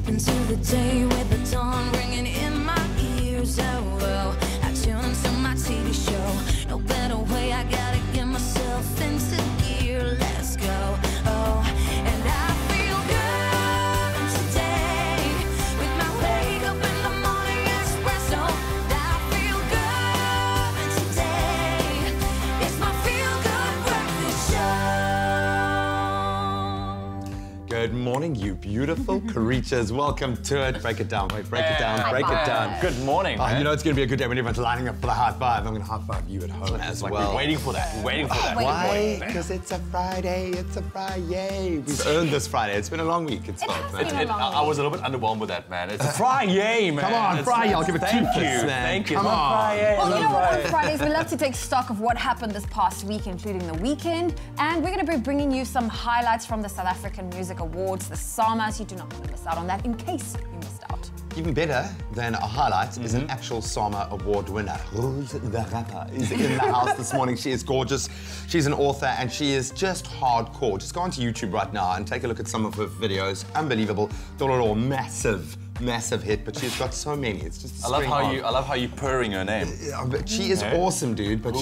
Step into the day with the dawn ringing in my ears. Oh, oh. I tune into my TV show. No better way, I gotta get myself into gear. Let's go. Oh, and I feel good today with my wake up in the morning espresso. I feel good today. It's my feel good breakfast show. Good morning, you beautiful creatures. Welcome to it. Break it down, wait, break it down, break it down. Good morning, man. You know it's going to be a good day when everyone's lining up for the high five. I'm going to high five you at home as well. We're waiting for that. We're waiting for that. Why? Because it's a Friday. It's a Friday. We've earned this Friday. It's been a long week. It's fun. I was a little bit underwhelmed with that, man. It's a Friday, man. Come on, Friday. I'll give it 2 Thank you. man. Thank you. Come on. Well, you know what, on Fridays, we love to take stock of what happened this past week, including the weekend. And we're going to be bringing you some highlights from the South African Music Awards, the SAMAs. You do not want to miss out on that in case you missed out. Even better than a highlight is an actual SAMA award winner. Rouge, the rapper, is in the house this morning. She is gorgeous. She's an author and she is just hardcore. Just go onto YouTube right now and take a look at some of her videos. Unbelievable. Dollar massive hit, but she's got so many. It's just I love how you purring her name. But she is awesome, dude. But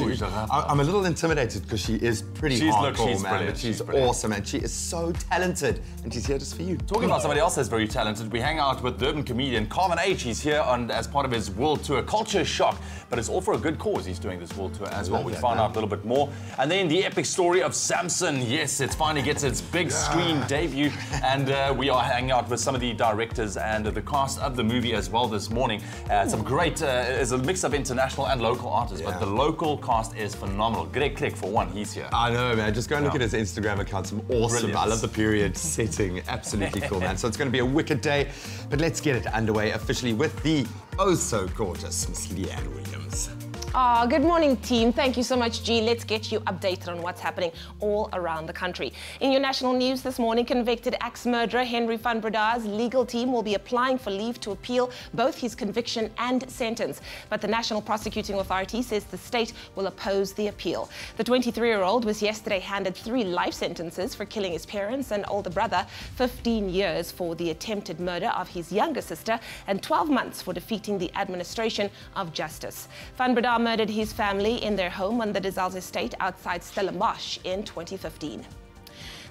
I'm a little intimidated because she is pretty hardcore, man. But she's awesome and she is so talented. And she's here just for you. Talking about somebody else that's very talented, we hang out with Durban comedian Carvin H. He's here as part of his world tour, Culture Shock. But it's all for a good cause. He's doing this world tour as well. We found out a little bit more. And then the epic story of Samson. Yes, it finally gets its big screen debut. And we are hanging out with some of the directors and the cast of the movie as well this morning. Some great, it's a mix of international and local artists, but the local cast is phenomenal. Greg Click, for one, he's here. I know, man. Just go and look at his Instagram account. Some awesome. Brilliant. I love the period setting. Absolutely cool, man. So it's going to be a wicked day, but let's get it underway officially with the oh-so-gorgeous Miss Leanne Williams. Oh, good morning, team. Thank you so much, G. Let's get you updated on what's happening all around the country. In your national news this morning, convicted axe murderer Henry van Breda's legal team will be applying for leave to appeal both his conviction and sentence. But the National Prosecuting Authority says the state will oppose the appeal. The 23-year-old was yesterday handed 3 life sentences for killing his parents and older brother, 15 years for the attempted murder of his younger sister, and 12 months for defeating the administration of justice. Van Breda murdered his family in their home on the Dizals estate outside Stellenbosch in 2015.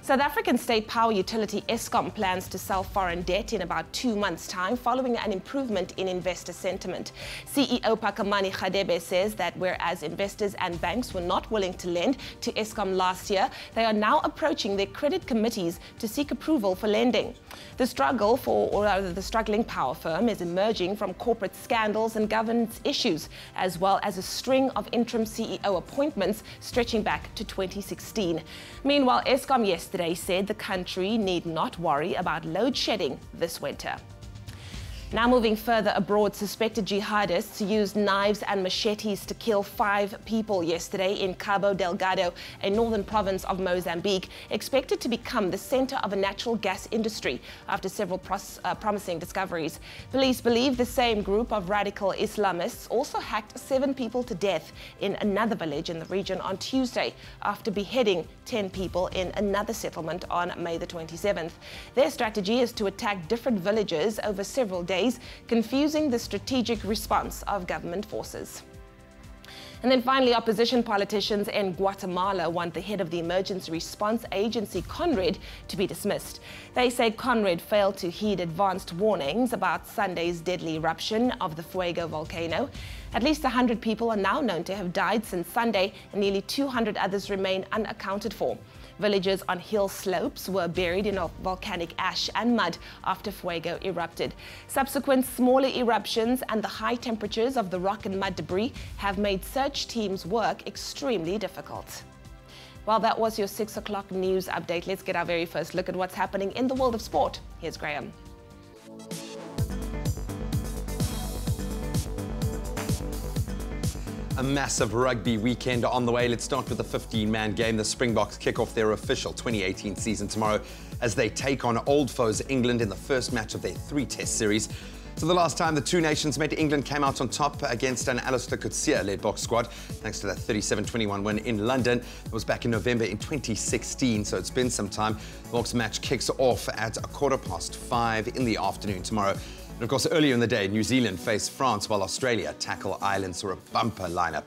South African state power utility Eskom plans to sell foreign debt in about 2 months' time following an improvement in investor sentiment. CEO Pakamani Khadebe says that whereas investors and banks were not willing to lend to Eskom last year, they are now approaching their credit committees to seek approval for lending. The struggle or rather the struggling power firm is emerging from corporate scandals and governance issues, as well as a string of interim CEO appointments stretching back to 2016. Meanwhile, Eskom yesterday said the country need not worry about load shedding this winter. Now moving further abroad, suspected jihadists used knives and machetes to kill 5 people yesterday in Cabo Delgado, a northern province of Mozambique, expected to become the center of a natural gas industry after several promising discoveries. Police believe the same group of radical Islamists also hacked 7 people to death in another village in the region on Tuesday after beheading 10 people in another settlement on May the 27th. Their strategy is to attack different villages over several days, confusing the strategic response of government forces. And then finally, opposition politicians in Guatemala want the head of the emergency response agency, CONRED, to be dismissed. They say CONRED failed to heed advanced warnings about Sunday's deadly eruption of the Fuego volcano. At least 100 people are now known to have died since Sunday, and nearly 200 others remain unaccounted for. Villages on hill slopes were buried in volcanic ash and mud after Fuego erupted. Subsequent smaller eruptions and the high temperatures of the rock and mud debris have made search teams' work extremely difficult. Well, that was your 6 o'clock news update. Let's get our very first look at what's happening in the world of sport. Here's Graham. A massive rugby weekend on the way. Let's start with the 15-man game. The Springboks kick off their official 2018 season tomorrow as they take on old foes England in the first match of their 3-test series. So the last time the two nations met, England came out on top against an Alistair Coetzee-led box squad, thanks to that 37-21 win in London. It was back in November in 2016, so it's been some time. The box match kicks off at 5:15 in the afternoon tomorrow. And of course, earlier in the day, New Zealand face France, while Australia tackle Ireland, so a bumper lineup.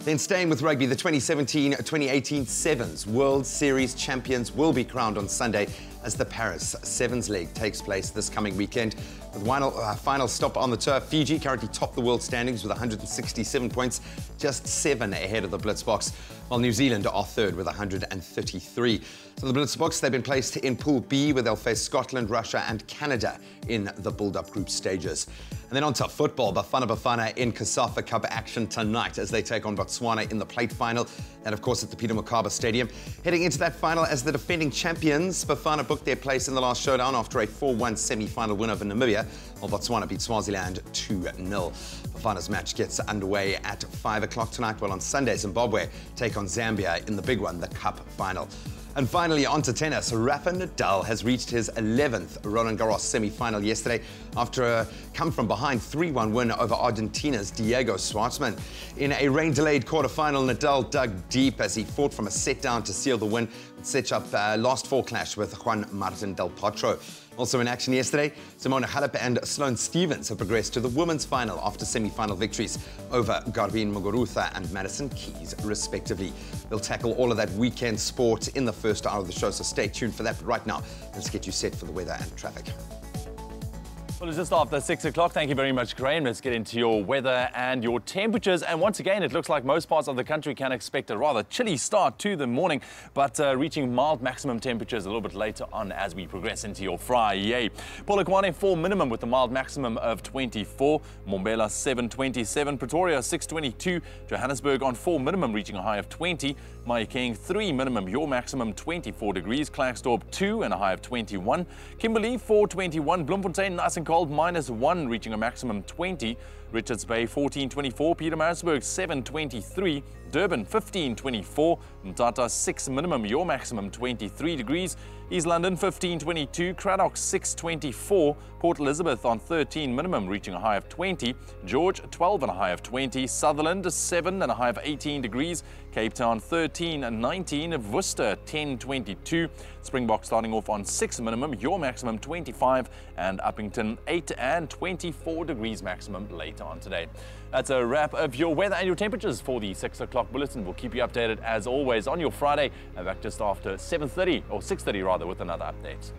Then staying with rugby, the 2017-2018 Sevens World Series champions will be crowned on Sunday as the Paris Sevens League takes place this coming weekend. With one final stop on the tour, Fiji currently top the world standings with 167 points, just 7 ahead of the Blitzboks, while New Zealand are third with 133. So the Blitzboks, they've been placed in Pool B, where they'll face Scotland, Russia and Canada in the build-up group stages. And then on to football, Bafana in COSAFA Cup action tonight as they take on Botswana in the plate final, and of course at the Peter Mokaba Stadium. Heading into that final as the defending champions, Bafana booked their place in the last showdown after a 4-1 semi-final win over Namibia, while Botswana beat Swaziland 2-0. Bafana's match gets underway at 5 o'clock tonight, while on Sunday Zimbabwe take on Zambia in the big one, the Cup final. And finally, on to tennis. Rafa Nadal has reached his 11th Roland Garros semi-final yesterday after a come-from-behind 3-1 win over Argentina's Diego Schwartzman. In a rain-delayed quarter-final, Nadal dug deep as he fought from a set-down to seal the win and set up a last-four clash with Juan Martín del Potro. Also in action yesterday, Simona Halep and Sloane Stephens have progressed to the women's final after semi-final victories over Carvin Muguruza and Madison Keys, respectively. We'll tackle all of that weekend sport in the first hour of the show, so stay tuned for that. But right now, let's get you set for the weather and traffic. Well, it's just after 6 o'clock. Thank you very much, Graham. Let's get into your weather and your temperatures. And once again, it looks like most parts of the country can expect a rather chilly start to the morning, but reaching mild maximum temperatures a little bit later on as we progress into your Friyay. Polokwane 4 minimum with a mild maximum of 24. Mbombela 7:27. Pretoria 6:22. Johannesburg on 4 minimum reaching a high of 20. Mahikeng 3 minimum, your maximum 24 degrees. Klerksdorp 2 and a high of 21. Kimberley 4:21. Bloemfontein nice and cold, -1 reaching a maximum 20. Richards Bay 14:24. Pietermaritzburg 7:23. Durban 15:24. Mthatha 6 minimum, your maximum 23 degrees. East London 15:22. Cradock 6:24. Port Elizabeth on 13 minimum reaching a high of 20. George 12 and a high of 20. Sutherland 7 and a high of 18 degrees. Cape Town 13 and 19. Worcester 10:22. Springbok starting off on 6 minimum, your maximum 25. And Uppington 8 and 24 degrees maximum later on today. That's a wrap of your weather and your temperatures for the 6 o'clock bulletin. We'll keep you updated as always on your Friday, and back just after 7:30 or 6:30 rather with another update.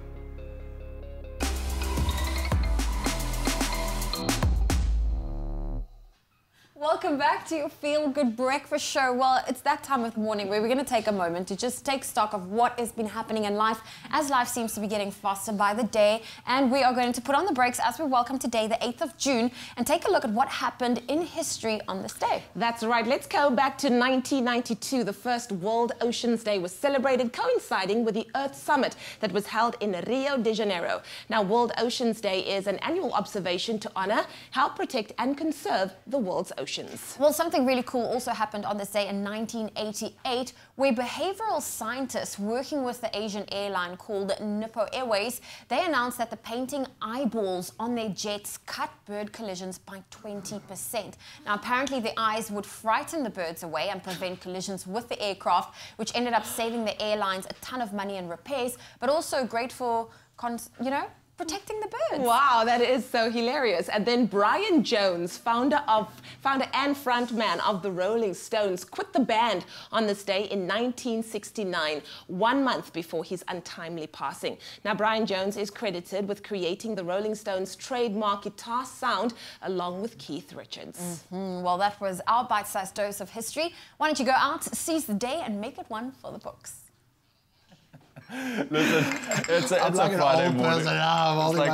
Welcome back to your Feel Good Breakfast Show. Well, it's that time of the morning where we're going to take a moment to just take stock of what has been happening in life, as life seems to be getting faster by the day. And we are going to put on the brakes as we welcome today, the 8th of June, and take a look at what happened in history on this day. That's right. Let's go back to 1992. The first World Oceans Day was celebrated, coinciding with the Earth Summit that was held in Rio de Janeiro. Now, World Oceans Day is an annual observation to honor, help protect and conserve the world's oceans. Well, something really cool also happened on this day in 1988, where behavioral scientists working with the Asian airline called Nippo Airways, they announced that the painting eyeballs on their jets cut bird collisions by 20%. Now, apparently the eyes would frighten the birds away and prevent collisions with the aircraft, which ended up saving the airlines a ton of money in repairs, but also great for, protecting the birds. Wow, that is so hilarious. And then Brian Jones, founder and frontman of the Rolling Stones, quit the band on this day in 1969, 1 month before his untimely passing. Now, Brian Jones is credited with creating the Rolling Stones' trademark guitar sound along with Keith Richards. Well, that was our bite-sized dose of history. Why don't you go out, seize the day, and make it one for the books. Listen, it's a Friday morning.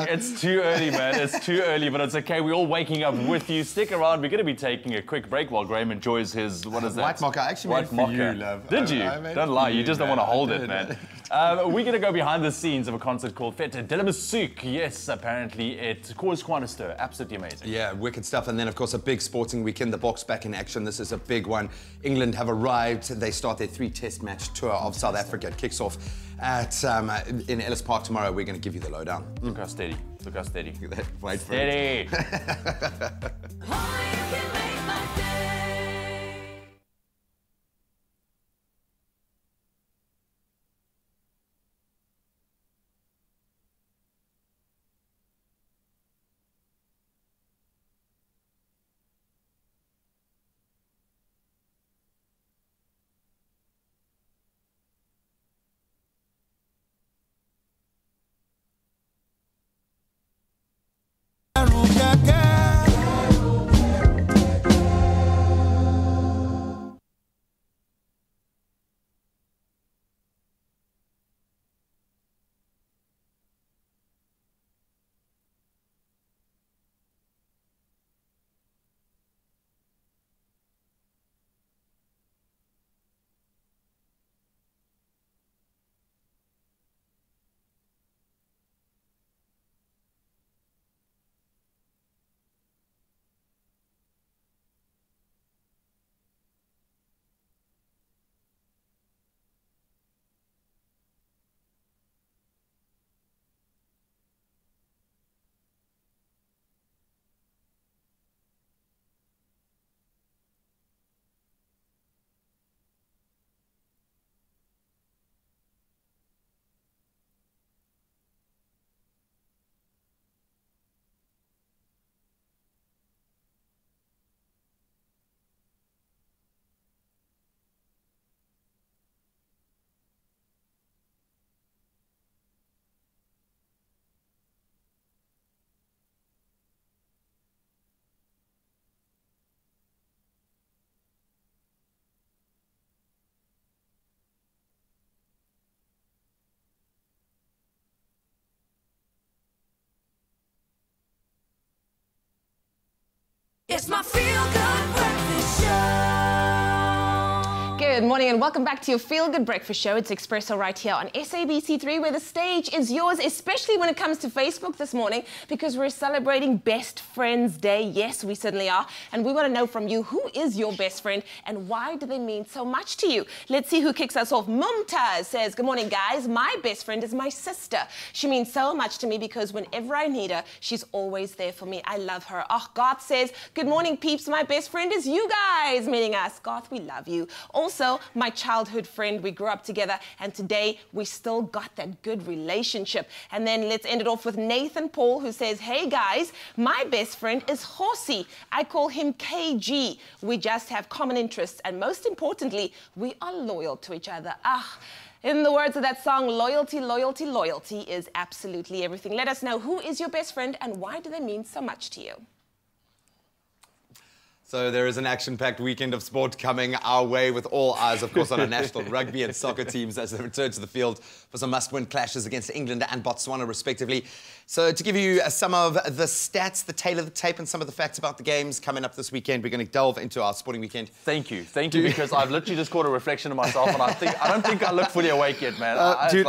It's too early, man. It's too early, but it's okay. We're all waking up with you. Stick around. We're going to be taking a quick break while Graham enjoys his, what is that? White mocha. I actually made it for you, love. Did you? Don't lie. You just don't want to hold it, man. We're going to go behind the scenes of a concert called Fete de la Musique. Yes, apparently it caused quite a stir. Absolutely amazing. Yeah, wicked stuff. And then, of course, a big sporting weekend. The Boks back in action. This is a big one. England have arrived. They start their 3-test match tour of South Africa. It kicks off at in Ellis Park tomorrow. We're going to give you the lowdown. Look how steady. Look how steady. Wait for it. It's my feel-good breakfast show. Good morning and welcome back to your Feel Good Breakfast Show. It's Expresso right here on SABC3, where the stage is yours, especially when it comes to Facebook this morning, because we're celebrating Best Friends Day. Yes, we certainly are. And we want to know from you, who is your best friend and why do they mean so much to you? Let's see who kicks us off. Mumtaz says, good morning, guys. My best friend is my sister. She means so much to me because whenever I need her, she's always there for me. I love her. Oh, Garth says, good morning, peeps. My best friend is you guys, meaning us. Garth, we love you. Also, my childhood friend, we grew up together, and today we still got that good relationship. And then let's end it off with Nathan Paul, who says, hey guys, my best friend is Horsey. I call him KG. We just have common interests, and most importantly, we are loyal to each other. In the words of that song, loyalty, loyalty, loyalty is absolutely everything. Let us know, who is your best friend and why do they mean so much to you? So there is an action-packed weekend of sport coming our way, with all eyes, of course, on our national rugby and soccer teams as they return to the field for some must-win clashes against England and Botswana, respectively. So to give you some of the stats, the tail of the tape, and some of the facts about the games coming up this weekend, we're going to delve into our sporting weekend. Thank you, because I've literally just caught a reflection of myself, and I don't think I look fully awake yet, man. Dude,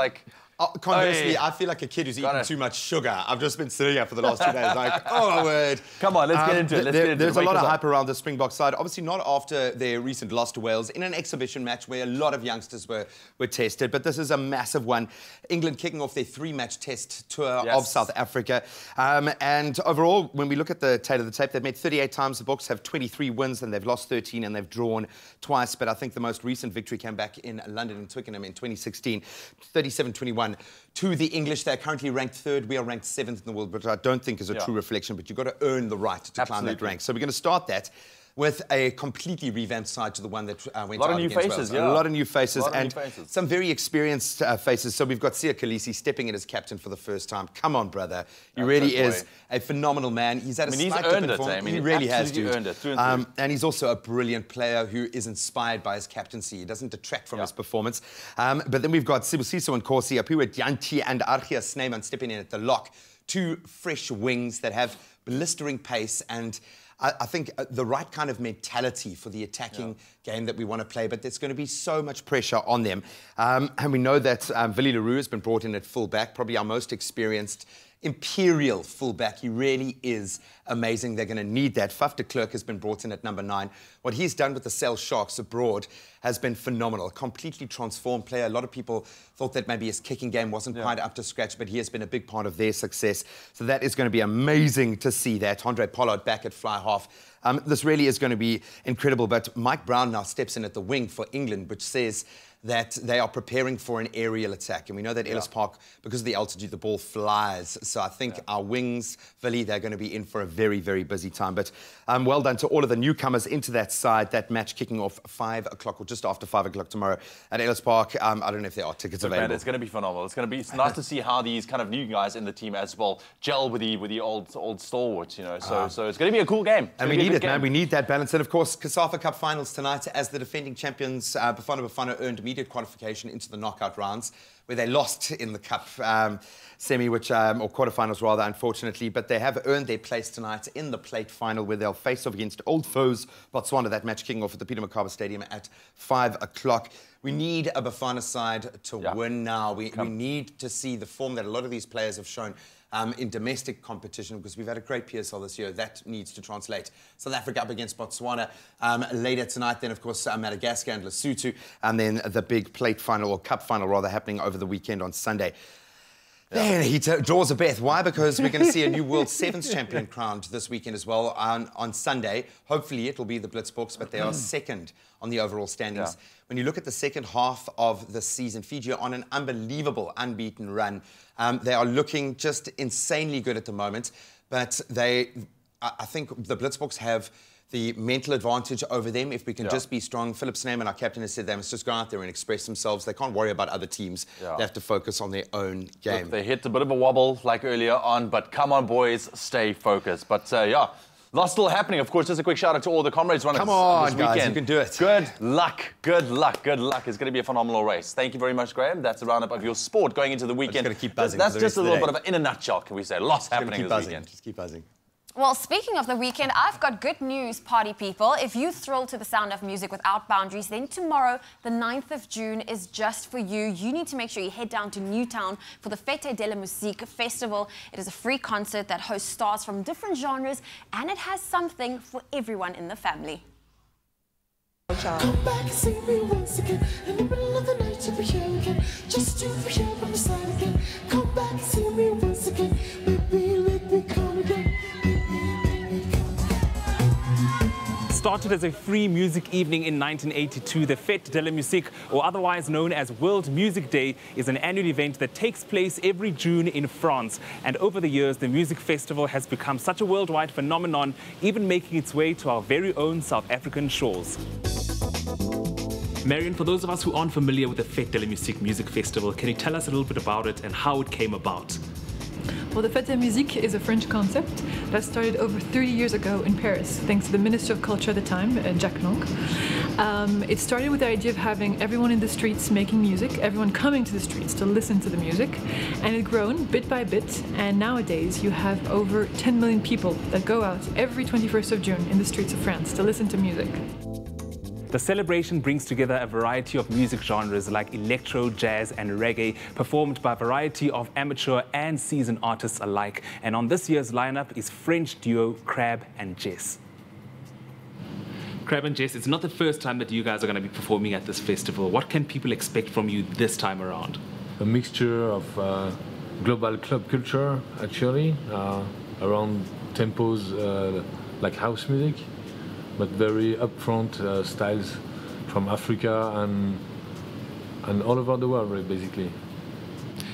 conversely, I feel like a kid who's eaten too much sugar. I've just been sitting here for the last 2 days like, oh my word. Come on, let's get into it. There's a lot of hype around the Springbok side. Obviously not after their recent loss to Wales in an exhibition match where a lot of youngsters were tested, but this is a massive one. England kicking off their 3-match test tour of South Africa. And overall, when we look at the tail of the tape, they've met 38 times. The Boks have 23 wins and they've lost 13 and they've drawn twice. But I think the most recent victory came back in London and Twickenham in 2016, 37-21. To the English, they're currentently ranked 3rd. We are ranked 7th in the world, which I don't think is a true reflection, but you've got to earn the right to climb that rank. So we're going to start that with a completely revamped side to the one that went out against Wales. A lot of new faces and some very experienced faces. So we've got Siya Kolisi stepping in as captain for the first time. Come on, brother. He really is a phenomenal man. He's had a slight dip in form. He really has, dude. Earned it, through and through. And he's also a brilliant player who is inspired by his captaincy. He doesn't detract from his performance. But then we've got Sibusiso and Nkosi, Apiwe Dyanti and Argia Snyman stepping in at the lock. 2 fresh wings that have blistering pace and I think the right kind of mentality for the attacking game that we want to play, but there's going to be so much pressure on them. And we know that Willie Leroux has been brought in at fullback, probably our most experienced imperial fullback. He really is amazing. They're going to need that. Faf de Klerk has been brought in at number 9. What he's done with the Cell Sharks abroad has been phenomenal. A completely transformed player. A lot of people thought that maybe his kicking game wasn't quite up to scratch, but he has been a big part of their success. So that is going to be amazing to see that. Andre Pollard back at fly half. This really is going to be incredible. But Mike Brown now steps in at the wing for England, which says that they are preparing for an aerial attack. And we know that Ellis Park, because of the altitude, the ball flies. So I think our wings, Willie, they're going to be in for a very, very busy time. But well done to all of the newcomers into that side. That match kicking off 5 o'clock or just after 5 o'clock tomorrow at Ellis Park. I don't know if there are tickets available. Man, it's going to be phenomenal. It's nice to see how these kind of new guys in the team as well gel with the old stalwarts, you know. So it's going to be a cool game. And we need it, man. We need that balance. And of course, CASAFA Cup finals tonight as the defending champions, Bafana earned immediate qualification into the knockout rounds, where they lost in the cup semi, or quarterfinals rather, unfortunately, but they have earned their place tonight in the plate final, where they'll face off against old foes Botswana. That match kicking off at the Peter Mokaba Stadium at 5 o'clock. We need a Bafana side to win now. We need to see the form that a lot of these players have shown in domestic competition, because we've had a great PSL this year. That needs to translate. South Africa up against Botswana later tonight. Then, of course, Madagascar and Lesotho. And then the big plate final, or cup final, rather, happening over the weekend on Sunday. Then he draws a breath. Why? Because we're going to see a new World Sevens champion crowned this weekend as well on Sunday. Hopefully it'll be the Blitzboks, but they are second on the overall standings. When you look at the second half of the season, Fiji are on an unbelievable unbeaten run. They are looking just insanely good at the moment, but I think the Blitzboks have the mental advantage over them. If we can just be strong. Philip Snyman, our captain, has said they must just go out there and express themselves. They can't worry about other teams. They have to focus on their own game. Look, they hit a bit of a wobble like earlier on, but come on, boys, stay focused. But lots still happening. Of course, just a quick shout out to all the Comrades runners Come on, this weekend. guys, you can do it. Good luck, good luck, good luck. It's going to be a phenomenal race. Thank you very much, Graham. That's a roundup of your sport going into the weekend. Just keep buzzing. That's just a little bit of in a nutshell, can we say? Lots happening this weekend. Just keep buzzing. Well, speaking of the weekend, I've got good news, party people. If you thrill to the sound of music without boundaries, then tomorrow, the 9th of June, is just for you. You need to make sure you head down to Newtown for the Fete de la Musique Festival. It is a free concert that hosts stars from different genres, and it has something for everyone in the family. Come back and see me once again. In the middle of the night, you'll be here again. Just you here by my side again. Come back and see me once again. Baby, let me come again. Started as a free music evening in 1982, the Fete de la Musique, or otherwise known as World Music Day, is an annual event that takes place every June in France. And over the years, the music festival has become such a worldwide phenomenon, even making its way to our very own South African shores. Marion, for those of us who aren't familiar with the Fete de la Musique music festival, can you tell us a little bit about it and how it came about? Well, the Fête de Musique is a French concept that started over 30 years ago in Paris, thanks to the Minister of Culture at the time, Jacques Lang. It started with the idea of having everyone in the streets making music, everyone coming to the streets to listen to the music, and it's grown bit by bit, and nowadays you have over 10 million people that go out every 21st of June in the streets of France to listen to music. The celebration brings together a variety of music genres like electro, jazz and reggae, performed by a variety of amateur and seasoned artists alike. And on this year's lineup is French duo Crab and Jess. Crab and Jess, it's not the first time that you guys are going to be performing at this festival. What can people expect from you this time around? A mixture of global club culture, actually, around tempos like house music, but very upfront styles from Africa and all over the world, really, basically.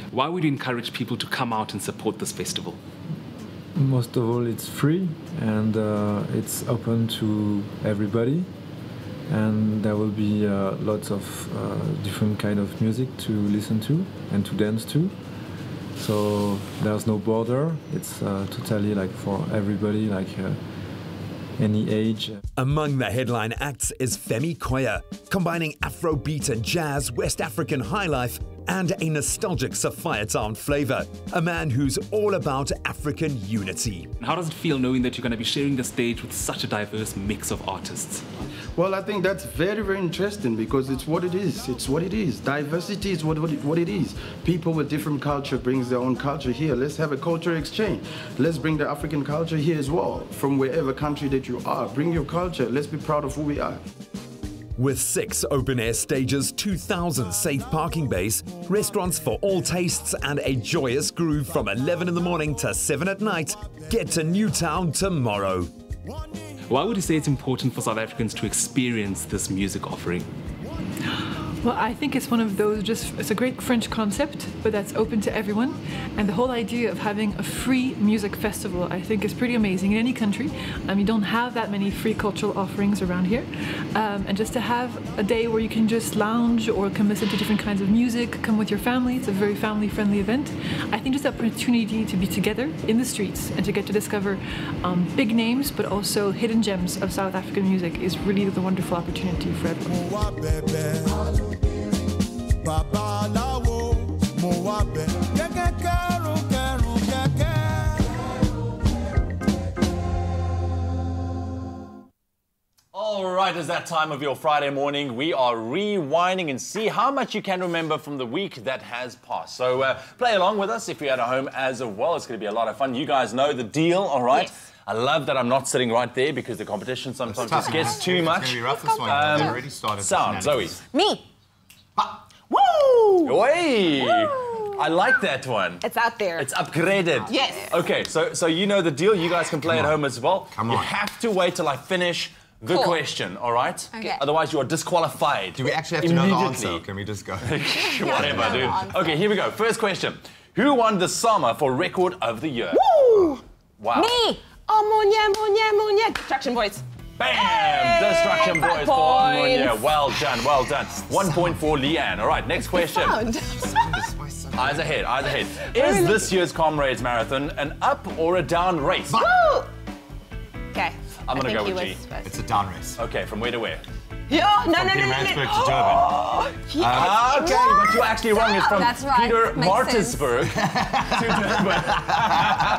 Why would you encourage people to come out and support this festival? Most of all, it's free and it's open to everybody, and there will be lots of different kind of music to listen to and to dance to. So there's no border. It's totally like for everybody, like any age. Among the headline acts is Femi Koya, combining Afrobeat and jazz, West African highlife, and a nostalgic Sapphire Town flavor. A man who's all about African unity. How does it feel knowing that you're going to be sharing the stage with such a diverse mix of artists? Well, I think that's very, very interesting because it's what it is. It's what it is. Diversity is what it is. People with different culture brings their own culture here. Let's have a culture exchange. Let's bring the African culture here as well. From wherever country that you are, bring your culture. Let's be proud of who we are. With 6 open-air stages, 2,000 safe parking bays, restaurants for all tastes, and a joyous groove from 11 in the morning to 7 at night, get to Newtown tomorrow. Why would you say it's important for South Africans to experience this music offering? Well, I think it's one of those it's a great French concept, but that's open to everyone. And the whole idea of having a free music festival, I think, is pretty amazing in any country. You don't have that many free cultural offerings around here. And just to have a day where you can just lounge or come listen to different kinds of music, come with your family, it's a very family-friendly event. I think just the opportunity to be together in the streets and to get to discover big names, but also hidden gems of South African music is really the wonderful opportunity for everyone. All right, it's that time of your Friday morning. We are rewinding and see how much you can remember from the week that has passed. So play along with us if you're at home as well. It's going to be a lot of fun. You guys know the deal, all right? Yes. I love that I'm not sitting right there because the competition sometimes just gets too much. It's going to be rough this one. I've already started. Sound, Zoe. Me. Woo! Oi! Woo! I like that one. It's out there. It's upgraded. Yes. Okay, so you know the deal. You guys can play at home as well. Come on. You have to wait till I finish the question, all right? Okay. Otherwise, you are disqualified. Do we actually have to know the answer? Or can we just go? Whatever, dude. Okay, here we go. First question. Who won the SAMA for Record of the Year? Woo! Wow. Me! Oh, Munya. Distraction Boys. Bam! Hey, Distraction Boys for Munya. Well done, well done. 1 point for Leanne. All right, next question. Eyes ahead, eyes ahead. Is this year's Comrades Marathon an up or a down race? Woo! Okay. I'm going to go with G. It's a down race. Okay, from where to where? Yeah, no. Pietermaritzburg to Durban. Okay, but you're actually wrong. It's from Pietermaritzburg to Durban.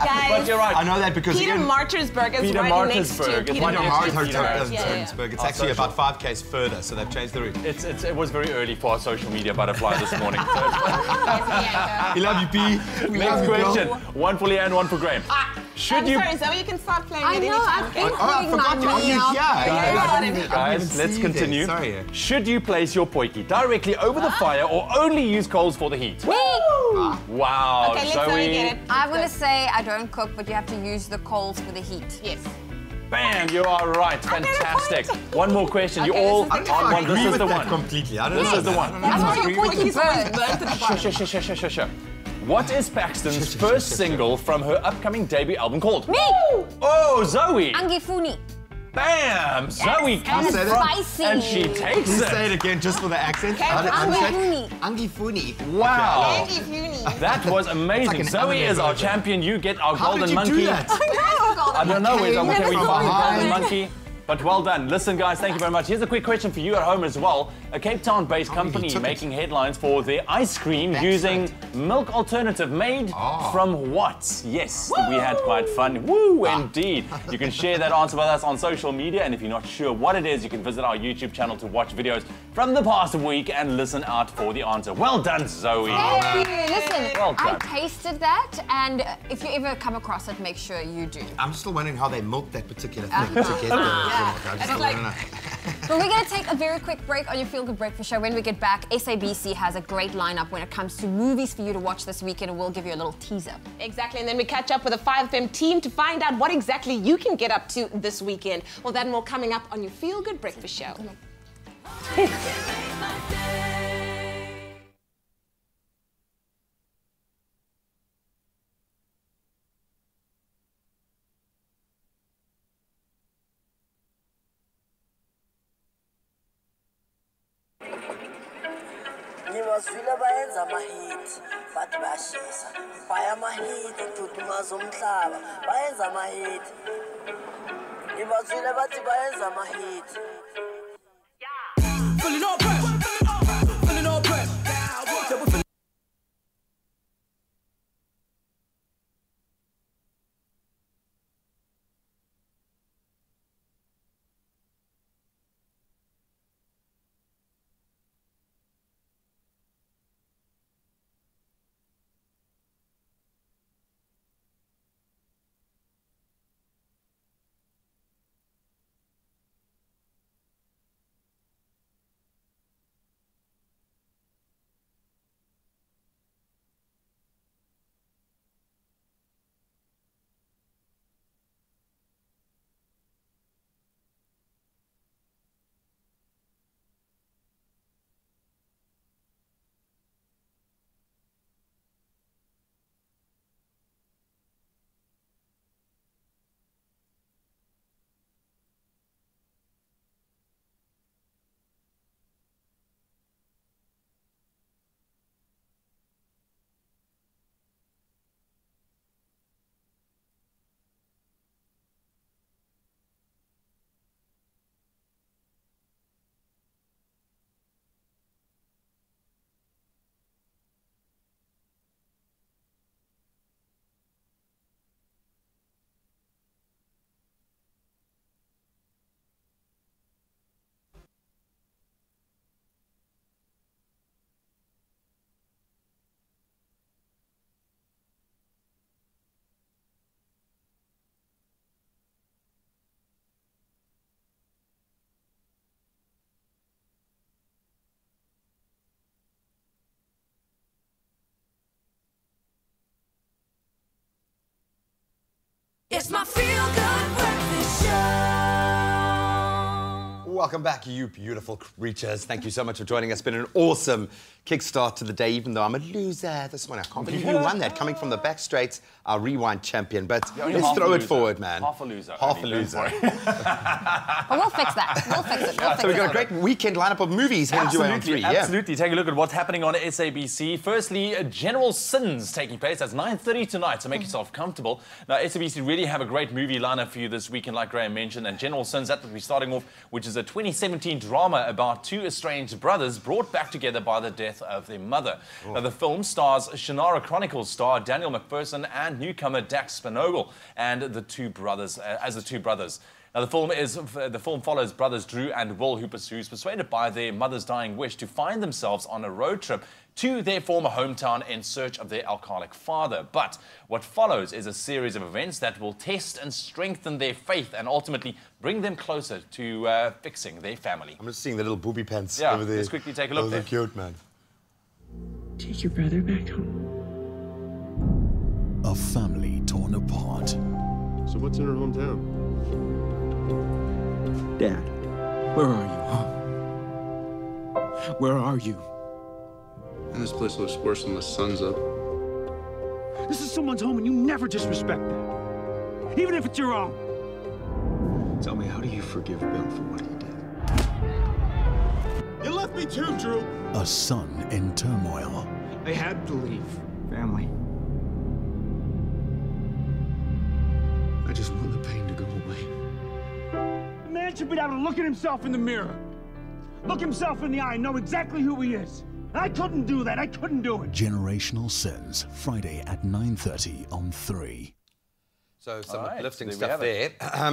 Guys, but you're right. I know that because Pietermaritzburg is right next to Pietermaritzburg. It's actually about 5 k's further, so they've changed the route. It was very early for our social media butterfly this morning. We love you, P. Next question. 1 for Leanne, 1 for Graham. Sorry, Zoe, you can start playing I know, I've been I forgot you. Guys, let's continue. Sorry. Should you place your potjie directly over the fire or only use coals for the heat? Me! Wow, Okay, let's Zoe get it. I'm going to say I don't cook, but you have to use the coals for the heat. Yes. Bam, you are right. Fantastic. One more question. Okay, you all this is the on one. This is the one. Completely. I don't This know. is the one. That's why your potjie burns. Sure. What is Paxton's first single from her upcoming debut album called? Me! Oh, Zoe! Angifuni. Bam! Zoe comes And from spicy. and she takes Please it. say it again just for the accent. Angifuni. Angifuni. Wow. Angifuni. That was amazing. Like Zoe is our champion. You get our golden monkey. Do that? I don't know where can we find the golden behind. monkey. But well done. Listen, guys, thank you very much. Here's a quick question for you at home as well. A Cape Town-based company making headlines for their ice cream using milk alternative made from what? Yes, we had quite fun. Woo, indeed. You can share that answer with us on social media, and if you're not sure what it is, you can visit our YouTube channel to watch videos from the past week and listen out for the answer. Well done, Zoe. Thank you. Listen, Well done. I tasted that, and if you ever come across it, make sure you do. I'm still wondering how they milk that particular thing to get the... But we're going to take a very quick break on your Feel Good Breakfast Show. When we get back, SABC has a great lineup when it comes to movies for you to watch this weekend, and we'll give you a little teaser. Exactly, and then we catch up with the 5FM team to find out what exactly you can get up to this weekend. Well, that and more coming up on your Feel Good Breakfast Show. Ngibazwile bayenza ama-hit bathi bayashisa baya ama-hit ududumaza umhlaba bayenza ama-hit ngibazwile bathi bayenza ama-hit Welcome back, you beautiful creatures. Thank you so much for joining us. It's been an awesome kickstart to the day, even though I'm a loser this morning. I can't believe you won that, coming from the back straight, our rewind champion. But let's throw it forward, man. Half a loser. Half a loser. But we'll fix that. We'll fix it. So we've got a great weekend lineup of movies heading your way on 3. Absolutely. Take a look at what's happening on SABC. Firstly, General Sins taking place. That's 9:30 tonight, so make yourself comfortable. Now, SABC really have a great movie lineup for you this weekend, like Graham mentioned. And General Sins, that will be starting off, which is a 2017 drama about 2 estranged brothers brought back together by the death of their mother. Now, the film stars Shannara Chronicles star Daniel McPherson and newcomer Dax Spanogle and the two brothers as the two brothers. Now, the film follows brothers Drew and Will, who's persuaded by their mother's dying wish to find themselves on a road trip to their former hometown in search of their alcoholic father. But what follows is a series of events that will test and strengthen their faith and ultimately bring them closer to fixing their family. I'm just seeing the little booby pants Yeah, over there. let's quickly take a look there. Cute, man. Take your brother back home. A family torn apart. So what's in her hometown? Dad, where are you, huh? Where are you? And this place looks worse than the sun's up. This is someone's home and you never disrespect that. Even if it's your own. Tell me, how do you forgive Bill for what he did? You left me too, Drew. A son in turmoil. I had to leave. Family. I just want the pain to go away. A man should be able to look at himself in the mirror. Look himself in the eye and know exactly who he is. I couldn't do that. I couldn't do it. Generational Sins, Friday at 9:30 on 3. So some All right, uplifting so there stuff we there.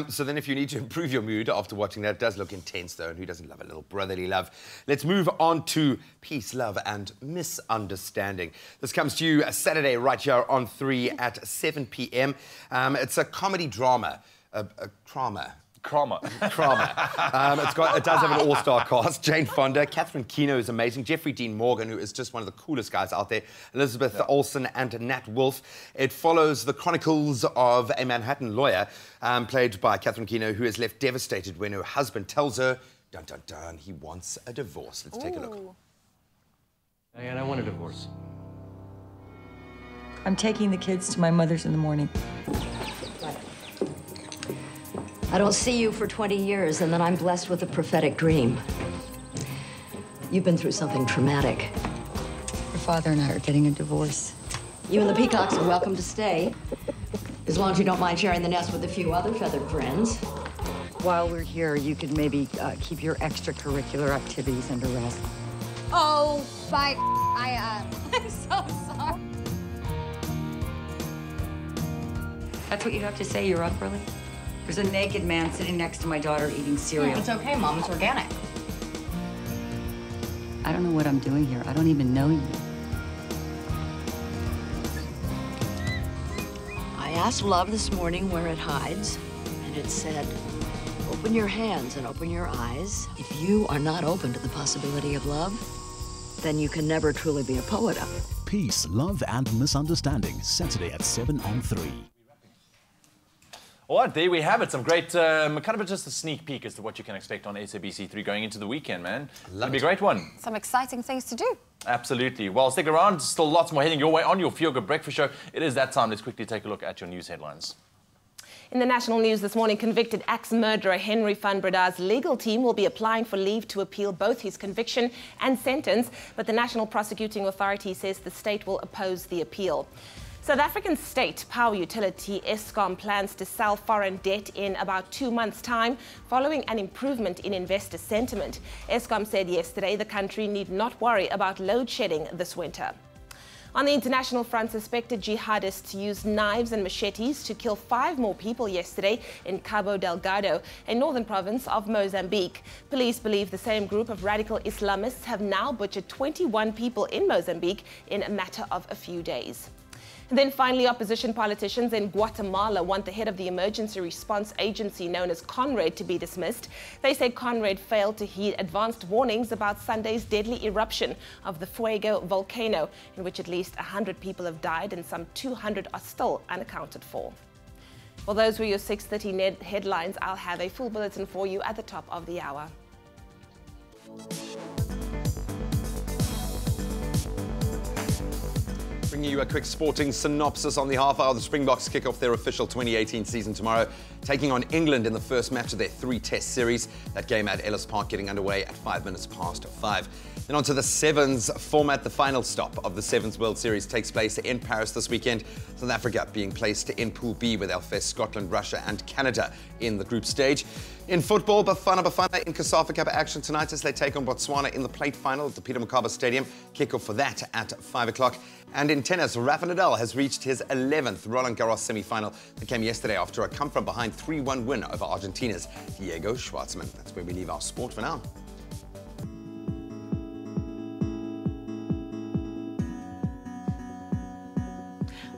So then if you need to improve your mood after watching that, it does look intense though, and who doesn't love a little brotherly love? Let's move on to peace, love and misunderstanding. This comes to you Saturday right here on 3 at 7 p.m. It's a comedy drama, a drama. Kramer. It does have an all-star cast. Jane Fonda, Catherine Keno is amazing, Jeffrey Dean Morgan, who is just one of the coolest guys out there, Elizabeth Olsen and Nat Wolff. It follows the chronicles of a Manhattan lawyer, played by Catherine Keno, who is left devastated when her husband tells her, dun dun dun, he wants a divorce. Let's take a look. Diane, I want a divorce. I'm taking the kids to my mother's in the morning. I don't see you for 20 years, and then I'm blessed with a prophetic dream. You've been through something traumatic. Your father and I are getting a divorce. You and the peacocks are welcome to stay, as long as you don't mind sharing the nest with a few other feathered friends. While we're here, you could maybe keep your extracurricular activities under wraps. Oh, bye. I'm so sorry. That's what you have to say? You're up early? There's a naked man sitting next to my daughter eating cereal. It's okay, Mom. It's organic. I don't know what I'm doing here. I don't even know you. I asked love this morning where it hides, and it said, open your hands and open your eyes. If you are not open to the possibility of love, then you can never truly be a poet of it. Peace, Love and Misunderstanding, Saturday at 7 on 3. All right, there we have it. Some great, kind of just a sneak peek as to what you can expect on SABC3 going into the weekend, man. It'll be a great one. Some exciting things to do. Absolutely. Well, stick around. Still lots more heading your way on your Feel Good Breakfast Show. It is that time. Let's quickly take a look at your news headlines. In the national news this morning, convicted axe murderer Henry van Breda's legal team will be applying for leave to appeal both his conviction and sentence, but the National Prosecuting Authority says the state will oppose the appeal. South African state power utility Eskom plans to sell foreign debt in about 2 months' time, following an improvement in investor sentiment. Eskom said yesterday the country need not worry about load shedding this winter. On the international front, suspected jihadists used knives and machetes to kill 5 more people yesterday in Cabo Delgado, a northern province of Mozambique. Police believe the same group of radical Islamists have now butchered 21 people in Mozambique in a matter of a few days. And then finally, opposition politicians in Guatemala want the head of the emergency response agency known as CONRED to be dismissed. They say CONRED failed to heed advanced warnings about Sunday's deadly eruption of the Fuego volcano, in which at least 100 people have died and some 200 are still unaccounted for. Well, those were your 6:30 headlines. I'll have a full bulletin for you at the top of the hour. Bringing you a quick sporting synopsis on the half hour. The Springboks kick off their official 2018 season tomorrow, taking on England in the first match of their 3-test series. That game at Ellis Park getting underway at 5:05. Then on to the Sevens format. The final stop of the Sevens World Series takes place in Paris this weekend. South Africa being placed in Pool B, where they'll face Scotland, Russia and Canada in the group stage. In football, Bafana in COSAFA Cup action tonight as they take on Botswana in the plate final at the Peter Mokaba Stadium. Kick-off for that at 5 o'clock. And in tennis, Rafa Nadal has reached his 11th Roland Garros semi-final that came yesterday after a come-from-behind 3-1 win over Argentina's Diego Schwartzman. That's where we leave our sport for now.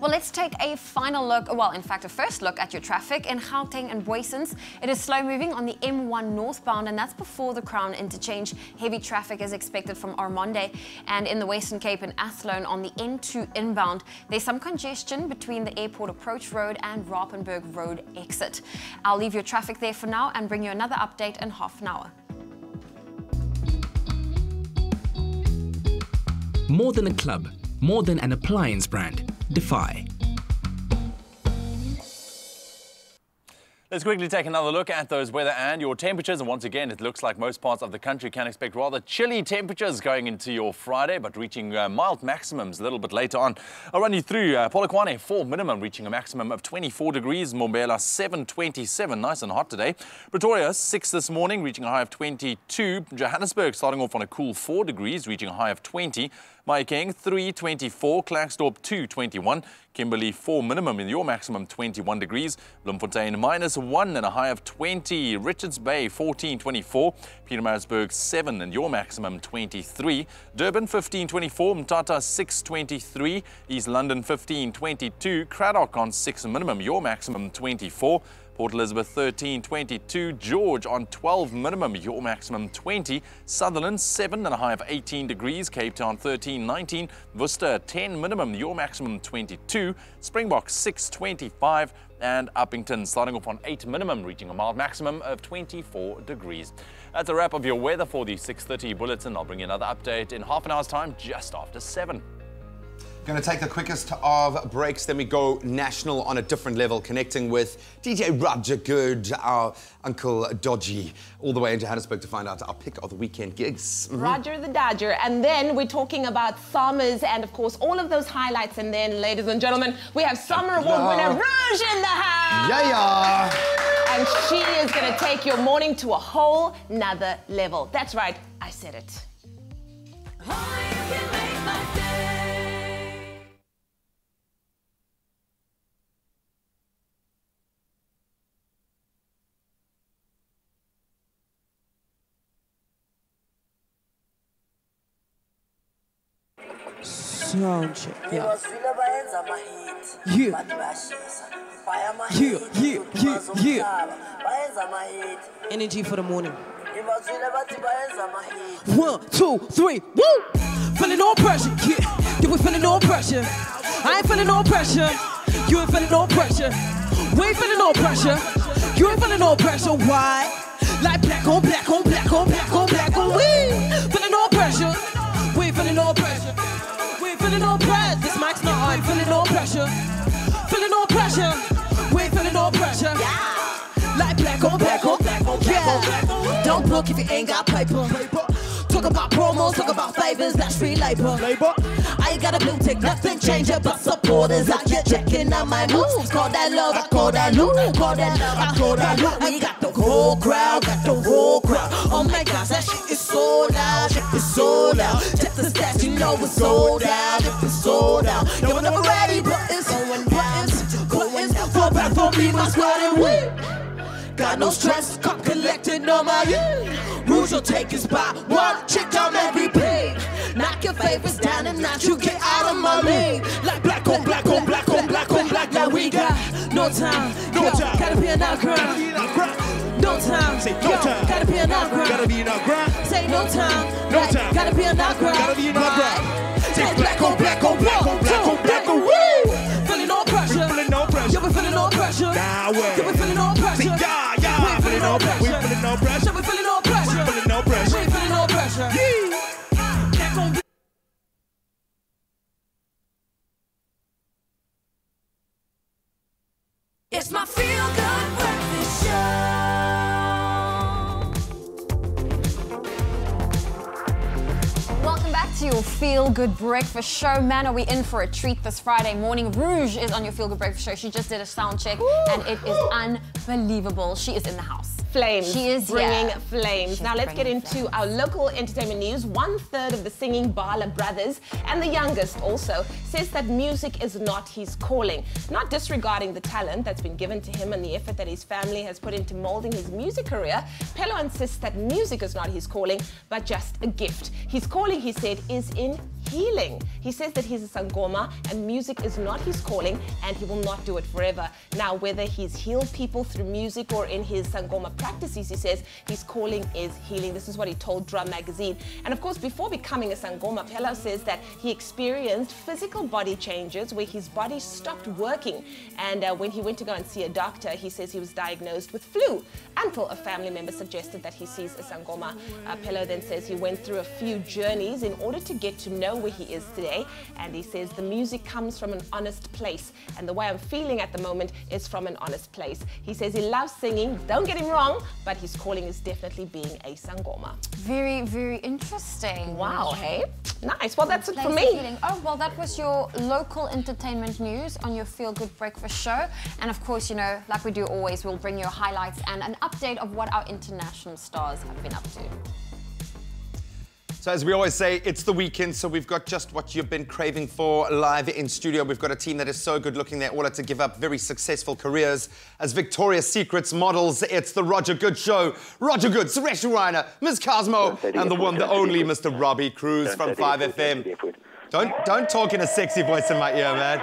Well, let's take a final look, well, in fact, a first look at your traffic in Gauteng and Boysens. It is slow moving on the M1 northbound, and that's before the Crown Interchange. Heavy traffic is expected from Armande, and in the Western Cape and Athlone on the N2 inbound. There's some congestion between the Airport Approach Road and Rapenburg Road exit. I'll leave your traffic there for now and bring you another update in half an hour. More than a club, more than an appliance brand. Defy. Let's quickly take another look at those weather and your temperatures. And once again, it looks like most parts of the country can expect rather chilly temperatures going into your Friday, but reaching mild maximums a little bit later on. I'll run you through Polokwane, 4 minimum, reaching a maximum of 24 degrees. Mbombela, 7:27, nice and hot today. Pretoria, 6 this morning, reaching a high of 22. Johannesburg, starting off on a cool 4 degrees, reaching a high of 20. Mahikeng, 3:24, Klerksdorp, 2:21, Kimberley, 4 minimum in your maximum, 21 degrees, Bloemfontein, -1 and a high of 20, Richards Bay, 14:24, Pietermaritzburg, 7 and your maximum, 23, Durban, 15:24, Mthatha, 6:23, East London, 15:22, Cradock on 6 minimum, your maximum, 24, Port Elizabeth 13:22, George on 12 minimum, your maximum 20, Sutherland 7 and a high of 18 degrees, Cape Town 13:19, Worcester 10 minimum, your maximum 22, Springbok 6:25, and Uppington starting off on 8 minimum, reaching a mild maximum of 24 degrees. That's a wrap of your weather for the 6:30 bulletin. I'll bring you another update in half an hour's time, just after 7. Going to take the quickest of breaks, then we go national on a different level, connecting with DJ Roger Good, our Uncle Dodgy, all the way in Johannesburg to find out our pick of the weekend gigs. Roger the Dodger. And then we're talking about summers and, of course, all of those highlights. And then, ladies and gentlemen, we have Summer Award winner Rouge in the house. Yeah. And she is going to take your morning to a whole nother level. That's right, I said it. Sound check, yeah. Energy for the morning. 1, 2, 3, woo! Feeling no pressure, yeah. Yeah, we feeling no pressure. I ain't feeling no pressure. You ain't feeling no pressure. We ain't feeling no pressure. You ain't feeling no pressure. Why? Like black on black on black on black on black on. We feeling no pressure. We ain't feeling no pressure. We ain't feeling no pressure. This mic's not on. Feeling no pressure. Feeling no pressure. We ain't feeling no pressure. Like black on black on black on black on black on. Don't book if you ain't got paper. Talk about promos, talk about favors, that's free labor. I ain't got a blue tick, nothing changes but supporters out here checking out my moves. Call that love, I call that loot. Call that love, I call that loot. We got the whole crowd, got the whole crowd. Oh my gosh, that shit is so loud, shit is so loud. Check the stats, you know it's sold out, it is sold out. Yo, we're never ready, but it's going down. Fall back for me, my squad, and we got no stress, cup collecting on my Rouge will take his spot. One chick on every page. Knock your favorites down and not you get out of my league. Like black on black on black on black on black. Now we got no time. No time. Gotta be in our grind. No time. Say no time. Gotta be in our grind. Gotta be in our grind. Say no time. No time. Gotta be in our grind. Gotta be in our grind. Say black on black on black on black on black on. Woo! Feeling no pressure. Feeling no pressure. Yeah, we feeling no pressure. Nah, yeah, we feeling no pressure. Yeah. We feeling no pressure. We feeling no pressure. We feeling no pressure. We feeling no pressure. We feeling no pressure. to your Feel Good Breakfast Show. Man, are we in for a treat this Friday morning. Rouge is on your Feel Good Breakfast Show. She just did a sound check and it is unbelievable. She is in the house. Flames. She is bringing flames. Now let's get into our local entertainment news. 1/3 of the singing Bala brothers and the youngest also says that music is not his calling. Not disregarding the talent that's been given to him and the effort that his family has put into molding his music career, Pello insists that music is not his calling, but just a gift. His calling, he said, is in healing. He says that he's a sangoma and music is not his calling and he will not do it forever. Now, whether he's healed people through music or in his sangoma practices, he says his calling is healing. This is what he told Drum Magazine. And of course, before becoming a sangoma, Pello says that he experienced physical body changes where his body stopped working. And when he went to go and see a doctor, he says he was diagnosed with flu until a family member suggested that he sees a sangoma. Pello then says he went through a few journeys in order to get to know where he is today, and he says the music comes from an honest place, and the way I'm feeling at the moment is from an honest place. He says he loves singing, don't get him wrong, but his calling is definitely being a sangoma. Very, very interesting. Wow, hey? Nice. Well, that's it for me. Oh, well, that was your local entertainment news on your Feel Good Breakfast Show. And of course, you know, like we do always, we'll bring you highlights and an update of what our international stars have been up to. So as we always say, it's the weekend, so we've got just what you've been craving for live in studio. We've got a team that is so good looking, they all had to give up very successful careers as Victoria's Secret's models. It's the Roger Good Show. Roger Good, Suresh Reiner, Ms. Cosmo, and the one, the only Mr. Robbie Cruz from 5FM. Don't talk in a sexy voice in my ear, man.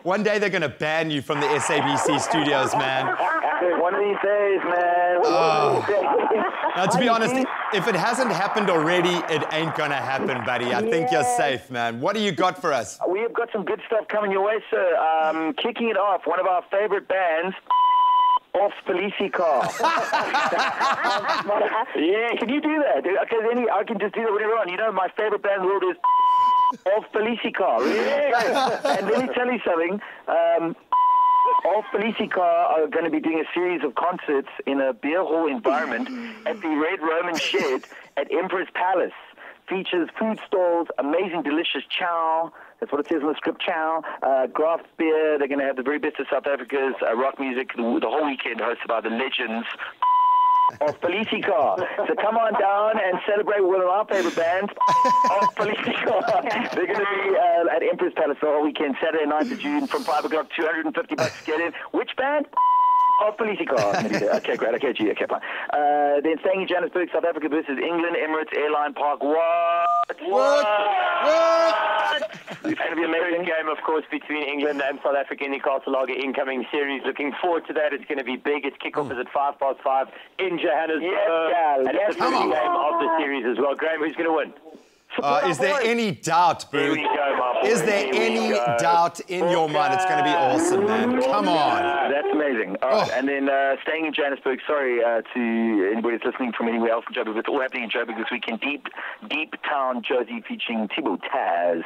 One day they're going to ban you from the SABC studios, man. One of these days, man. Now, to be honest, if it hasn't happened already, it ain't going to happen, buddy. I think you're safe, man. What do you got for us? We have got some good stuff coming your way, sir. Kicking it off, one of our favorite bands, Off Felici Car. Yeah, can you do that? Okay, I can just do that whenever I want. You know, my favorite band in the world is Off Felici Car. Yeah. And let me tell you something. Off Felici Car are going to be doing a series of concerts in a beer hall environment at the Red Roman Shed at Emperor's Palace. Features food stalls, amazing, delicious chow. That's what it says on the script, chow. Craft beer. They're going to have the very best of South Africa's rock music the whole weekend, hosted by the legends of Felici Car. So come on down and celebrate with one of our favorite bands, Off Felici Car. They're going to be at Emperor's Palace the whole weekend, Saturday, 9th of June, from 5 o'clock, $250 to get in. Which band? Off Felici Car. Okay, great. Okay, gee, okay, fine. Then staying in Johannesburg, South Africa versus England, Emirates Airline Park. What? It's going to be an amazing game, of course, between England and South Africa. Newcastle Lager incoming series. Looking forward to that. It's going to be big. Its kickoff is at 5:05 in Johannesburg. Yes, and it's the first game of the series as well. Graham, who's going to win? Is there any doubt, Boo? Is there any doubt in your mind? It's going to be awesome, man. Come on. That's amazing. All right, and then staying in Johannesburg, sorry to anybody that's listening from anywhere else in Joburg, it's all happening in Joburg this weekend. Deep Town Josie featuring Thibaut Taz.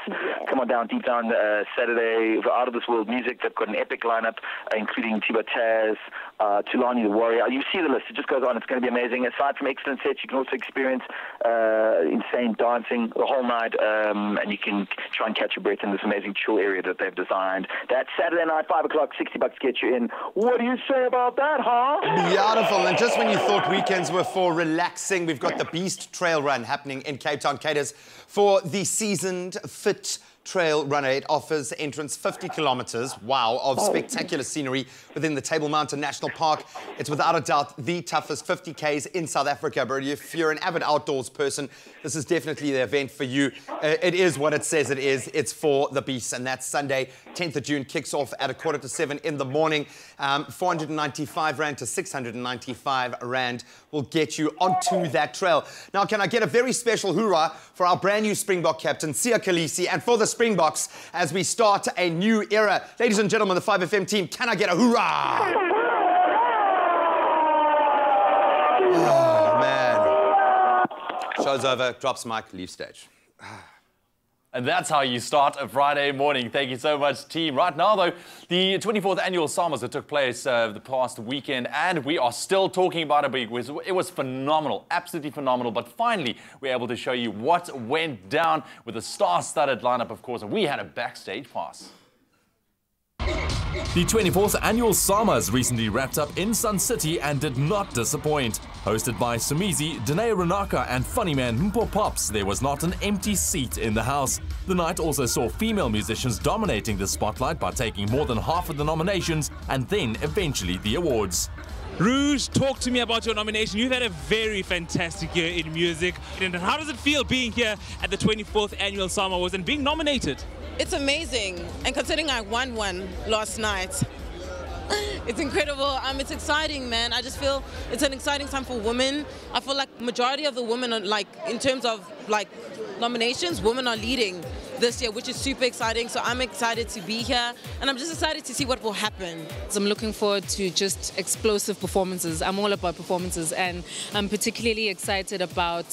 Come on down, Deep Town, Saturday, for Out of This World Music. They've got an epic lineup, including Thibaut Taz, Tulani the Warrior. You see the list, it just goes on. It's going to be amazing. Aside from excellent sets, you can also experience insane dancing the whole night, and you can try and catch your breath in this amazing chill area that they've designed. That's Saturday night, 5 o'clock, $60 to get you in. What do you say about that, huh? Beautiful. And just when you thought weekends were for relaxing, we've got the Beast Trail Run happening in Cape Town. Caters for the seasoned, fit trail runner. It offers entrance 50 kilometers, wow, of spectacular scenery within the Table Mountain National Park. It's without a doubt the toughest 50 Ks in South Africa, but if you're an avid outdoors person, this is definitely the event for you. It is what it says it is. It's for the beasts, and that's Sunday, 10th of June, kicks off at 6:45 in the morning. 495 Rand to 695 Rand will get you onto that trail. Now, can I get a very special hoorah for our brand new Springbok captain, Siya Kolisi, and for the Springboks as we start a new era. Ladies and gentlemen, the 5FM team, can I get a hoorah? Oh, man. Show's over, drops mic, leave stage. And that's how you start a Friday morning. Thank you so much, team. Right now, though, the 24th annual SAMAs that took place the past weekend, and we are still talking about it. It was phenomenal, absolutely phenomenal. But finally, we're able to show you what went down with a star-studded lineup, of course, and we had a backstage pass. The 24th annual SAMAs recently wrapped up in Sun City and did not disappoint. Hosted by Sumizi, Danae Renaka and funny man Mpo Pops, there was not an empty seat in the house. The night also saw female musicians dominating the spotlight by taking more than half of the nominations and then eventually the awards. Rouge, talk to me about your nomination. You've had a very fantastic year in music. And how does it feel being here at the 24th annual SAMA Awards and being nominated? It's amazing, and considering I won one last night, it's incredible. It's exciting, man. I just feel it's an exciting time for women. I feel like majority of the women are, like, in terms of like nominations, women are leading this year, which is super exciting. So I'm excited to be here, and I'm just excited to see what will happen. So I'm looking forward to just explosive performances. I'm all about performances, and I'm particularly excited about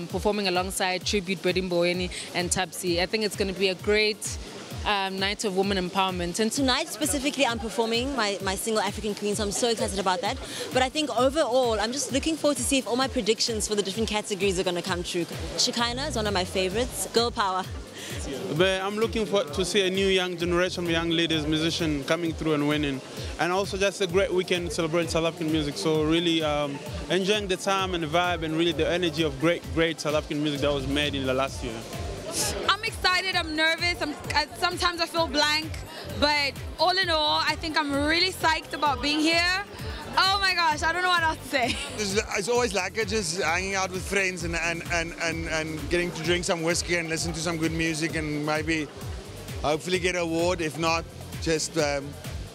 performing alongside Tribute Bedimboeni and Tabsi. I think it's going to be a great night of women empowerment. And tonight specifically I'm performing my single African Queen, so I'm so excited about that. But I think overall I'm just looking forward to see if all my predictions for the different categories are going to come true. Shekinah is one of my favorites. Girl power. But I'm looking forward to see a new young generation of young leaders, musicians coming through and winning. And also just a great weekend celebrating South African music. So really enjoying the time and the vibe and really the energy of great South African music that was made in the last year. I'm excited, I'm nervous, sometimes I feel blank, but all in all, I think I'm really psyched about being here. Oh my gosh, I don't know what else to say. It's always like just hanging out with friends and getting to drink some whiskey and listen to some good music and maybe hopefully get an award. If not, just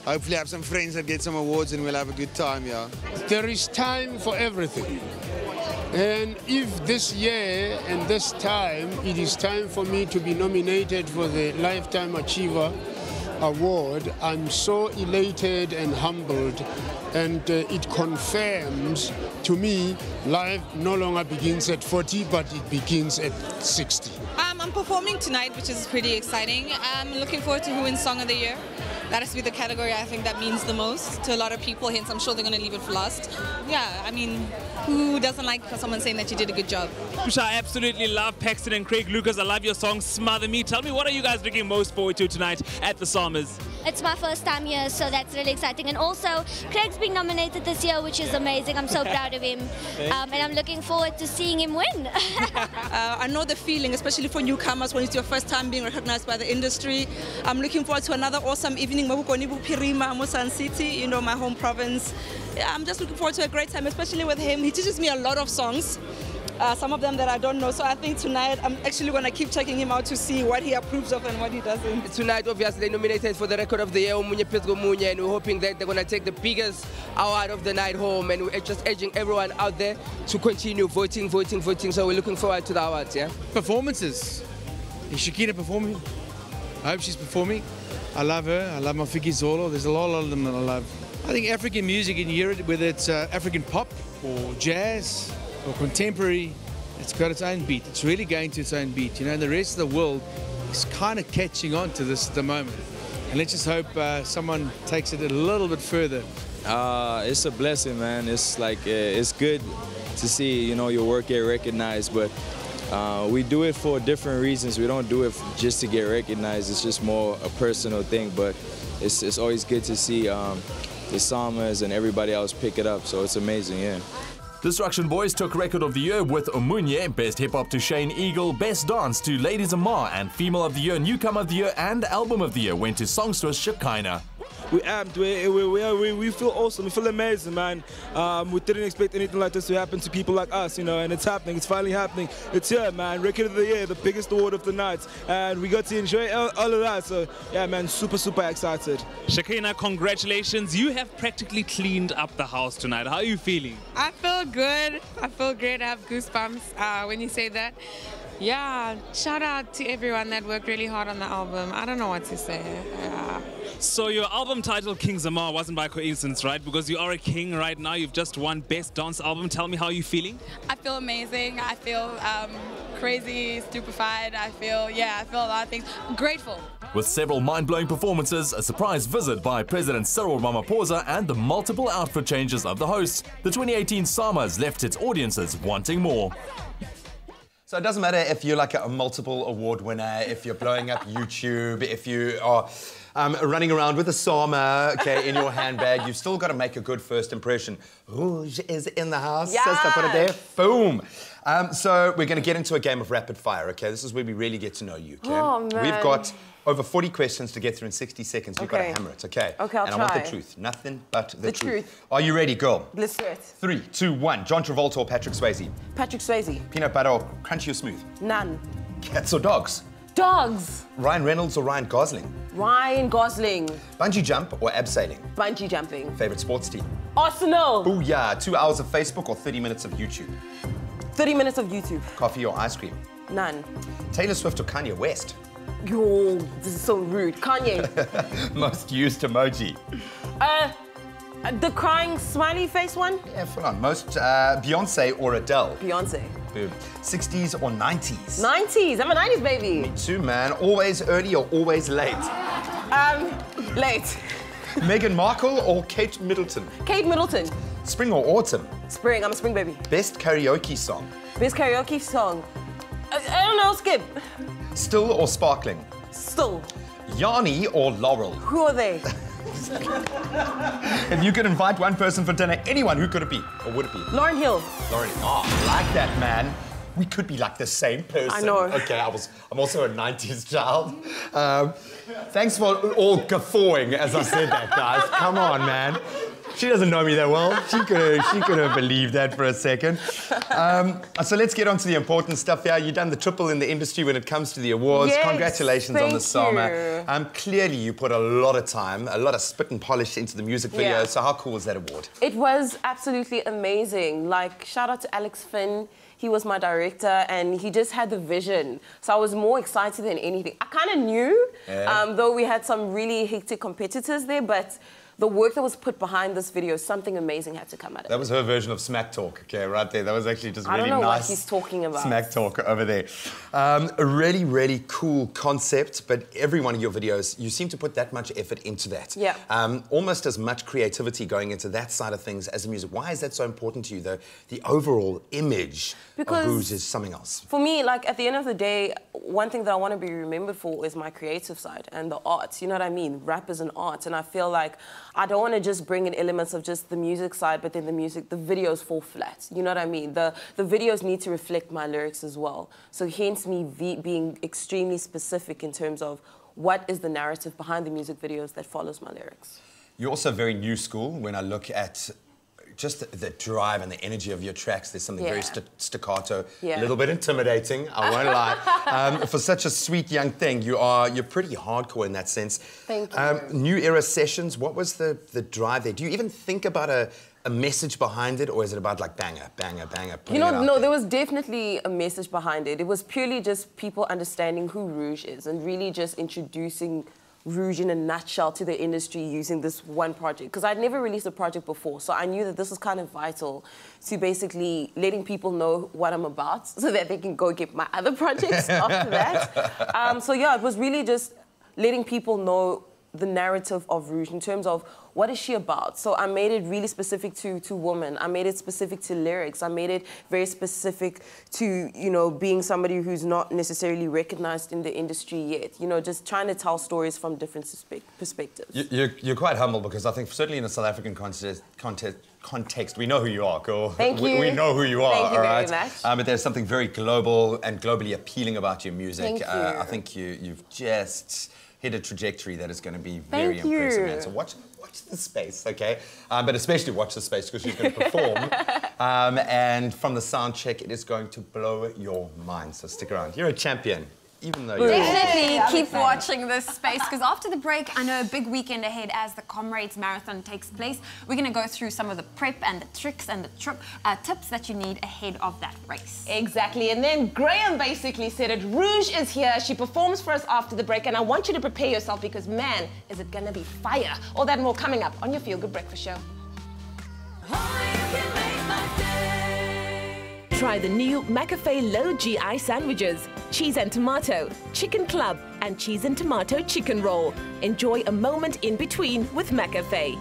hopefully have some friends that get some awards and we'll have a good time, yeah. There is time for everything. And if this year and this time, it is time for me to be nominated for the Lifetime Achiever Award, I'm so elated and humbled, and it confirms to me life no longer begins at 40, but it begins at 60. I'm performing tonight, which is pretty exciting. I'm looking forward to who wins Song of the Year. That has to be the category I think that means the most to a lot of people, hence I'm sure they're going to leave it for last. Yeah, I mean, who doesn't like someone saying that you did a good job? I absolutely love Paxton and Craig Lucas. I love your song Smother Me. Tell me, what are you guys looking most forward to tonight at the SAMAs? It's my first time here, so that's really exciting. And also, Craig's being nominated this year, which is amazing. I'm so proud of him. And I'm looking forward to seeing him win. I know the feeling, especially for newcomers, when it's your first time being recognized by the industry. I'm looking forward to another awesome evening. Sun City, you know, my home province. Yeah, I'm just looking forward to a great time, especially with him. He teaches me a lot of songs. Some of them that I don't know. So I think tonight I'm actually going to keep checking him out to see what he approves of and what he doesn't. Tonight, obviously, they nominated for the Record of the Year, and we're hoping that they're going to take the biggest award of the night home, and we're just urging everyone out there to continue voting. So we're looking forward to the awards, yeah? Performances. Is Shekinah performing? I hope she's performing. I love her. I love Mafiki Zolo. There's a lot of them that I love. I think African music in Europe, whether it's African pop or jazz or contemporary, it's got its own beat. It's really going to its own beat. You know, the rest of the world is kind of catching on to this at the moment. And let's just hope someone takes it a little bit further. It's a blessing, man. It's like, it's good to see, you know, your work get recognized, but we do it for different reasons. We don't do it just to get recognized. It's just more a personal thing, but it's always good to see the SAMAs and everybody else pick it up, so it's amazing, yeah. Destruction Boys took Record of the Year with Omunye, Best Hip Hop to Shane Eagle, Best Dance to Ladies Amar, and Female of the Year, Newcomer of the Year, and Album of the Year went to songstress Shekinah. We amped, we feel awesome, we feel amazing, man. We didn't expect anything like this to happen to people like us, you know, and it's happening, it's finally happening. It's here, man, Record of the Year, the biggest award of the night, and we got to enjoy all of that, so yeah, man, super excited. Shekinah, congratulations, you have practically cleaned up the house tonight. How are you feeling? I feel good, I feel great, I have goosebumps when you say that. Yeah, shout out to everyone that worked really hard on the album. I don't know what to say. So your album title, King Zamar, wasn't by coincidence, right? Because you are a king right now. You've just won Best Dance Album. Tell me how you're feeling. I feel amazing. I feel crazy, stupefied. I feel a lot of things. I'm grateful. With several mind-blowing performances, a surprise visit by President Cyril Ramaphosa, and the multiple outfit changes of the host, the 2018 SAMAs left its audiences wanting more. So it doesn't matter if you're like a multiple award winner, if you're blowing up YouTube, if you are running around with a Sama, okay, in your handbag, you've still got to make a good first impression. Rouge is in the house. Yes. Sister, put it there. Boom. So we're going to get into a game of rapid fire, okay? This is where we really get to know you, okay? Oh, man. We've got over 40 questions to get through in 60 seconds. You've got to hammer it, okay? Okay, I'll and try. I want the truth. Nothing but the truth. Are you ready, girl? Let's do it. 3, 2, 1. John Travolta or Patrick Swayze? Patrick Swayze. Peanut butter or crunchy or smooth? None. Cats or dogs? Dogs. Ryan Reynolds or Ryan Gosling? Ryan Gosling. Bungee jump or abseiling? Bungee jumping. Favorite sports team? Arsenal. Booyah. 2 hours of Facebook or 30 minutes of YouTube? 30 minutes of YouTube. Coffee or ice cream? None. Taylor Swift or Kanye West? Yo, this is so rude. Kanye. Most used emoji? The crying smiley face one? Yeah, full on. Most Beyonce or Adele? Beyonce. Boom. 60s or 90s? 90s. I'm a 90s baby. Me too, man. Always early or always late? Late. Meghan Markle or Kate Middleton? Kate Middleton. Spring or autumn? Spring. I'm a spring baby. Best karaoke song? Best karaoke song? I don't know. Skip. Still or sparkling? Still. Yanni or Laurel? Who are they? If you could invite one person for dinner, anyone, who could it be? Or would it be? Lauryn Hill. Lauryn. Oh, I like that, man. We could be like the same person. I know. Okay, I'm also a 90s child. Thanks for all guffawing as I said that, guys. Come on, man. She doesn't know me that well. She could have believed that for a second. So let's get on to the important stuff here. You've done the triple in the industry when it comes to the awards. Yes, congratulations on the Sama. you. Clearly, you put a lot of time, a lot of spit and polish into the music video. Yeah. So how cool was that award? It was absolutely amazing. Like, shout out to Alex Finn. He was my director, and he just had the vision. So I was more excited than anything. I kind of knew, though we had some really hectic competitors there, but the work that was put behind this video, something amazing had to come out of it. That was her version of smack talk, okay, right there. That was actually just really nice. I don't know what he's talking about. Smack talk over there. A really, really cool concept, but every one of your videos, you seem to put that much effort into that. Yeah. Almost as much creativity going into that side of things as the music. Why is that so important to you, though? The overall image of Rouge is something else. For me, like, at the end of the day, one thing that I want to be remembered for is my creative side and the arts. You know what I mean? Rap is an art, and I feel like I don't want to just bring in elements of just the music side, but then the videos fall flat. You know what I mean? The videos need to reflect my lyrics as well. So hence me being extremely specific in terms of what is the narrative behind the music videos that follows my lyrics. You're also very new school when I look at just the drive and the energy of your tracks. There's something very staccato, a little bit intimidating, I won't lie. For such a sweet young thing, you're pretty hardcore in that sense. Thank you. New Era Sessions, what was the drive there? Do you even think about a message behind it, or is it about like banger, banger, banger? You know, no, there was definitely a message behind it. It was purely just people understanding who Rouge is and really just introducing Rouge in a nutshell to the industry using this one project. Because I'd never released a project before, so I knew that this was kind of vital to basically letting people know what I'm about so that they can go get my other projects after that. So yeah, it was really just letting people know the narrative of Rouge in terms of what is she about. So I made it really specific to women. I made it specific to lyrics. I made it very specific to, you know, being somebody who's not necessarily recognized in the industry yet. You know, just trying to tell stories from different perspectives. You're quite humble, because I think certainly in the South African context, we know who you are, girl. Thank you. We know who you are, Thank you all very right? much. But there's something very global and globally appealing about your music. Thank you. I think you've just hit a trajectory that is going to be very impressive, man. So watch the space, okay? But especially watch the space, because she's going to perform. And from the sound check, it is going to blow your mind. So stick around. You're a champion. even though Definitely keep watching this space, because after the break, I know a big weekend ahead as the Comrades Marathon takes place. We're going to go through some of the prep and the tricks and the tips that you need ahead of that race. Exactly, and then Graham basically said it. Rouge is here. She performs for us after the break, and I want you to prepare yourself because, man, is it going to be fire. All that and more coming up on your Feel Good Breakfast Show. Try the new McAfee low GI sandwiches, cheese and tomato, chicken club, and cheese and tomato chicken roll. Enjoy a moment in between with McAfee.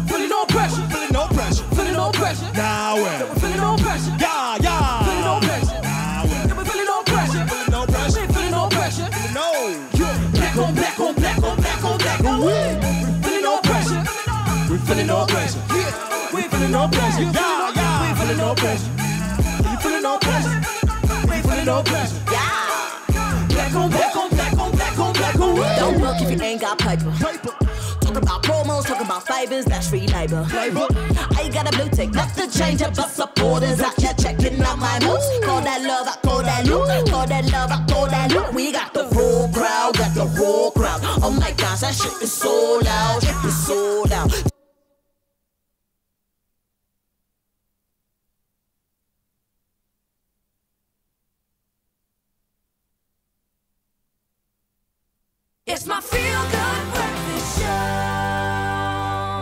Feeling no pressure, feeling no pressure, feeling no pressure. Now we're feeling no pressure. Yeah, yeah. Feeling no pressure. Now we're feeling no pressure, feeling no pressure, feeling no pressure. No. Black on black on black on black on black on. Feeling no pressure. We're feeling no pressure. Yeah, we're feeling no pressure. Yeah, yeah. We're feeling no pressure. You feeling no pressure. We're feeling no pressure. Yeah. Black on black on black on black on black on. Don't look if you ain't got paper. Talk about promos, talk about fibers, that's free labor. I got a blue tick, that's the change of us supporters out here checking out my moves. Call that love, I call that loot. Call that love, I call that loot. We got the raw crowd, got the raw crowd. Oh my gosh, that shit is so loud, it is so loud. It's my Feel Good Breakfast Show.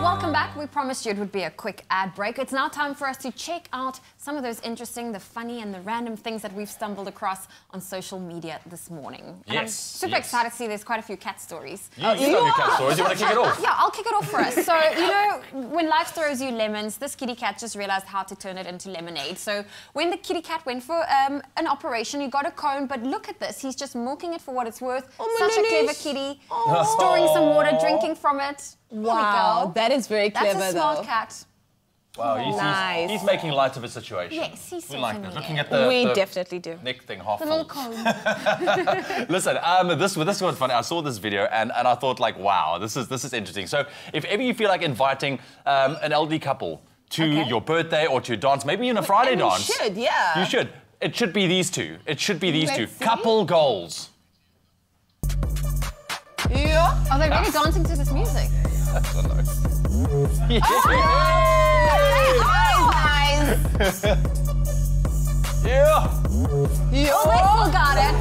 Welcome back. We promised you it would be a quick ad break. It's now time for us to check out some of those interesting, the funny and the random things that we've stumbled across on social media this morning. And I'm super excited to see there's quite a few cat stories. You got a few cat stories. You want to kick it off? Yeah, I'll kick it off for us. So, you know, when life throws you lemons, this kitty cat just realized how to turn it into lemonade. So when the kitty cat went for an operation, he got a cone, but look at this. He's just milking it for what it's worth. Such a clever kitty. Storing some water, drinking from it. Wow, that is very clever, That's a smart cat. Wow, he's making light of a situation. Yes, he's we like that. Looking at we the definitely do. neck thing half the full. little cone. Listen, this was funny. I saw this video and I thought like, wow, this is interesting. So if ever you feel like inviting an LD couple to your birthday or to a dance, maybe even a Friday dance. You should, yeah. You should. It should be these two. It should be these two. Couple goals. Yeah. Are they really dancing to this music? I don't know. Nice. Yeah. Oh, they still got it.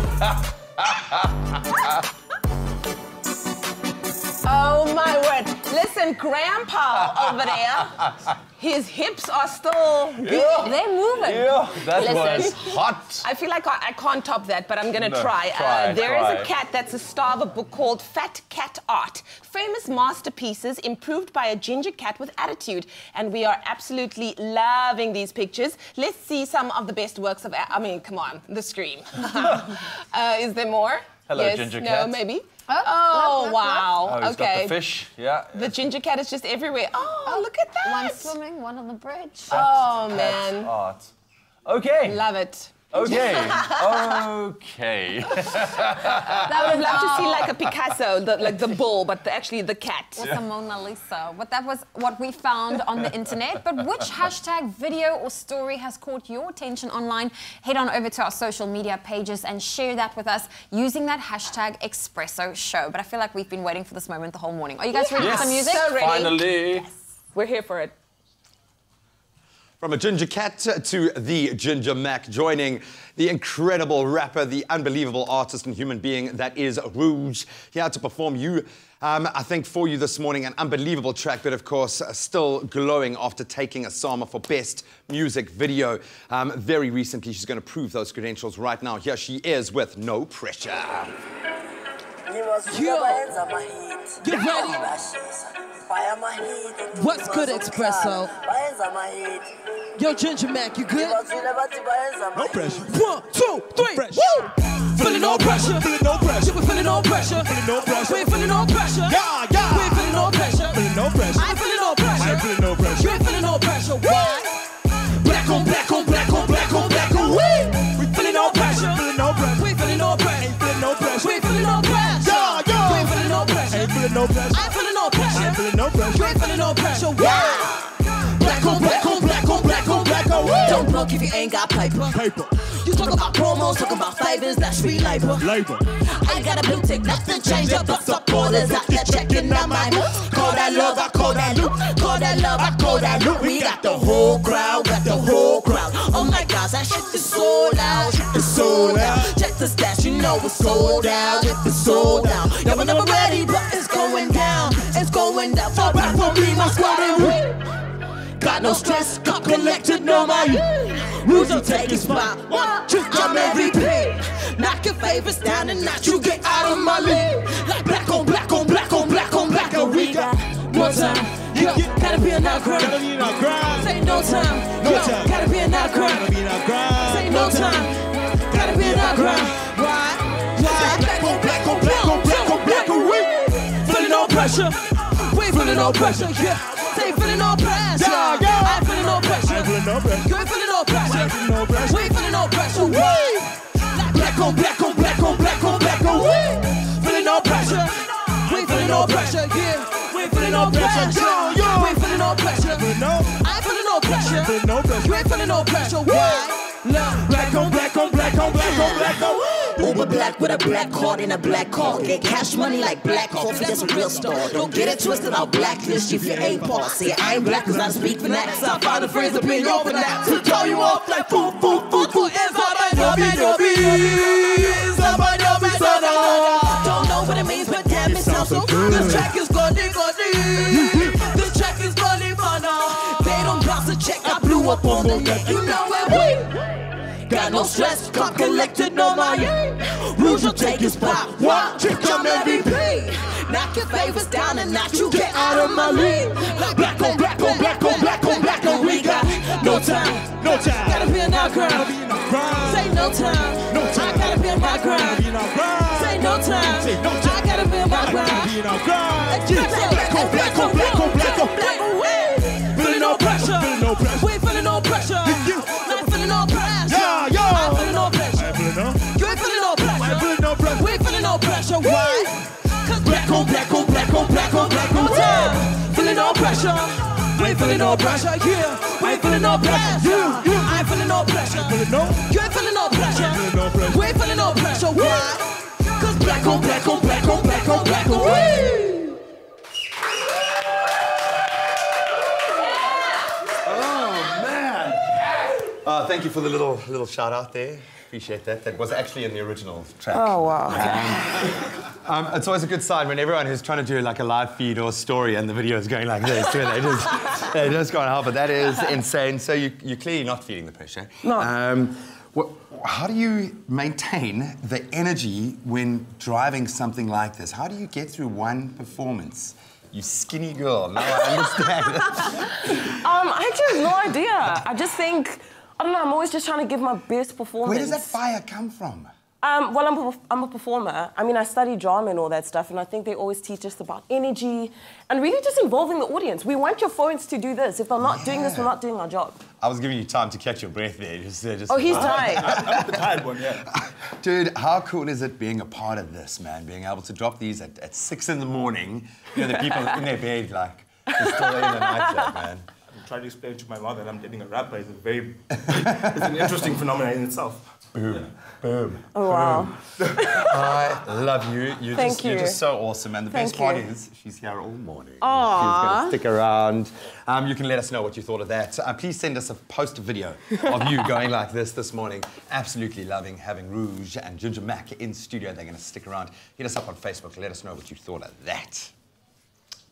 Oh my word. Listen, Grandpa over there, his hips are still, they're moving. Yeah, that was hot. I feel like I can't top that, but I'm going to try. There is a cat that's a star of a book called Fat Cat Art. Famous masterpieces improved by a ginger cat with attitude. And we are absolutely loving these pictures. Let's see some of the best works of, I mean, come on, the scream. Is there more? Hello, yes, ginger cat. No, maybe. Oh, wow. Oh, he's got the fish, yeah. The ginger cat is just everywhere. Oh, look at that. One swimming, one on the bridge. Oh, man. Art. Okay. Love it. Okay. Okay. I would love to see like a Picasso, like the bull, but actually the cat. Or some Mona Lisa. But that was what we found on the internet. But which hashtag, video or story has caught your attention online? Head on over to our social media pages and share that with us using that hashtag Expresso Show. But I feel like we've been waiting for this moment the whole morning. Are you guys ready for some music? So ready. Finally. Yes. We're here for it. From a ginger cat to the Ginger Mac, joining the incredible rapper, the unbelievable artist and human being that is Rouge, here to perform I think for you this morning, an unbelievable track, but of course still glowing after taking a SAMA for Best Music Video. Very recently, she's going to prove those credentials right now. Here she is with No Pressure. You ready? What's good, Expresso? Yo, Ginger Mac, you good? No pressure. 1, 2, 3, Fresh. woo! Feeling no pressure. Feeling no pressure. We're feeling no pressure. Feeling no pressure. We ain't feeling no pressure. Yeah, yeah. We ain't feeling no pressure. Feeling no pressure. I ain't feeling no pressure. I ain't feeling no pressure. You ain't feeling no pressure. Why? Black on black on black on black on black on. We feeling no pressure. Feeling no pressure. We ain't feeling no pressure. Ain't feeling no pressure. We ain't feeling no pressure. Yeah, yeah. We ain't feeling no pressure. Ain't feeling no pressure. I ain't feeling no pressure. I ain't feeling no pressure. You ain't feeling no pressure. Why? Black on black on black on black on black on. Don't block if you ain't got paper. Paper. You talk about promos, talk about favors, that's free labor. Labor. I got a blue tick, nothing changed up, but supporters out there checking out my moves. Call that love, I call that loot. Call that love, I call that loot. We got the whole crowd, got the whole crowd. Oh my gosh, that shit is sold out, shit is sold out. Check the stats, you know it's sold out, it is sold out. Yeah, we're never ready, but it's going down, it's going down. Fall back for me, my squad and we. Got no stress, got collected, no money. Rouge will take his spot. I'm MVP. Knock your favorites down and not you get out of my league. Like black on black on black on black on black on. We got more time. Yo, gotta be in our grind. Gotta be in our grind. Say no time. No Yo, time. gotta be in our grind. Gotta be in our grind. Say no time. Gotta be in our grind. Why? Black on black on black on black on black on. We feeling no pressure. We feeling no pressure. Yeah. Say feeling no pressure. Yeah, yeah. I ain't feeling no pressure. I ain't feeling no pressure. You ain't feeling no pressure. I ain't feeling no pressure. We ain't feeling no pressure. Like black on black on black on black on black on. Feeling no pressure. We ain't feeling no pressure. Yeah. We ain't feeling no pressure. Yo, yo. We ain't feeling no pressure. No. I ain't feeling no pressure. Feeling no pressure. You ain't feeling no pressure. Why? Black on black on black on black on black on. Uber black with a black card and a black card. Get cash money like black coffee, that's a real store. Don't get it twisted, I'll blacklist if you ain't part. See, I ain't black cause I speak finesse. I find a phrase to pin you over that. To throw you off like fool, fool, fool, fool. It's all my nobi. Don't know what it means, but damn, it sounds so good. This track is Gandhi. This track is Gandhi, They don't bounce a check, I blew up on the neck. You know where we got no stress, got collected, no money. Rouge will take his spot. What? I'm MVP. Knock your favors down and not you get out of my league. Like black on black on black on black on black on. We got no time. No time. Gotta be in our grind. Gotta be in our grind. Say no time. No time. I gotta be in my grind. Gotta be in our grind. Say no time. Say no time. I gotta be in my grind. Gotta be in our grind. Black on black on black on black on black on. Feeling no pressure. Feeling no pressure. We ain't feeling no pressure. Not feeling no pressure. Yeah, yeah. I ain't feeling no pressure. I ain't feeling no. You ain't feeling no pressure. I ain't feeling no pressure. We ain't feeling no pressure. Why? Cause black on black on black on black on black on time. Feeling no pressure. We ain't feeling no pressure. Yeah. We ain't feeling no pressure. I ain't feeling no pressure. Feeling no. You ain't feeling no pressure. Feeling no pressure. We ain't feeling no pressure. Why? Cause black on black on black on black on black on. Thank you for the little shout out there. Appreciate that. That was actually in the original track. Oh, wow. It's always a good sign when everyone who's trying to do like a live feed or a story and the video is going like this. They just can't help it. That is insane. So you're clearly not feeling the pressure. No. How do you maintain the energy when driving something like this? How do you get through one performance? You skinny girl. Now I understand. I actually have no idea. I just think, I don't know, I'm always just trying to give my best performance. Where does that fire come from? Well, I'm a performer. I mean, I study drama and all that stuff, and I think they always teach us about energy and really just involving the audience. We want your phones to do this. If they're not doing this, we're not doing our job. I was giving you time to catch your breath there. Oh, he's tired. I'm the tired one, yeah. Dude, how cool is it being a part of this, man? Being able to drop these at 6 in the morning. You know, the people in their bed, like, they're still there in the nightclub, man. I'm trying to explain to my mother that I'm dating a rapper. It's an interesting phenomenon in itself. Boom. Boom. Oh, wow. I love you. You're just so awesome. And the best part is she's here all morning. Aww. She's going to stick around. You can let us know what you thought of that. Please send us a post video of you going like this morning. Absolutely loving having Rouge and Ginger Mac in studio. They're going to stick around. Hit us up on Facebook. Let us know what you thought of that.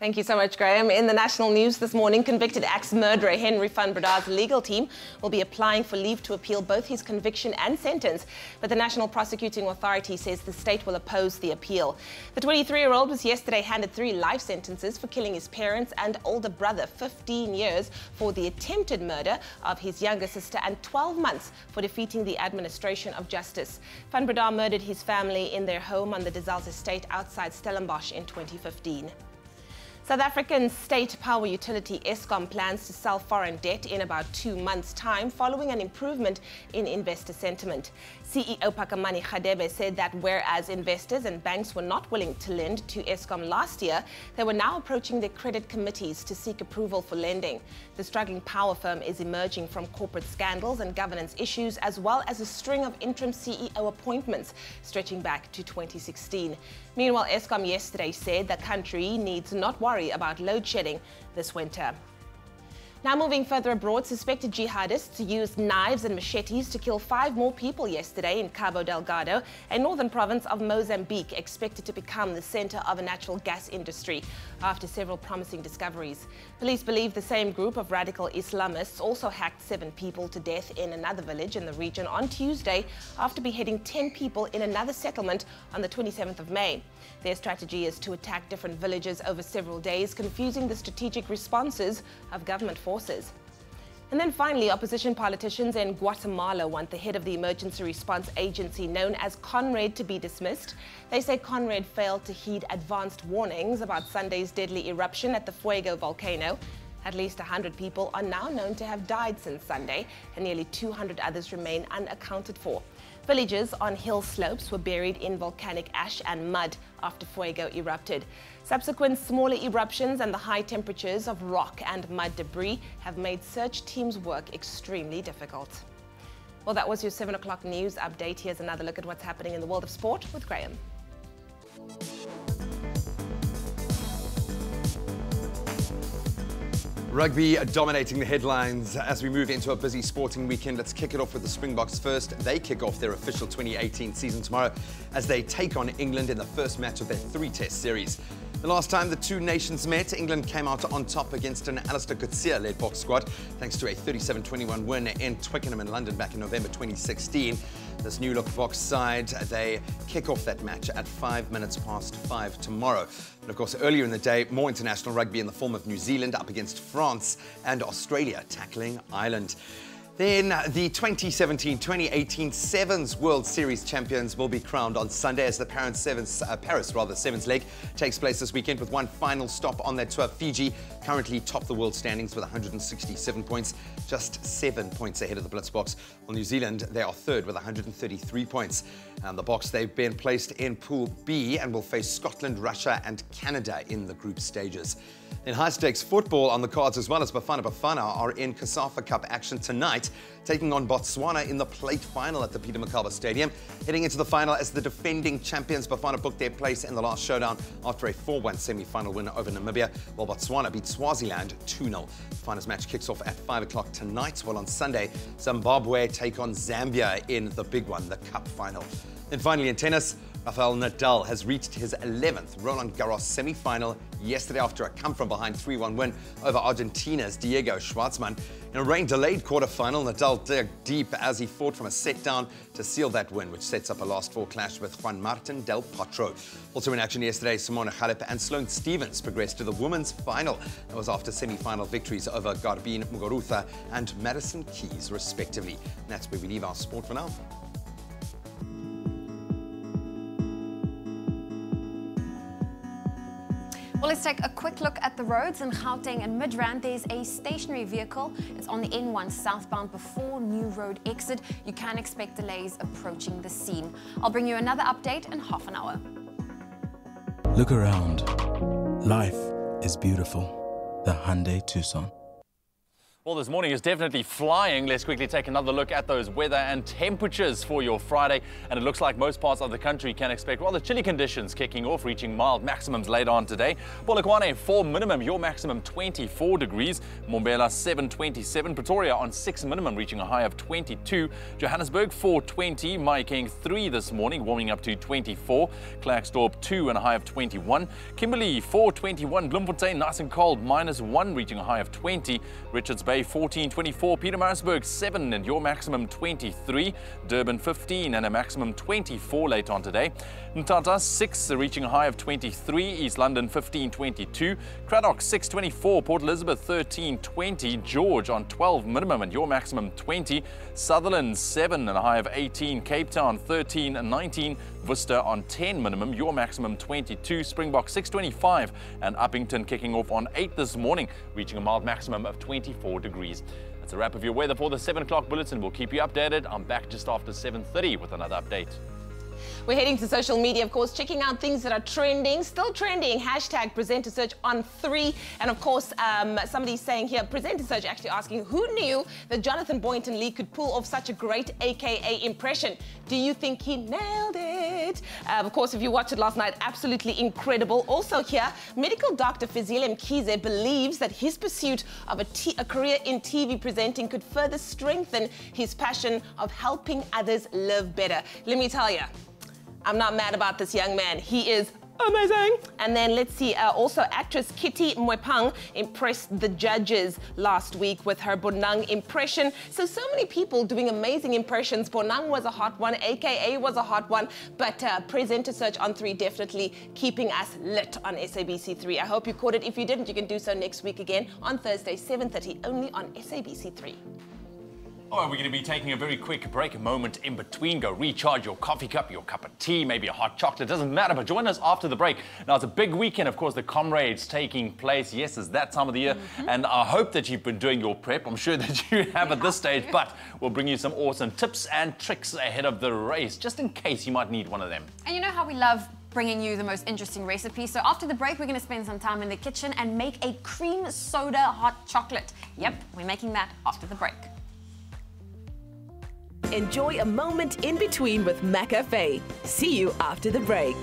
Thank you so much, Graham. In the national news this morning, convicted axe murderer Henry van Brda's legal team will be applying for leave to appeal both his conviction and sentence. But the National Prosecuting Authority says the state will oppose the appeal. The 23-year-old was yesterday handed 3 life sentences for killing his parents and older brother, 15 years for the attempted murder of his younger sister, and 12 months for defeating the administration of justice. Van Brda murdered his family in their home on the Dizels estate outside Stellenbosch in 2015. South African state power utility Eskom plans to sell foreign debt in about 2 months' time following an improvement in investor sentiment. CEO Phakamani Khadebe said that whereas investors and banks were not willing to lend to Eskom last year, they were now approaching their credit committees to seek approval for lending. The struggling power firm is emerging from corporate scandals and governance issues, as well as a string of interim CEO appointments stretching back to 2016. Meanwhile, Eskom yesterday said the country needs not worry about load shedding this winter. Now moving further abroad, suspected jihadists used knives and machetes to kill 5 more people yesterday in Cabo Delgado, a northern province of Mozambique, expected to become the center of a natural gas industry after several promising discoveries. Police believe the same group of radical Islamists also hacked 7 people to death in another village in the region on Tuesday after beheading 10 people in another settlement on the 27th of May. Their strategy is to attack different villages over several days, confusing the strategic responses of government forces. And then finally, opposition politicians in Guatemala want the head of the emergency response agency known as CONRED to be dismissed. They say CONRED failed to heed advanced warnings about Sunday's deadly eruption at the Fuego volcano. At least 100 people are now known to have died since Sunday, and nearly 200 others remain unaccounted for. Villages on hill slopes were buried in volcanic ash and mud after Fuego erupted. Subsequent smaller eruptions and the high temperatures of rock and mud debris have made search teams' work extremely difficult. Well, that was your 7 o'clock news update. Here's another look at what's happening in the world of sport with Graham. Rugby dominating the headlines as we move into a busy sporting weekend. Let's kick it off with the Springboks first. They kick off their official 2018 season tomorrow as they take on England in the first match of their 3-test series. The last time the two nations met, England came out on top against an Alistair Coetzee-led Boks squad thanks to a 37-21 win in Twickenham in London back in November 2016. This new look Boks side, they kick off that match at 5:05 tomorrow. And of course, earlier in the day, more international rugby in the form of New Zealand up against France and Australia tackling Ireland. Then the 2017-2018 Sevens World Series champions will be crowned on Sunday as the Paris Sevens leg takes place this weekend with one final stop on their tour. Fiji currently top the world standings with 167 points, just 7 points ahead of the Blitzboks. While New Zealand, they are third with 133 points. And the Boks, they've been placed in Pool B and will face Scotland, Russia and Canada in the group stages. In high-stakes football on the cards as well as Bafana Bafana are in COSAFA Cup action tonight, taking on Botswana in the plate final at the Peter Mokaba Stadium. Heading into the final as the defending champions, Bafana booked their place in the last showdown after a 4-1 semi-final win over Namibia, while Botswana beat Swaziland 2-0. The finals match kicks off at 5 o'clock tonight, while on Sunday, Zimbabwe take on Zambia in the big one, the Cup final. And finally in tennis, Rafael Nadal has reached his 11th Roland Garros semi-final yesterday after a come-from-behind 3-1 win over Argentina's Diego Schwartzman. In a rain-delayed quarter-final, Nadal dug deep as he fought from a set-down to seal that win, which sets up a last-four clash with Juan Martín del Potro. Also in action yesterday, Simona Halep and Sloane Stephens progressed to the women's final. That was after semi-final victories over Garbine Muguruza and Madison Keys, respectively. And that's where we leave our sport for now. Well, let's take a quick look at the roads in Gauteng and Midrand. There's a stationary vehicle. It's on the N1 southbound before New Road exit. You can expect delays approaching the scene. I'll bring you another update in half an hour. Look around. Life is beautiful. The Hyundai Tucson. Well, this morning is definitely flying. Let's quickly take another look at those weather and temperatures for your Friday. And it looks like most parts of the country can expect rather chilly conditions kicking off, reaching mild maximums later on today. Polokwane 4 minimum, your maximum 24 degrees. Mbombela 7.27. Pretoria on 6 minimum, reaching a high of 22. Johannesburg 4.20. Mahikeng 3 this morning, warming up to 24. Klerksdorp 2 and a high of 21. Kimberley 4.21. Bloemfontein nice and cold, -1, reaching a high of 20. Richards Bay 14.24, Pietermaritzburg 7 and your maximum 23, Durban 15 and a maximum 24 later on today, Mthatha 6 reaching a high of 23, East London 15.22, Cradock 6.24, Port Elizabeth 13.20, George on 12 minimum and your maximum 20, Sutherland 7 and a high of 18, Cape Town 13 and 19, Worcester on 10 minimum, your maximum 22, Springbok 6.25 and Uppington kicking off on 8 this morning, reaching a mild maximum of 24 degrees. That's a wrap of your weather for the 7 o'clock bulletin. We'll keep you updated. I'm back just after 7:30 with another update. We're heading to social media, of course, checking out things that are trending, still trending. Hashtag presenter search on 3. And of course, somebody's saying here, presenter search actually asking, who knew that Jonathan Boynton Lee could pull off such a great AKA impression? Do you think he nailed it? Of course, if you watched it last night, absolutely incredible. Also here, medical doctor Fizile Mkhize believes that his pursuit of a career in TV presenting could further strengthen his passion of helping others live better. Let me tell you, I'm not mad about this young man. He is amazing. And then let's see, also actress Kitty Mwepang impressed the judges last week with her Bonang impression. So many people doing amazing impressions. Bonang was a hot one, AKA was a hot one, but presenter search on 3 definitely keeping us lit on SABC3. I hope you caught it. If you didn't, you can do so next week again on Thursday, 7:30, only on SABC3. All right, we're going to be taking a very quick break, a moment in between. Go recharge your coffee cup, your cup of tea, maybe a hot chocolate, doesn't matter, but join us after the break. Now, it's a big weekend, of course, the Comrades taking place. Yes, it's that time of the year, and I hope that you've been doing your prep. I'm sure that you have at this stage, but we'll bring you some awesome tips and tricks ahead of the race, just in case you might need one of them. And you know how we love bringing you the most interesting recipes. So after the break, we're going to spend some time in the kitchen and make a cream soda hot chocolate. Yep, we're making that after the break. Enjoy a moment in between with McCafe. See you after the break.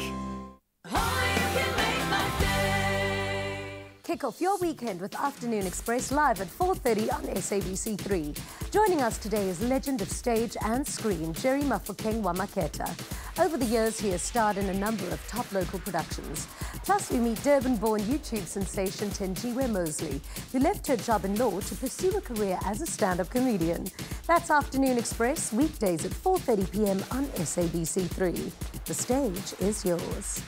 Kick off your weekend with Afternoon Express live at 4:30 on SABC3. Joining us today is legend of stage and screen, Jerry Mafokeng Wamaketa. Over the years, he has starred in a number of top local productions. Plus, we meet Durban-born YouTube sensation Tenjiwe Mosley, who left her job in law to pursue a career as a stand-up comedian. That's Afternoon Express, weekdays at 4:30 p.m. on SABC3. The stage is yours.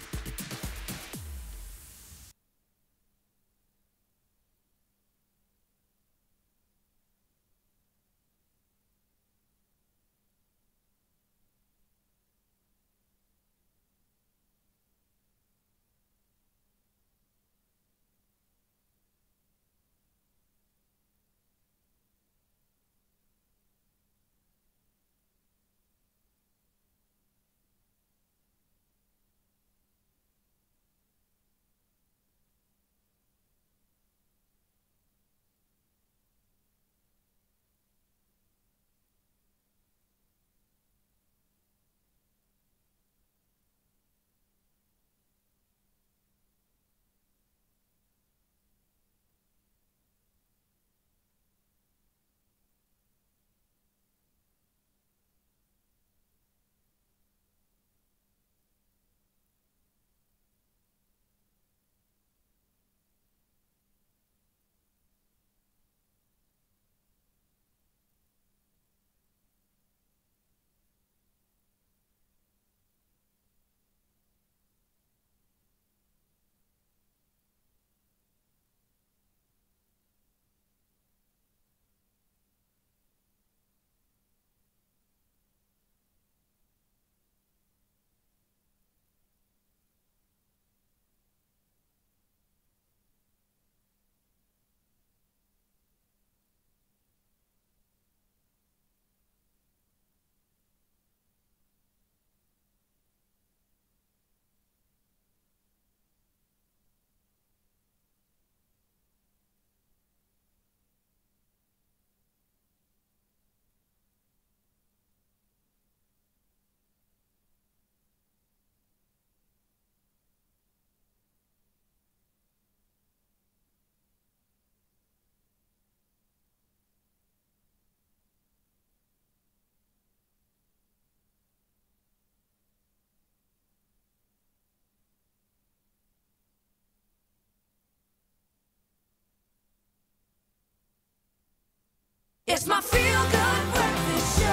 It's my feel-good breakfast show.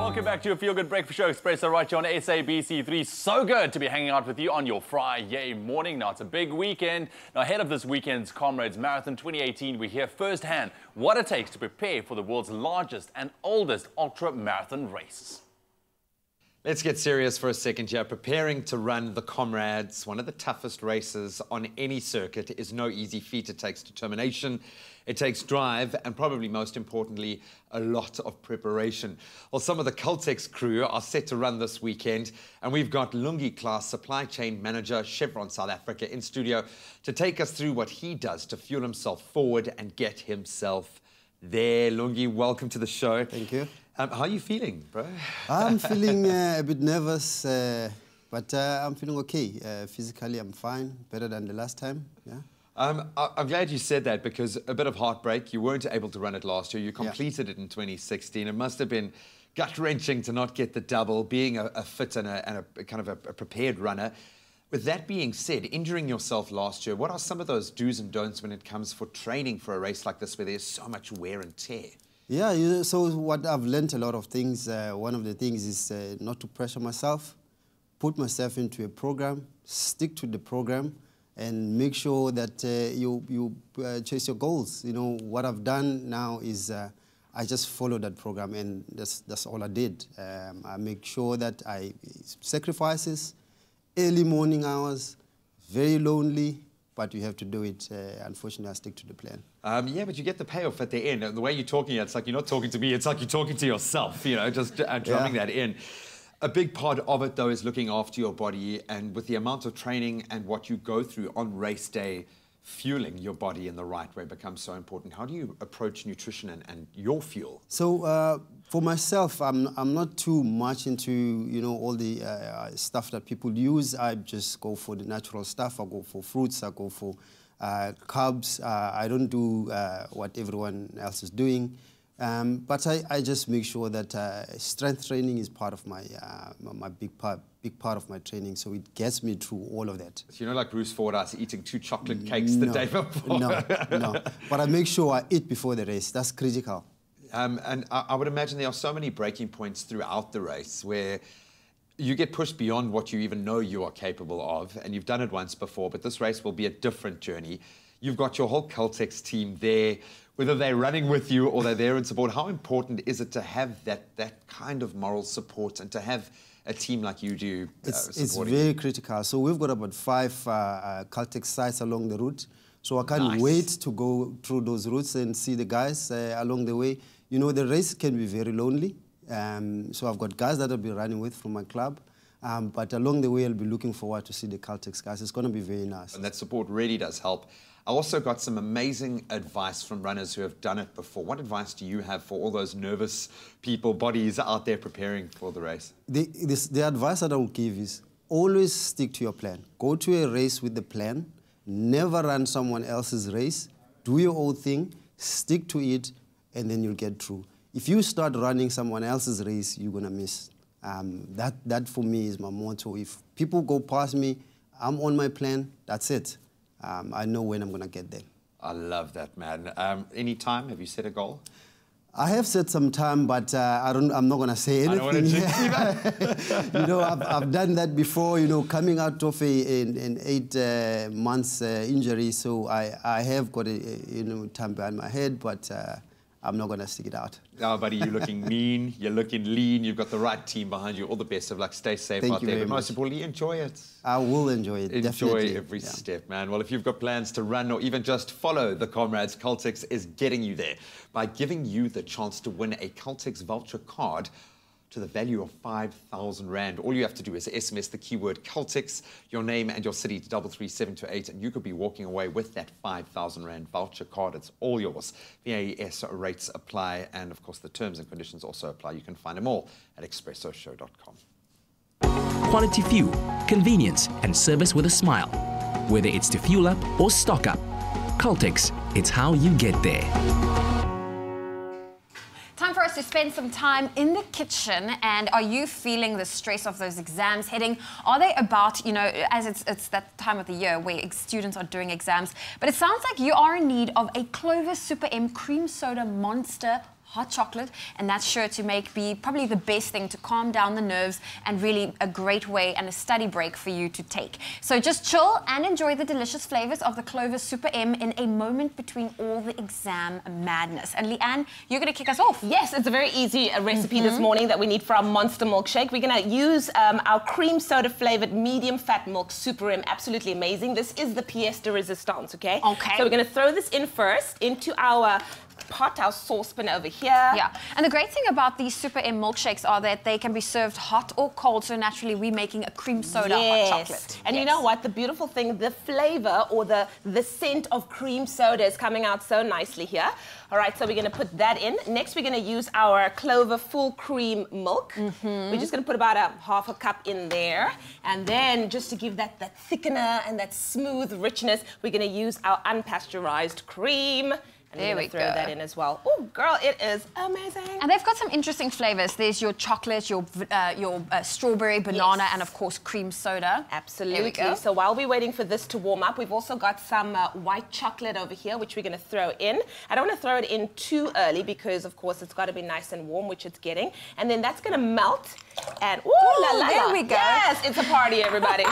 Welcome back to your Feel Good Breakfast Show, Expresso, right here on SABC3. So good to be hanging out with you on your Friday morning. Now, it's a big weekend. Now, ahead of this weekend's Comrades Marathon 2018, we hear firsthand what it takes to prepare for the world's largest and oldest ultra-marathon race. Let's get serious for a second here. Preparing to run the Comrades, one of the toughest races on any circuit, is no easy feat. It takes determination, it takes drive, and probably most importantly, a lot of preparation. Well, some of the Caltex crew are set to run this weekend, and we've got Lungi Class Supply Chain Manager, Chevron South Africa, in studio to take us through what he does to fuel himself forward and get himself there. Lungi, welcome to the show. Thank you. How are you feeling, bro? I'm feeling a bit nervous, but I'm feeling okay. Physically, I'm fine, better than the last time. Yeah. I'm glad you said that, because a bit of heartbreak. You weren't able to run it last year. You completed it in 2016. It must have been gut-wrenching to not get the double, being a fit and a kind of a prepared runner. With that being said, injuring yourself last year, what are some of those do's and don'ts when it comes for training for a race like this where there's so much wear and tear? Yeah, so what I've learned a lot of things. One of the things is not to pressure myself, put myself into a program, stick to the program, and make sure that you chase your goals. You know, what I've done now is I just follow that program, and that's all I did. I make sure that I sacrifices, early morning hours, very lonely, but you have to do it. Unfortunately, I stick to the plan. Yeah, but you get the payoff at the end. The way you're talking, it's like you're not talking to me, it's like you're talking to yourself, you know, just drumming that in. A big part of it, though, is looking after your body, and with the amount of training and what you go through on race day, fueling your body in the right way becomes so important. How do you approach nutrition and your fuel? So for myself, I'm not too much into, you know, all the stuff that people use. I just go for the natural stuff. I go for fruits. I go for carbs. I don't do what everyone else is doing. But I just make sure that strength training is part of my big part of my training, so it gets me through all of that. So, you know, like Bruce Fordyce eating 2 chocolate cakes the day before? No. But I make sure I eat before the race. That's critical. And I would imagine there are so many breaking points throughout the race where you get pushed beyond what you even know you are capable of, and you've done it once before, but this race will be a different journey. You've got your whole Caltex team there, whether they're running with you or they're there in support. How important is it to have that kind of moral support and to have a team like you do It's very critical. So we've got about 5 Caltex sites along the route. So I can't wait to go through those routes and see the guys along the way. You know, the race can be very lonely. So I've got guys that I'll be running with from my club. But along the way, I'll be looking forward to see the Caltex guys. It's going to be very nice. And that support really does help. I also got some amazing advice from runners who have done it before. What advice do you have for all those nervous people, bodies out there preparing for the race? The advice that I will give is always stick to your plan. Go to a race with the plan. Never run someone else's race. Do your own thing, stick to it, and then you'll get through. If you start running someone else's race, you're going to miss. That for me is my motto. If people go past me, I'm on my plan, that's it. I know when I'm going to get there. I love that, man. Any time? Have you set a goal? I have set some time, but I'm not going to say anything. I don't want to jinx you. You know, I've done that before, you know, coming out of an 8 months injury. So I have got a time behind my head, but I'm not going to stick it out. Oh, buddy, you're looking mean, you're looking lean, you've got the right team behind you. All the best of luck. Stay safe out there. But most importantly, enjoy it. I will enjoy it, definitely. Enjoy every step, man. Well, if you've got plans to run or even just follow the Comrades, Caltex is getting you there by giving you the chance to win a Caltex voucher card to the value of 5,000 Rand. All you have to do is SMS the keyword Caltex, your name and your city to 33728, and you could be walking away with that 5,000 Rand voucher card. It's all yours. VAS rates apply, and of course the terms and conditions also apply. You can find them all at expressoshow.com. Quality fuel, convenience, and service with a smile. Whether it's to fuel up or stock up, Caltex, it's how you get there. Time for us to to spend some time in the kitchen, and are you feeling the stress of those exams heading? Are they about, you know, as it's that time of the year where students are doing exams, but it sounds like you are in need of a Clover Super M Cream Soda Monster hot chocolate, and that's sure to be probably the best thing to calm down the nerves and really a great way and a study break for you to take. So just chill and enjoy the delicious flavors of the Clover Super M in a moment between all the exam madness. And Leanne, you're going to kick us off. Yes, it's a very easy recipe this morning that we need for our monster milkshake. We're going to use our cream soda flavored medium fat milk Super M. Absolutely amazing. This is the pièce de résistance, okay? Okay. So we're going to throw this in first into our pot, our saucepan over here. Yeah, and the great thing about these Super M milkshakes are that they can be served hot or cold, so naturally we're making a cream soda hot chocolate. And you know what, the beautiful thing, the flavor or the scent of cream soda is coming out so nicely here. All right, so we're going to put that in. Next, we're going to use our Clover full cream milk. We're just going to put about half a cup in there. And then just to give that thickener and that smooth richness, we're going to use our unpasteurized cream. And there we throw go. that in as well. Oh, girl, it is amazing. And they've got some interesting flavors. There's your chocolate, your strawberry, banana, and of course cream soda. Absolutely. There we go. So while we're waiting for this to warm up, we've also got some white chocolate over here, which we're going to throw in. I don't want to throw it in too early because, of course, it's got to be nice and warm, which it's getting. And then that's going to melt. And ooh, la la, there we go. Yes, it's a party, everybody.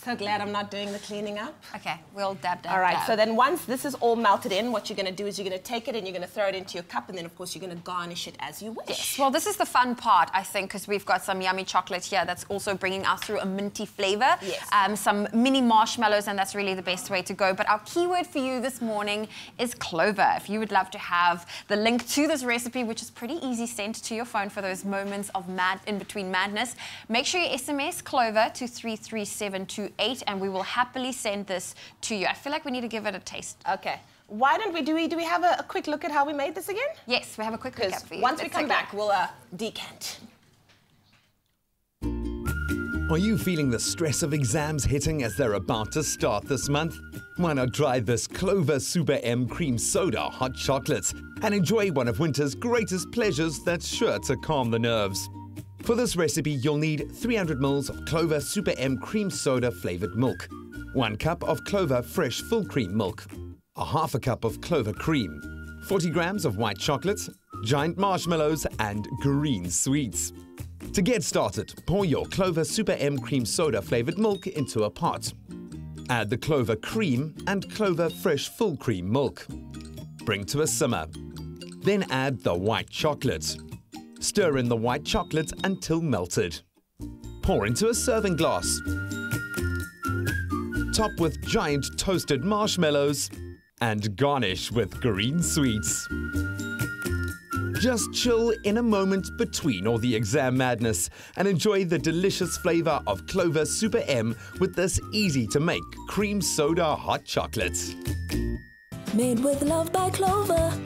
So glad I'm not doing the cleaning up. Okay, we'll dab. All right, so then once this is all melted in, what you're going to do is you're going to take it and you're going to throw it into your cup, and then, of course, you're going to garnish it as you wish. Yes, well, this is the fun part, I think, because we've got some yummy chocolate here that's also bringing us through a minty flavor. Yes. Some mini marshmallows, and that's really the best way to go. But our keyword for you this morning is Clover. If you would love to have the link to this recipe, which is pretty easy, sent to your phone for those moments of in-between madness, make sure you SMS Clover to 33728, and we will happily send this to you. I feel like we need to give it a taste. Okay. Why don't we do we have a quick look at how we made this again? Yes, we have a quick look at for you. Once we come back, we'll decant. Are you feeling the stress of exams hitting as they're about to start this month? Why not try this Clover Super M Cream Soda hot chocolate and enjoy one of winter's greatest pleasures that's sure to calm the nerves. For this recipe, you'll need 300 ml of Clover Super M Cream Soda flavored milk, 1 cup of Clover Fresh Full Cream milk, a half a cup of Clover cream, 40 grams of white chocolate, giant marshmallows, and green sweets. To get started, pour your Clover Super M Cream Soda flavored milk into a pot. Add the Clover cream and Clover Fresh Full Cream milk. Bring to a simmer. Then add the white chocolate. Stir in the white chocolate until melted. Pour into a serving glass. Top with giant toasted marshmallows and garnish with green sweets. Just chill in a moment between all the exam madness and enjoy the delicious flavor of Clover Super M with this easy-to-make cream soda hot chocolate. Made with love by Clover.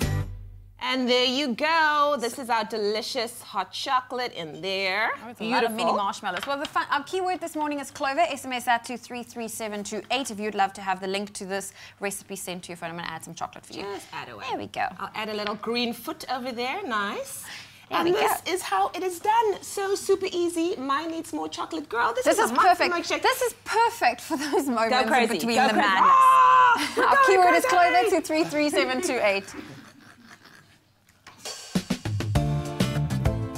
And there you go. This is our delicious hot chocolate in there. Beautiful. A lot of mini marshmallows. Well, our keyword this morning is Clover. SMS that to 33728 if you'd love to have the link to this recipe sent to your phone. I'm going to add some chocolate for you. Just add away. There we go. I'll add a little green foot over there. Nice. There and we this go. is how it is done. So super easy. Mine needs more chocolate. Girl, this is perfect. Milkshake. This is perfect for those moments crazy. in between Go the crazy. madness. Ah, our keyword crazy. is Clover to 33728.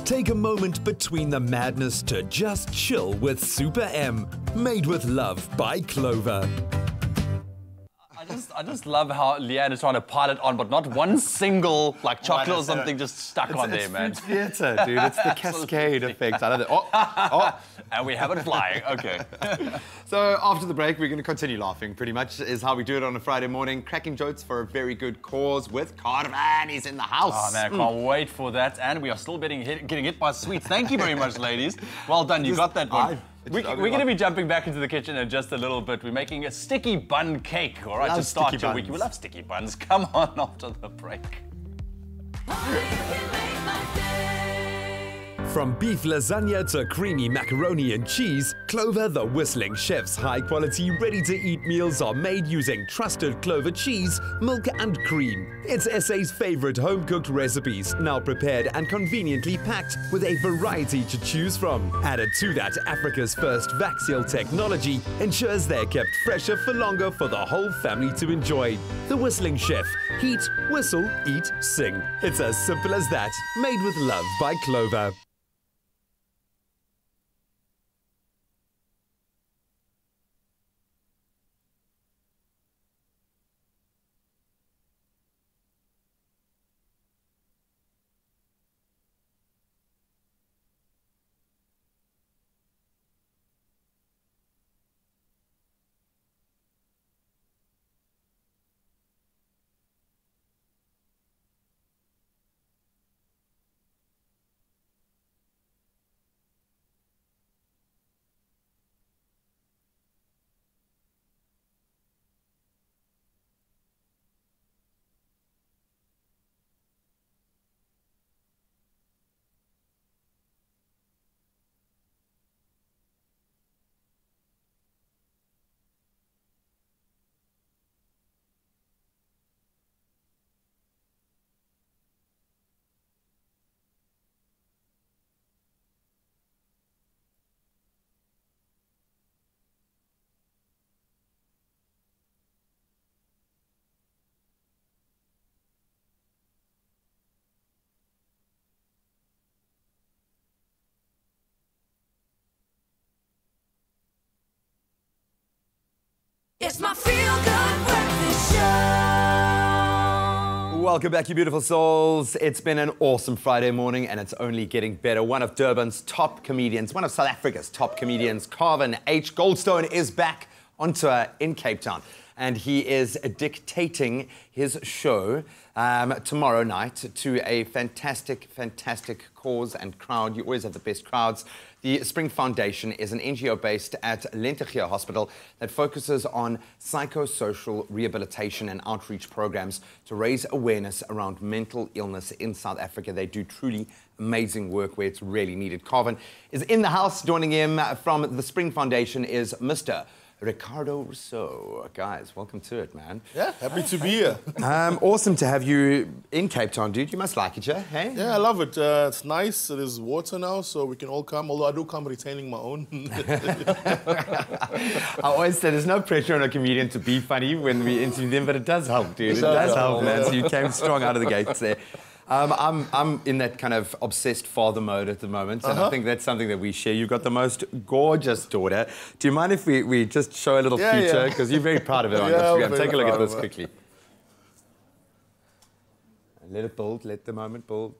Take a moment between the madness to just chill with Super M, made with love by Clover. I just love how Leanne is trying to pile it on, but not one single chocolate or something just stuck on there, man. It's theatre, dude. It's the cascade effect. I love it. Oh. And we have it flying. Okay. So after the break, we're going to continue laughing, pretty much, is how we do it on a Friday morning. Cracking jokes for a very good cause with Carvin. He's in the house. Oh, man, I can't wait for that. And we are still getting hit by sweets. Thank you very much, ladies. Well done. You got that one. We're going to be jumping back into the kitchen in just a little bit. We're making a sticky bun cake, all right, to start your week. We love sticky buns. Come on after the break. From beef lasagna to creamy macaroni and cheese, Clover the Whistling Chef's high-quality, ready-to-eat meals are made using trusted Clover cheese, milk and cream. It's SA's favorite home-cooked recipes, now prepared and conveniently packed with a variety to choose from. Added to that, Africa's first vac seal technology ensures they're kept fresher for longer for the whole family to enjoy. The Whistling Chef. Heat, whistle, eat, sing. It's as simple as that. Made with love by Clover. It's my feel-good breakfast show. Welcome back, you beautiful souls. It's been an awesome Friday morning, and it's only getting better. One of Durban's top comedians, one of South Africa's top comedians, Carvin H Goldstone, is back on tour in Cape Town. And he is dictating his show tomorrow night to a fantastic, fantastic cause and crowd. You always have the best crowds. The Spring Foundation is an NGO based at Lentegeur Hospital that focuses on psychosocial rehabilitation and outreach programs to raise awareness around mental illness in South Africa. They do truly amazing work where it's really needed. Carvin is in the house. Joining him from the Spring Foundation is Mr. Ricardo Rousseau. Guys, welcome to it, man. Yeah, happy to be here. Awesome to have you in Cape Town, dude. You must like it, yeah? Hey? Yeah, I love it. It's nice. There's water now, so we can all come, although I do come retaining my own. I always say there's no pressure on a comedian to be funny when we interview them, but it does help, dude. It does help, man. So you came strong out of the gates there. I'm in that kind of obsessed father mode at the moment, and I think that's something that we share. You've got the most gorgeous daughter. Do you mind if we just show a little feature? Because you're very proud of it on Instagram. Take a look at this quickly. Let it build. Let the moment build.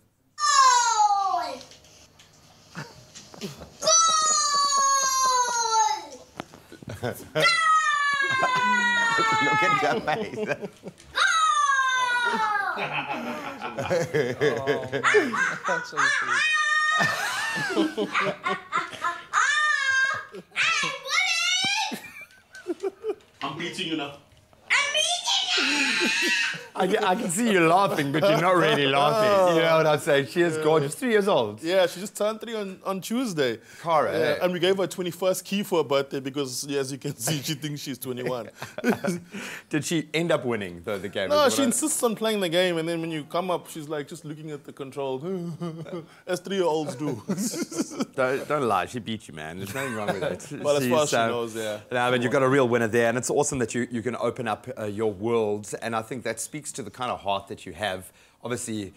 Look at your face. That's so sweet. I'm beating you now. I can see you laughing, but you're not really laughing. You know what I'm saying? She is gorgeous. 3 years old. Yeah, she just turned 3 on Tuesday. Correct. And we gave her a 21st key for her birthday because, as you can see, she thinks she's 21. Did she end up winning, though, the game? No, she insists on playing the game, and then when you come up, she's like just looking at the control, as 3-year-olds do. Don't lie, she beat you, man. There's nothing wrong with it. Well, as far as she knows, yeah. No, but you've got a real winner there, and it's awesome that you can open up your world, and I think that speaks to the kind of heart that you have. Obviously,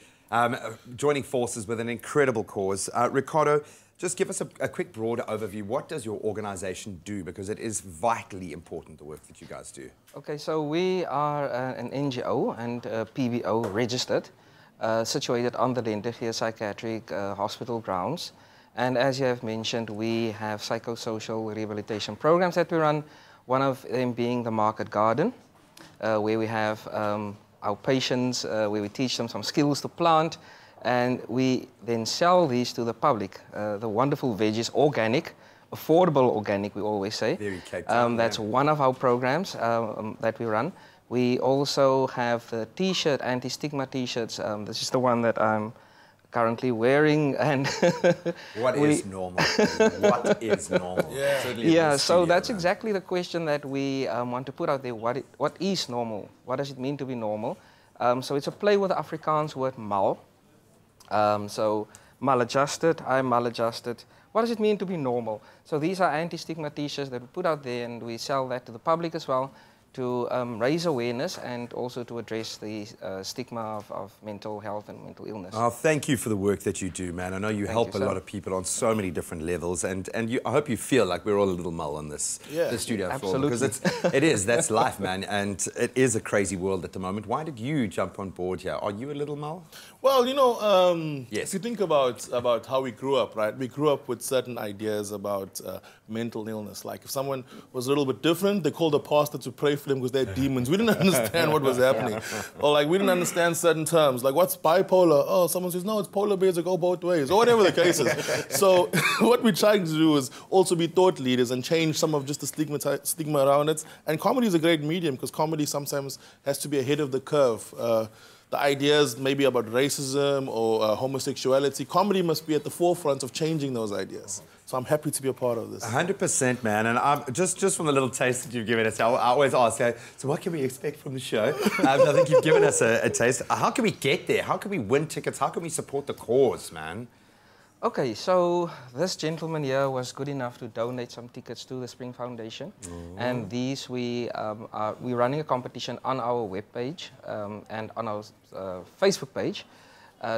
joining forces with an incredible cause. Ricardo, just give us a quick broad overview. What does your organization do? Because it is vitally important, the work that you guys do. Okay, so we are an NGO and PBO registered, situated on the Lentegeur Psychiatric Hospital grounds. And as you have mentioned, we have psychosocial rehabilitation programs that we run, one of them being the Market Garden, where we have our patients, where we teach them some skills to plant, and we then sell these to the public. The wonderful veggies, organic, affordable organic, we always say. Very Cape Town, that's one of our programs that we run. We also have the T-shirt, anti-stigma T-shirts. This is the one that I'm currently wearing. And what is normal? What is normal? Yeah, so that's exactly the question that we want to put out there. What is normal? What does it mean to be normal? So it's a play with the Afrikaans word mal. So maladjusted, I'm maladjusted. What does it mean to be normal? So these are anti-stigma t-shirts that we put out there, and we sell that to the public as well, to raise awareness and also to address the stigma of mental health and mental illness. Oh, thank you for the work that you do, man. I know you help a lot of people on so many different levels, and I hope you feel like we're all a little mull on this the studio floor. Because that's life, man, and it is a crazy world at the moment. Why did you jump on board here? Are you a little mull? Well, you know, if you think about how we grew up, right? We grew up with certain ideas about mental illness. Like if someone was a little bit different, they called a pastor to pray for them because they're demons. We didn't understand what was happening. Or like we didn't understand certain terms. Like what's bipolar? Oh, someone says, no, it's polar bears that go both ways. Or whatever the case is. So what we're trying to do is also be thought leaders and change some of just the stigma around it. And comedy is a great medium because comedy sometimes has to be ahead of the curve. The ideas maybe about racism or homosexuality, comedy must be at the forefront of changing those ideas. So I'm happy to be a part of this. 100%, man. And I'm, just from the little taste that you've given us, I always ask, so what can we expect from the show? I think you've given us a taste. How can we get there? How can we win tickets? How can we support the cause, man? Okay, so this gentleman here was good enough to donate some tickets to the Spring Foundation. And these we're running a competition on our webpage and on our Facebook page.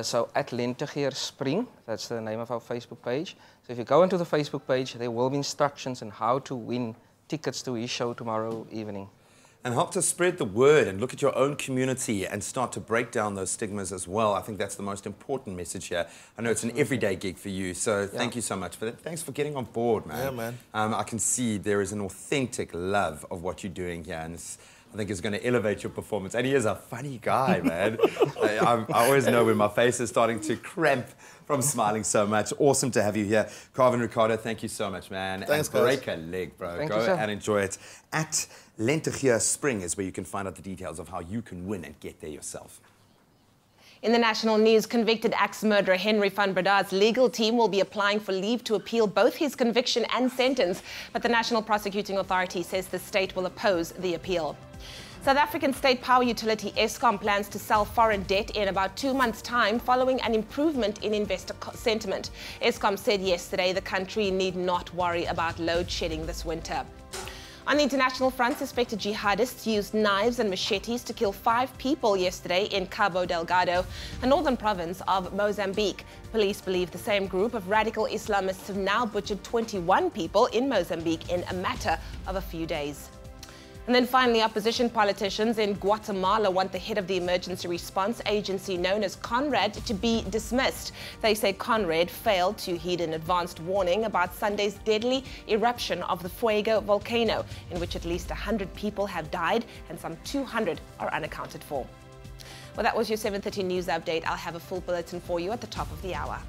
So at Lentegeer Spring, that's the name of our Facebook page. So if you go into the Facebook page, there will be instructions on how to win tickets to his show tomorrow evening. And help to spread the word and look at your own community and start to break down those stigmas as well. I think that's the most important message here. I know it's an everyday gig for you, so thank you so much for that. Thanks for getting on board, man. Yeah, man. I can see there is an authentic love of what you're doing here, and I think it's going to elevate your performance. And he is a funny guy, man. I always know when my face is starting to cramp from smiling so much. Awesome to have you here. Carvin, Ricardo, thank you so much, man. Thanks, and break a leg, bro. Thank Go you, sir. and enjoy it. At Lentegeer Spring is where you can find out the details of how you can win and get there yourself. In the national news, convicted axe murderer Henry van Brada's legal team will be applying for leave to appeal both his conviction and sentence, but the National Prosecuting Authority says the state will oppose the appeal. South African state power utility Eskom plans to sell foreign debt in about 2 months' time following an improvement in investor sentiment. Eskom said yesterday the country need not worry about load shedding this winter. On the international front, suspected jihadists used knives and machetes to kill 5 people yesterday in Cabo Delgado, a northern province of Mozambique. Police believe the same group of radical Islamists have now butchered 21 people in Mozambique in a matter of a few days. And then finally, opposition politicians in Guatemala want the head of the emergency response agency known as CONRAD to be dismissed. They say CONRAD failed to heed an advanced warning about Sunday's deadly eruption of the Fuego volcano, in which at least 100 people have died and some 200 are unaccounted for. Well, that was your 7:30 news update. I'll have a full bulletin for you at the top of the hour.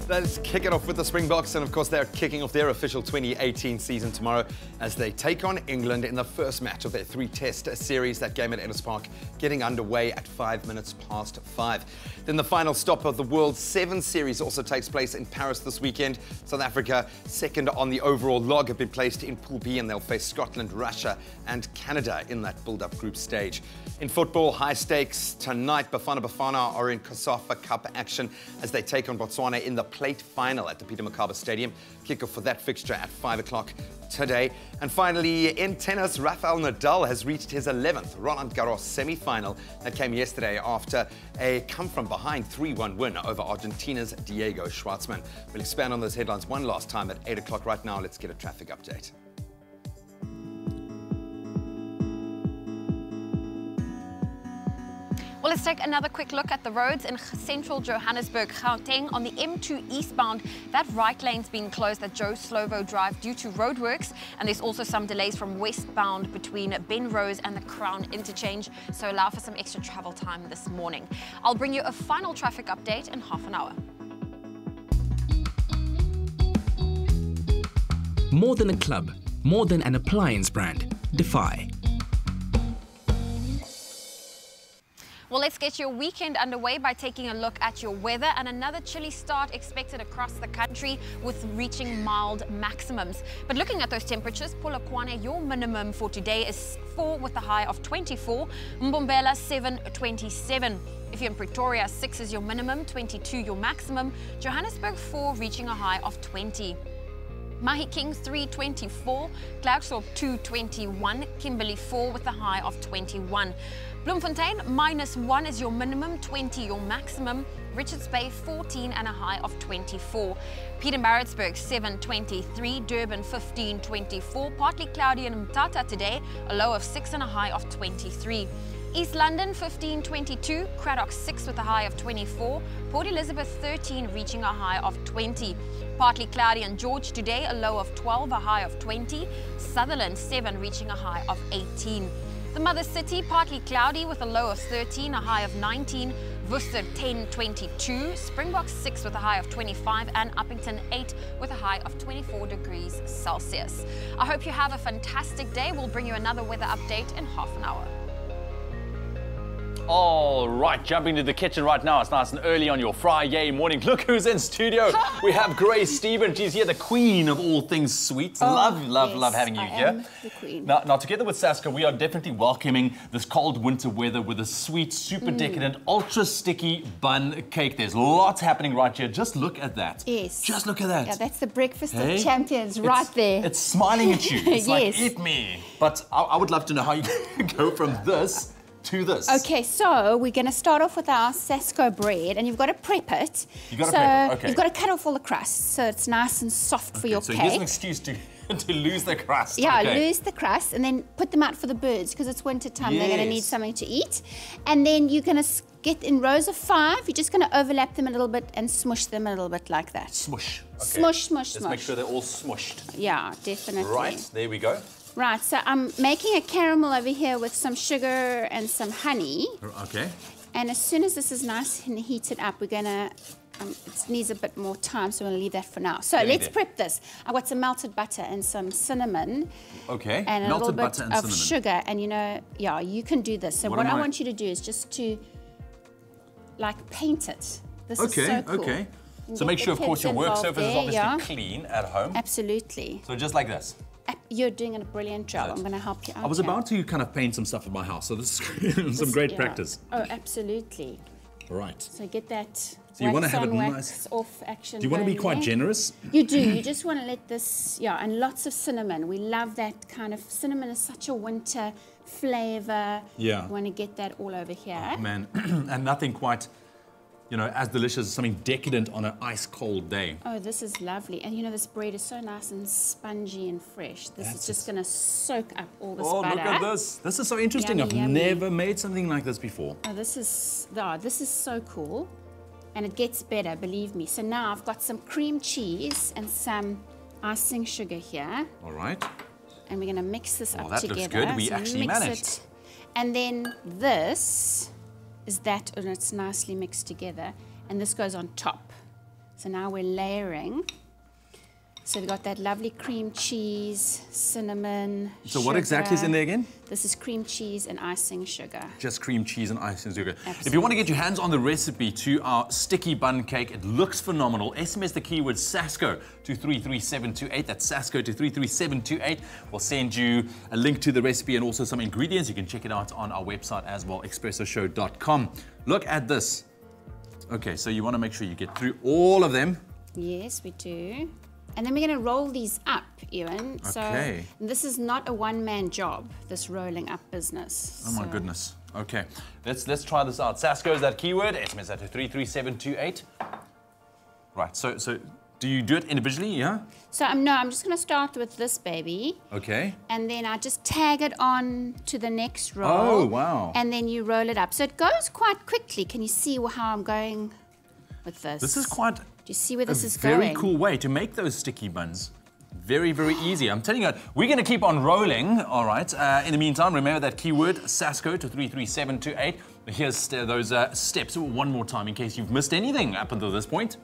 Let's kick it off with the Springboks, and of course they're kicking off their official 2018 season tomorrow as they take on England in the first match of their 3-test series. That game at Ellis Park getting underway at 5:05. Then the final stop of the World 7 series also takes place in Paris this weekend. South Africa, second on the overall log, have been placed in Pool B, and they'll face Scotland, Russia and Canada in that build-up group stage. In football, high stakes tonight. Bafana are in COSAFA Cup action as they take on Botswana in the plate final at the Peter Mokaba Stadium. Kickoff for that fixture at 5 o'clock today. And finally, in tennis, Rafael Nadal has reached his 11th Roland Garros semi-final. That came yesterday after a come-from-behind 3-1 win over Argentina's Diego Schwartzman. We'll expand on those headlines one last time at 8 o'clock. Right now, let's get a traffic update. Well, let's take another quick look at the roads in central Johannesburg, Gauteng. On the M2 eastbound, that right lane's been closed at Joe Slovo Drive due to roadworks, and there's also some delays from westbound between Ben Rose and the Crown Interchange, so allow for some extra travel time this morning. I'll bring you a final traffic update in half an hour. More than a club, more than an appliance brand, Defy. Well, let's get your weekend underway by taking a look at your weather, and another chilly start expected across the country with reaching mild maximums. But looking at those temperatures, Polokwane, your minimum for today is 4 with a high of 24, Mbombela 7, 27. If you're in Pretoria, 6 is your minimum, 22 your maximum, Johannesburg 4 reaching a high of 20. Mahikeng 324, Klerksdorp 221, Kimberley 4 with a high of 21. Bloemfontein -1 is your minimum, 20 your maximum. Richards Bay 14 and a high of 24. Pietermaritzburg 723, Durban 1524, partly cloudy in Mthatha today, a low of 6 and a high of 23. East London 1522, Cradock 6 with a high of 24, Port Elizabeth 13 reaching a high of 20. Partly cloudy in George today, a low of 12, a high of 20. Sutherland 7 reaching a high of 18. The Mother City partly cloudy with a low of 13, a high of 19. Worcester 1022, Springbok 6 with a high of 25, and Uppington 8 with a high of 24 degrees Celsius. I hope you have a fantastic day. We'll bring you another weather update in half an hour. All right, jumping to the kitchen right now. It's nice and early on your Friyay morning. Look who's in studio. We have Grace Stephen. She's here, the queen of all things sweet. Love having you here. Am the queen. Now, together with SASKO, we are definitely welcoming this cold winter weather with a sweet, super decadent, ultra sticky bun cake. There's lots happening right here. Just look at that. Yes. Just look at that. Yeah, that's the breakfast of champions right there. It's smiling at you. It's yes. like, eat me. But I would love to know how you go from this to this. Okay, so we're going to start off with our SASKO bread, and you've got to prep it. You've got to prep it, okay. You've got to cut off all the crust, so it's nice and soft for your so cake. here's an excuse to lose the crust. Yeah, okay. lose the crust, and then put them out for the birds, because it's winter time. Yes. They're going to need something to eat. And then you're going to get in rows of 5. You're just going to overlap them a little bit and smush them a little bit like that. Smush. Okay. Smush, smush, Let's smush. make sure they're all smushed. Yeah, definitely. Right, there we go. Right, so I'm making a caramel over here with some sugar and some honey. Okay. And as soon as this is nice and heated up, we're going to, it needs a bit more time, so we're going to leave that for now. So let's prep this. I've got some melted butter and some cinnamon. Okay, and a melted little butter bit and of cinnamon. sugar. And you know, yeah, you can do this. So what I want you to do is just to, like, paint it. This is so cool. Okay. So make sure, of course, your work surface is obviously clean at home. Absolutely. So just like this. You're doing a brilliant job. I'm going to help you out. I was about to kind of paint some stuff in my house, so this is some great practice. Oh, absolutely. Right. So get that. So you want to have it nice off action. Do you want to be quite generous? You do. You just want to let this, and lots of cinnamon. We love that kind of cinnamon. Is such a winter flavor. Yeah. You want to get that all over here. Oh, man, and nothing quite, as delicious as something decadent on an ice cold day. Oh, this is lovely. And this bread is so nice and spongy and fresh. This is just going to soak up all this butter. Oh, look at this. This is so interesting. Yummy, I've never made something like this before. Oh, this is so cool. And it gets better, believe me. So now I've got some cream cheese and some icing sugar here. All right. And we're going to mix this up that together. Looks good. We actually managed. And then this is that, and it's nicely mixed together. And this goes on top. So now we're layering. So we've got that lovely cream cheese, cinnamon, So what exactly is in there again? This is cream cheese and icing sugar. Just cream cheese and icing sugar. Absolutely. If you want to get your hands on the recipe to our sticky bun cake, it looks phenomenal. SMS the keyword SASKO to 33728. That's SASKO to 33728. We'll send you a link to the recipe and also some ingredients. You can check it out on our website as well, expressoshow.com. Look at this. Okay, so you want to make sure you get through all of them. Yes, we do. And then we're going to roll these up, Ewan. Okay. So this is not a one-man job, this rolling up business. Oh my goodness. Okay, let's try this out. SASKO is that keyword. SMS that to 33728. Right. So do you do it individually? Yeah. So I'm just going to start with this baby. Okay. And then I just tag it on to the next roll. Oh wow. And then you roll it up. So it goes quite quickly. Can you see how I'm going with this? This is quite. Do you see where this is going? Very cool way to make those sticky buns. Very, very easy. I'm telling you, we're going to keep on rolling, all right? In the meantime, remember that keyword, SASKO to 33728. Here's those steps one more time in case you've missed anything up until this point.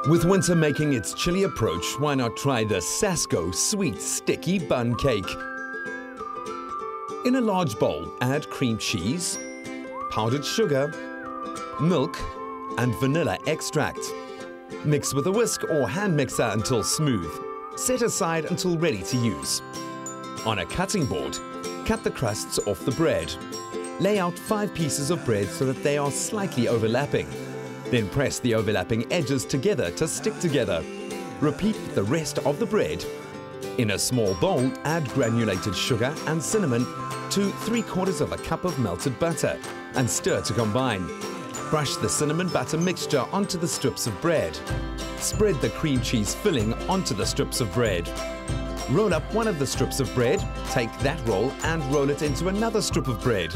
With winter making its chilly approach, why not try the SASKO Sweet Sticky Bun Cake? In a large bowl, add cream cheese, powdered sugar, milk, and vanilla extract. Mix with a whisk or hand mixer until smooth. Set aside until ready to use. On a cutting board, cut the crusts off the bread. Lay out 5 pieces of bread so that they are slightly overlapping. Then press the overlapping edges together to stick together. Repeat with the rest of the bread. In a small bowl, add granulated sugar and cinnamon to 3/4 cup of melted butter and stir to combine. Brush the cinnamon butter mixture onto the strips of bread. Spread the cream cheese filling onto the strips of bread. Roll up one of the strips of bread, take that roll and roll it into another strip of bread.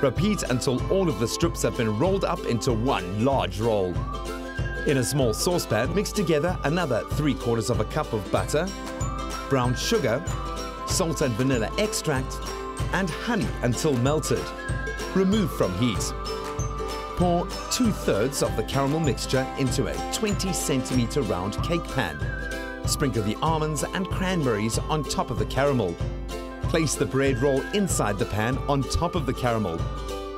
Repeat until all of the strips have been rolled up into one large roll. In a small saucepan, mix together another 3/4 cup of butter, brown sugar, salt and vanilla extract, and honey until melted. Remove from heat. Pour 2/3 of the caramel mixture into a 20 centimeter round cake pan. Sprinkle the almonds and cranberries on top of the caramel. Place the bread roll inside the pan on top of the caramel.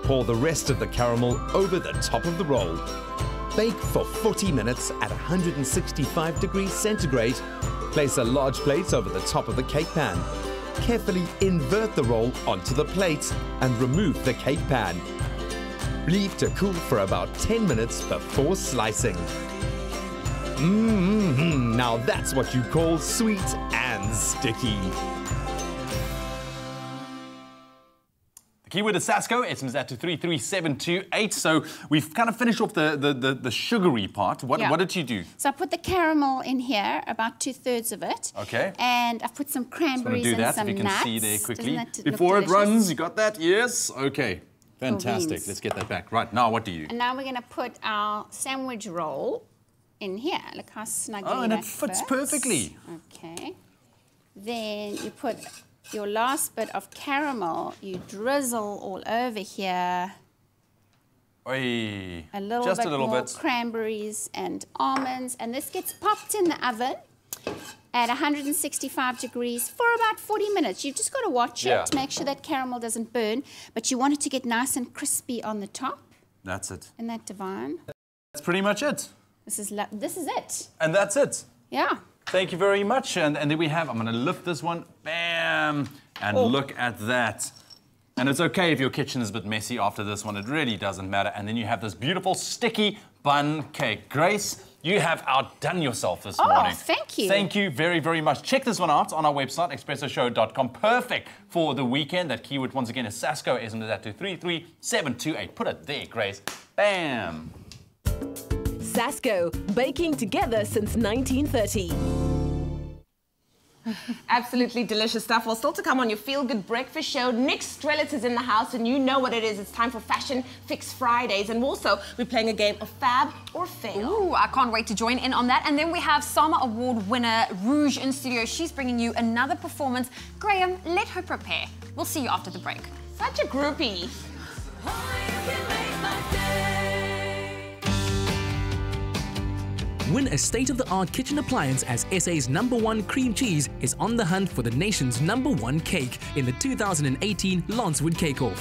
Pour the rest of the caramel over the top of the roll. Bake for 40 minutes at 165 degrees centigrade. Place a large plate over the top of the cake pan. Carefully invert the roll onto the plate and remove the cake pan. Leave to cool for about 10 minutes before slicing. Now that's what you call sweet and sticky. The keyword is SASKO, SMS at to 33728. So we've kind of finished off the sugary part. What did you do? So I put the caramel in here, about 2/3 of it. Okay. And I've put some cranberries and some nuts. If you can see there quickly. Doesn't that Before look it runs, delicious? you got that? Yes. Okay. Fantastic. beans. Let's get that back. Right, now what do you? And now we're going to put our sandwich roll in here. Look how snugly Oh, and that it fits fits. perfectly. Okay. Then you put your last bit of caramel, you drizzle all over here. Oy. A little Just bit a little more bit. cranberries and almonds, and this gets popped in the oven at 165 degrees for about 40 minutes. You've just got to watch Yeah. it to make sure that caramel doesn't burn, but you want it to get nice and crispy on the top. That's it. Isn't that divine? That's pretty much it. This is it. And that's it. Yeah. Thank you very much. And then we have, I'm going to lift this one. Bam. And look at that. And it's okay if your kitchen is a bit messy after this one. It really doesn't matter. And then you have this beautiful sticky bun cake. Grace, you have outdone yourself this morning. Thank you. Thank you very, very much. Check this one out on our website, expressoshow.com. Perfect for the weekend. That keyword, once again, is SASKO. SMS that to 33728. Put it there, Grace. Bam. SASKO, baking together since 1930. Absolutely delicious stuff. Well, still to come on your Feel Good Breakfast show. Nick Strelitz is in the house, and you know what it is. It's time for Fashion Fix Fridays. And also, we're playing a game of FAB or FAIL. Ooh, I can't wait to join in on that. And then we have Sama Award winner Rouge in studio. She's bringing you another performance. Graham, let her prepare. We'll see you after the break. Such a groupie. Win a state-of-the-art kitchen appliance as SA's #1 cream cheese is on the hunt for the nation's #1 cake in the 2018 Lancewood Cake Off.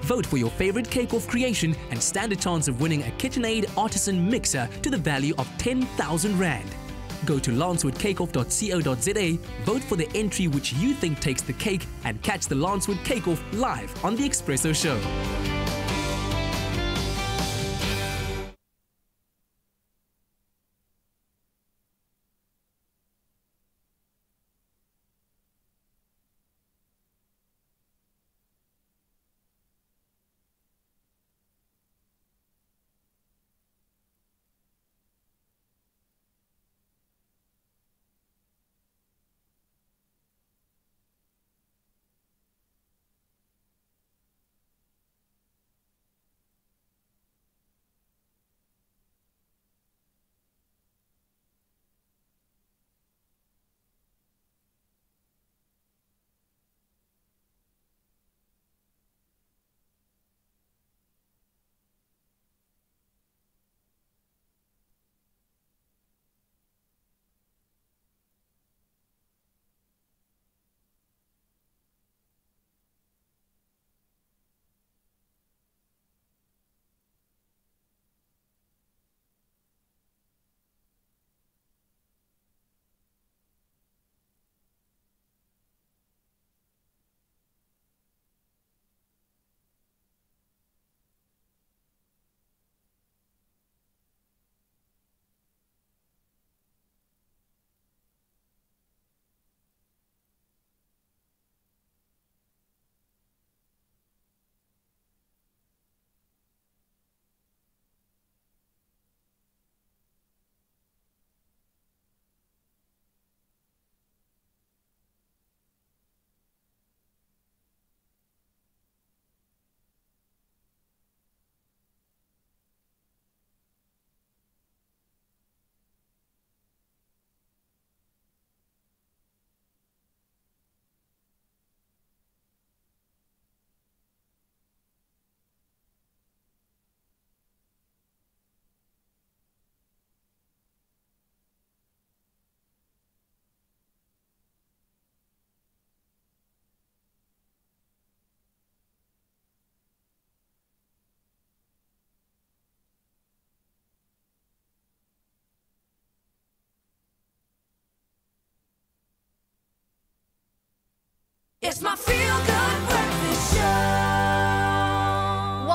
Vote for your favorite cake off creation and stand a chance of winning a KitchenAid artisan mixer to the value of 10,000 Rand. Go to lancewoodcakeoff.co.za, vote for the entry which you think takes the cake, and catch the Lancewood Cake Off live on The Expresso Show.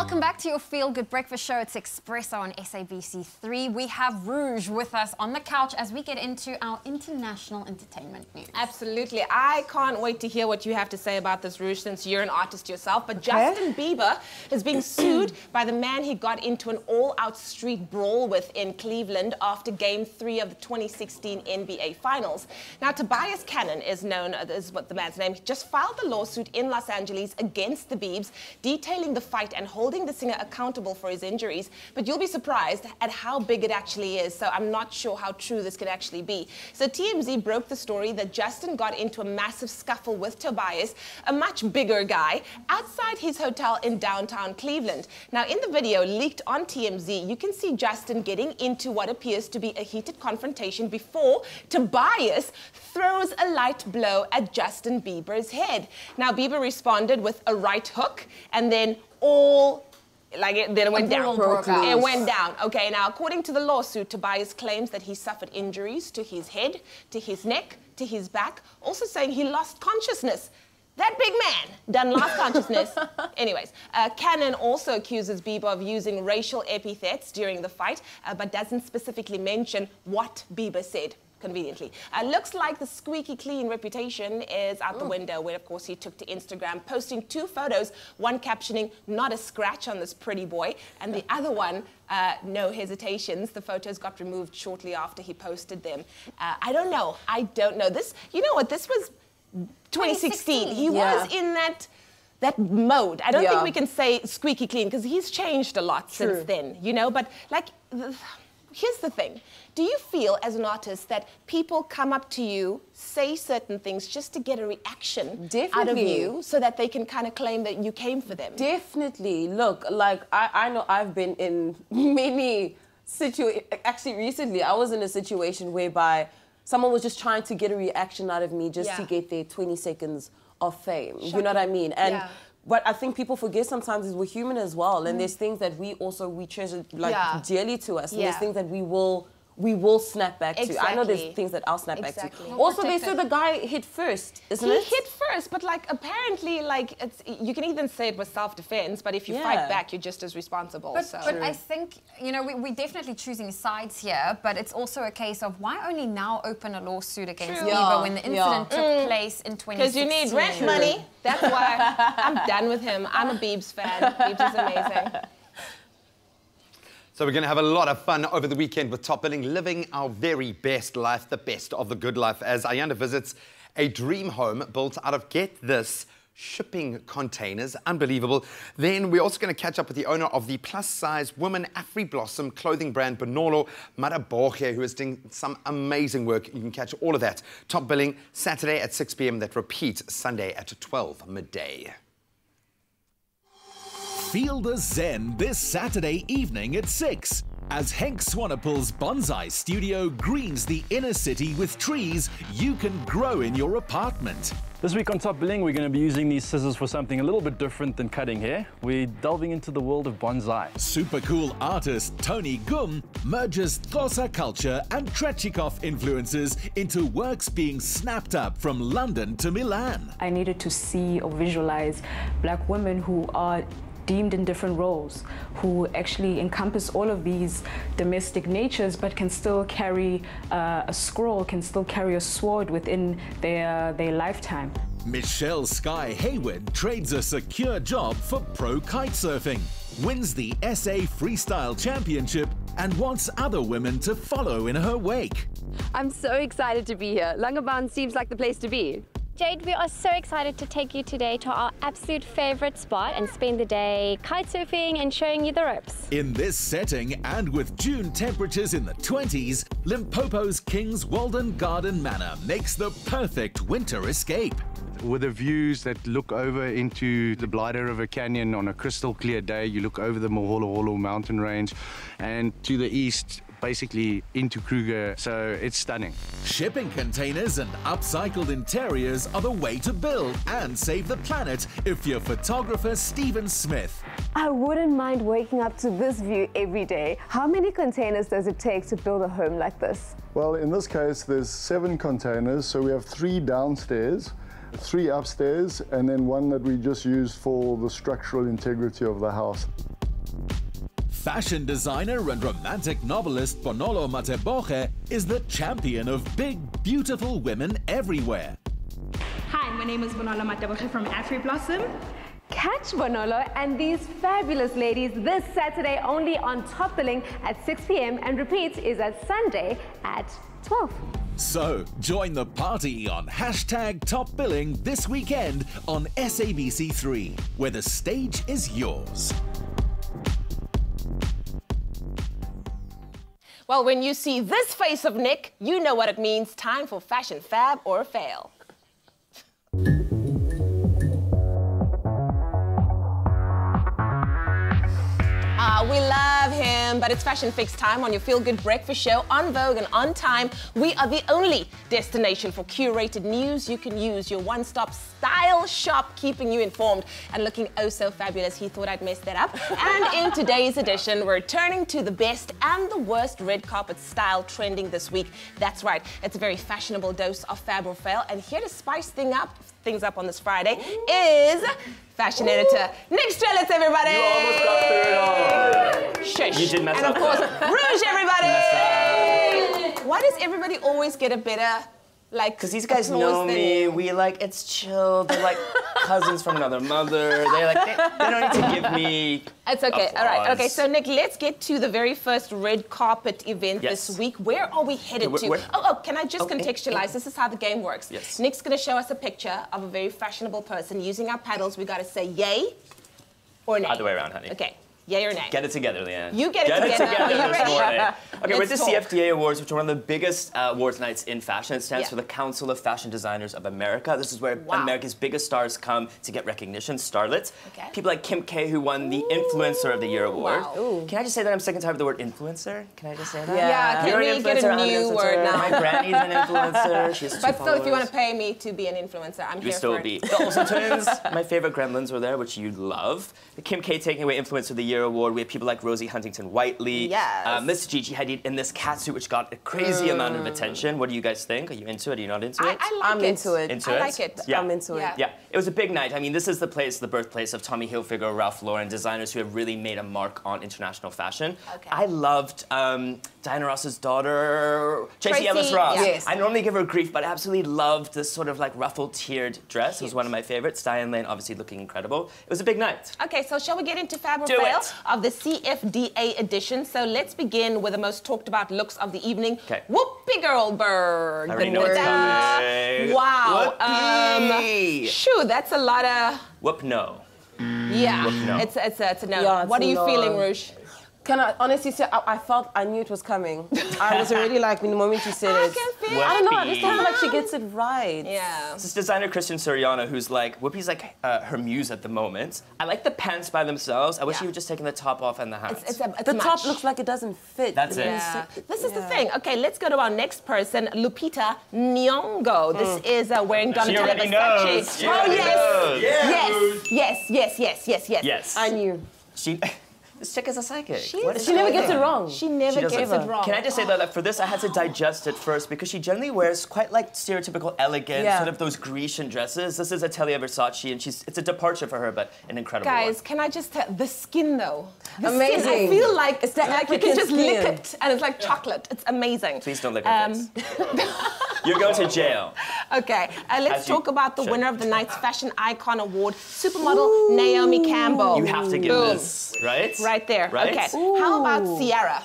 Welcome back to your Feel Good Breakfast Show. It's Expresso on SABC3. We have Rouge with us on the couch as we get into our international entertainment news. Absolutely. I can't wait to hear what you have to say about this, Rouge, since you're an artist yourself. But Justin Bieber is being sued by the man he got into an all-out street brawl with in Cleveland after Game 3 of the 2016 NBA Finals. Now, Tobias Cannon is known as what the man's name. He just filed the lawsuit in Los Angeles against the Biebs, detailing the fight and holding the singer accountable for his injuries. But you'll be surprised at how big it actually is, so I'm not sure how true this could actually be. So TMZ broke the story that Justin got into a massive scuffle with Tobias, a much bigger guy, outside his hotel in downtown Cleveland. Now, in the video leaked on TMZ, you can see Justin getting into what appears to be a heated confrontation before Tobias throws a light blow at Justin Bieber's head. Now, Bieber responded with a right hook, and then then it went down. It went down. Okay, now according to the lawsuit, Tobias claims that he suffered injuries to his head, to his neck, to his back, also saying he lost consciousness. That big man done lost consciousness. Anyways, Cannon also accuses Bieber of using racial epithets during the fight, but doesn't specifically mention what Bieber said. Conveniently. Looks like the squeaky clean reputation is out the window, where, of course, he took to Instagram, posting 2 photos, one captioning, "Not a scratch on this pretty boy," and the other one, "No hesitations." The photos got removed shortly after he posted them. I don't know. This, you know what, this was 2016. He was in that mode. I don't think we can say squeaky clean, because he's changed a lot since then, you know, but like, here's the thing. Do you feel as an artist that people come up to you, say certain things just to get a reaction out of you so that they can kind of claim that you came for them? Definitely. Look, like, I know I've been in many situations. Actually, recently, I was in a situation whereby someone was just trying to get a reaction out of me just to get their 20 seconds of fame. Shocking. You know what I mean? And what I think people forget sometimes is we're human as well, and there's things that we treasure like dearly to us, and there's things that we will snap back to. I know there's things that I'll snap back to. Also, they said the guy hit first, isn't it? He hit first, but like apparently, like you can even say it was self-defense, but if you fight back, you're just as responsible. But I think, you know, we're definitely choosing sides here, but it's also a case of why only now open a lawsuit against Bieber when the incident took place in 2016? Because you need rent money. That's why I'm done with him. I'm a Biebs fan. Biebs is amazing. So we're going to have a lot of fun over the weekend with Top Billing, living our very best life, the best of the good life, as Ayanda visits a dream home built out of, get this, shipping containers. Unbelievable. Then we're also going to catch up with the owner of the plus-size woman Afri-Blossom clothing brand, Bonolo Maraborge, who is doing some amazing work. You can catch all of that. Top Billing, Saturday at 6 p.m. That repeats Sunday at 12 midday. Feel the zen this Saturday evening at 6 as Henk Swanepoel's bonsai studio greens the inner city with trees you can grow in your apartment. This week on Top Billing, we're going to be using these scissors for something a little bit different than cutting hair. We're delving into the world of bonsai. Super cool artist Tony Gum merges Xhosa culture and Trechikov influences into works being snapped up from London to Milan. I needed to see or visualize black women who are deemed in different roles, who actually encompass all of these domestic natures, but can still carry a scroll, can still carry a sword within their lifetime. Michelle Sky Hayward trades a secure job for pro kitesurfing, wins the SA Freestyle Championship, and wants other women to follow in her wake. I'm so excited to be here. Langebaan seems like the place to be. Jade, we are so excited to take you today to our absolute favorite spot and spend the day kitesurfing and showing you the ropes. In this setting, and with June temperatures in the 20s, Limpopo's King's Walden Garden Manor makes the perfect winter escape. With the views that look over into the Blyde River Canyon on a crystal clear day, you look over the Moholo mountain range, and to the east, basically into Kruger, so it's stunning. Shipping containers and upcycled interiors are the way to build and save the planet if you're photographer Stephen Smith. I wouldn't mind waking up to this view every day. How many containers does it take to build a home like this? Well, in this case, there's 7 containers, so we have 3 downstairs, 3 upstairs, and then 1 that we just use for the structural integrity of the house. Fashion designer and romantic novelist Bonolo Mateboge is the champion of big, beautiful women everywhere. Hi, my name is Bonolo Mateboge from AfriBlossom. Catch Bonolo and these fabulous ladies this Saturday only on Top Billing at 6 p.m. and repeat is at Sunday at 12. So, join the party on #TopBilling this weekend on SABC3, where the stage is yours. Well, when you see this face of Nick, you know what it means. Time for Fashion Fab or Fail. We love him, but it's Fashion Fix time on your feel-good breakfast show on Vogue and on time. We are the only destination for curated news. You can use your one-stop style shop, keeping you informed and looking oh so fabulous. He thought I'd mess that up. And in today's edition, we're turning to the best and the worst red carpet style trending this week. That's right, it's a very fashionable dose of Fab or Fail. And here to spice things up on this Friday is fashion editor Nick Strelitz, everybody. You almost got through it all. Shush. You did mess and up. of course, Rouge, everybody. Why does everybody always get a better, like, because these guys know me. We like, it's chill. They're like cousins from another mother. They like, they don't need to give me. It's okay. applause. All right. Okay. So Nick, let's get to the very first red carpet event this week. Where are we headed to? Oh, can I just contextualize? This is how the game works. Yes. Nick's going to show us a picture of a very fashionable person using our paddles. We got to say yay or nay. Other way around, honey. Okay. Yay or nay? Get it together, Leanne. You get it together. Are you this ready? morning. Okay, we're at the Let's talk. CFDA Awards, which are one of the biggest awards nights in fashion. It stands Yeah. for the Council of Fashion Designers of America. This is where America's biggest stars come to get recognition, starlets. Okay. People like Kim K, who won the Influencer of the Year award. Wow. Can I just say that I'm sick and tired of the word influencer? Can I just say that? Yeah, You're can an we get a influencer, I'm an new influencer. word now? My granny's an influencer. She has 2 But still, if you want followers. to pay me to be an influencer, I'm You here still for be. it. The Olsen twins, my favorite gremlins were there, which you love. The Kim K taking away Influencer of the Year award. We have people like Rosie Huntington-Whiteley. Yes. Miss Gigi Hadid in this catsuit, which got a crazy amount of attention. What do you guys think? Are you into it? Are you not into it? I'm into it. Into I it? like it. Yeah. I'm into it. Yeah, it was a big night. I mean, this is the place, the birthplace of Tommy Hilfiger, Ralph Lauren, designers who have really made a mark on international fashion. Okay. I loved Diana Ross's daughter, Tracy Tracy, Ellis Ross. yes. I normally give her grief, but I absolutely loved this sort of like ruffled, tiered dress. It was one of my favorites. Diane Lane obviously looking incredible. It was a big night. Okay, so shall we get into Fab or Do Fail it. of the CFDA edition? So let's begin with the most talked about looks of the evening. Okay. Whoopi Goldberg. I already know what's coming. Wow. Whoopee. Shoo, that's a lot of. Whoop no. Yeah. Whoop no. It's a no. Yeah, it's what are you no. feeling, Rouge? Can I honestly say, I knew it was coming. I was already like, when the moment you said it. I don't know, I just feel like she gets it right. Yeah. This designer Christian Soriano, who's like, Whoopi's like her muse at the moment. I like the pants by themselves. I wish you had just taken the top off and the hat. It's The top looks like it doesn't fit. That's it. Yeah. This is the thing. Okay, let's go to our next person, Lupita Nyong'o. This is wearing Donatella already Versace. knows. She Oh already yes. knows. Yes. Yes. I knew. This chick is a psychic. She never gets it wrong. She never doesn't. gets it wrong. Can I just say that for this, I had to digest it first because she generally wears quite like stereotypical, elegant, sort of those Grecian dresses. This is Atelier Versace, and it's a departure for her, but an incredible Guys, one. can I just tell the skin though? The Amazing. Skin, I feel like it's like you can African just lick skin. it and it's like chocolate. It's amazing. Please don't lick her face. You're going to jail. Okay, let's As you talk about the should. winner of the night's Fashion Icon Award, supermodel Naomi Campbell. You have to give Boom. this, right? Right there. Right? Okay. How about Ciara?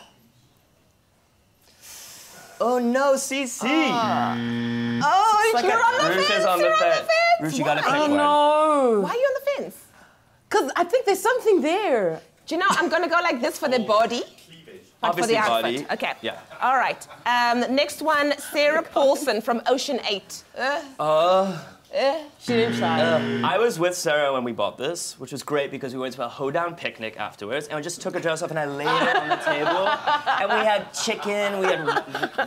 Oh no, CC. Oh, It's you're like on the Rouge fence. is on the You're on the fence. fence. Rouge, you gotta Why? pick one. No. Why are you on the fence? Because I think there's something there. Do you know, I'm going to go like this for the body. But Obviously for the outfit. body. Okay. Yeah. All right. Next one, Sarah Paulson from Ocean 8. She didn't try. I was with Sarah when we bought this, which was great because we went to a hoedown picnic afterwards, and I just took her dress off and I laid it on the table, and we had chicken, we had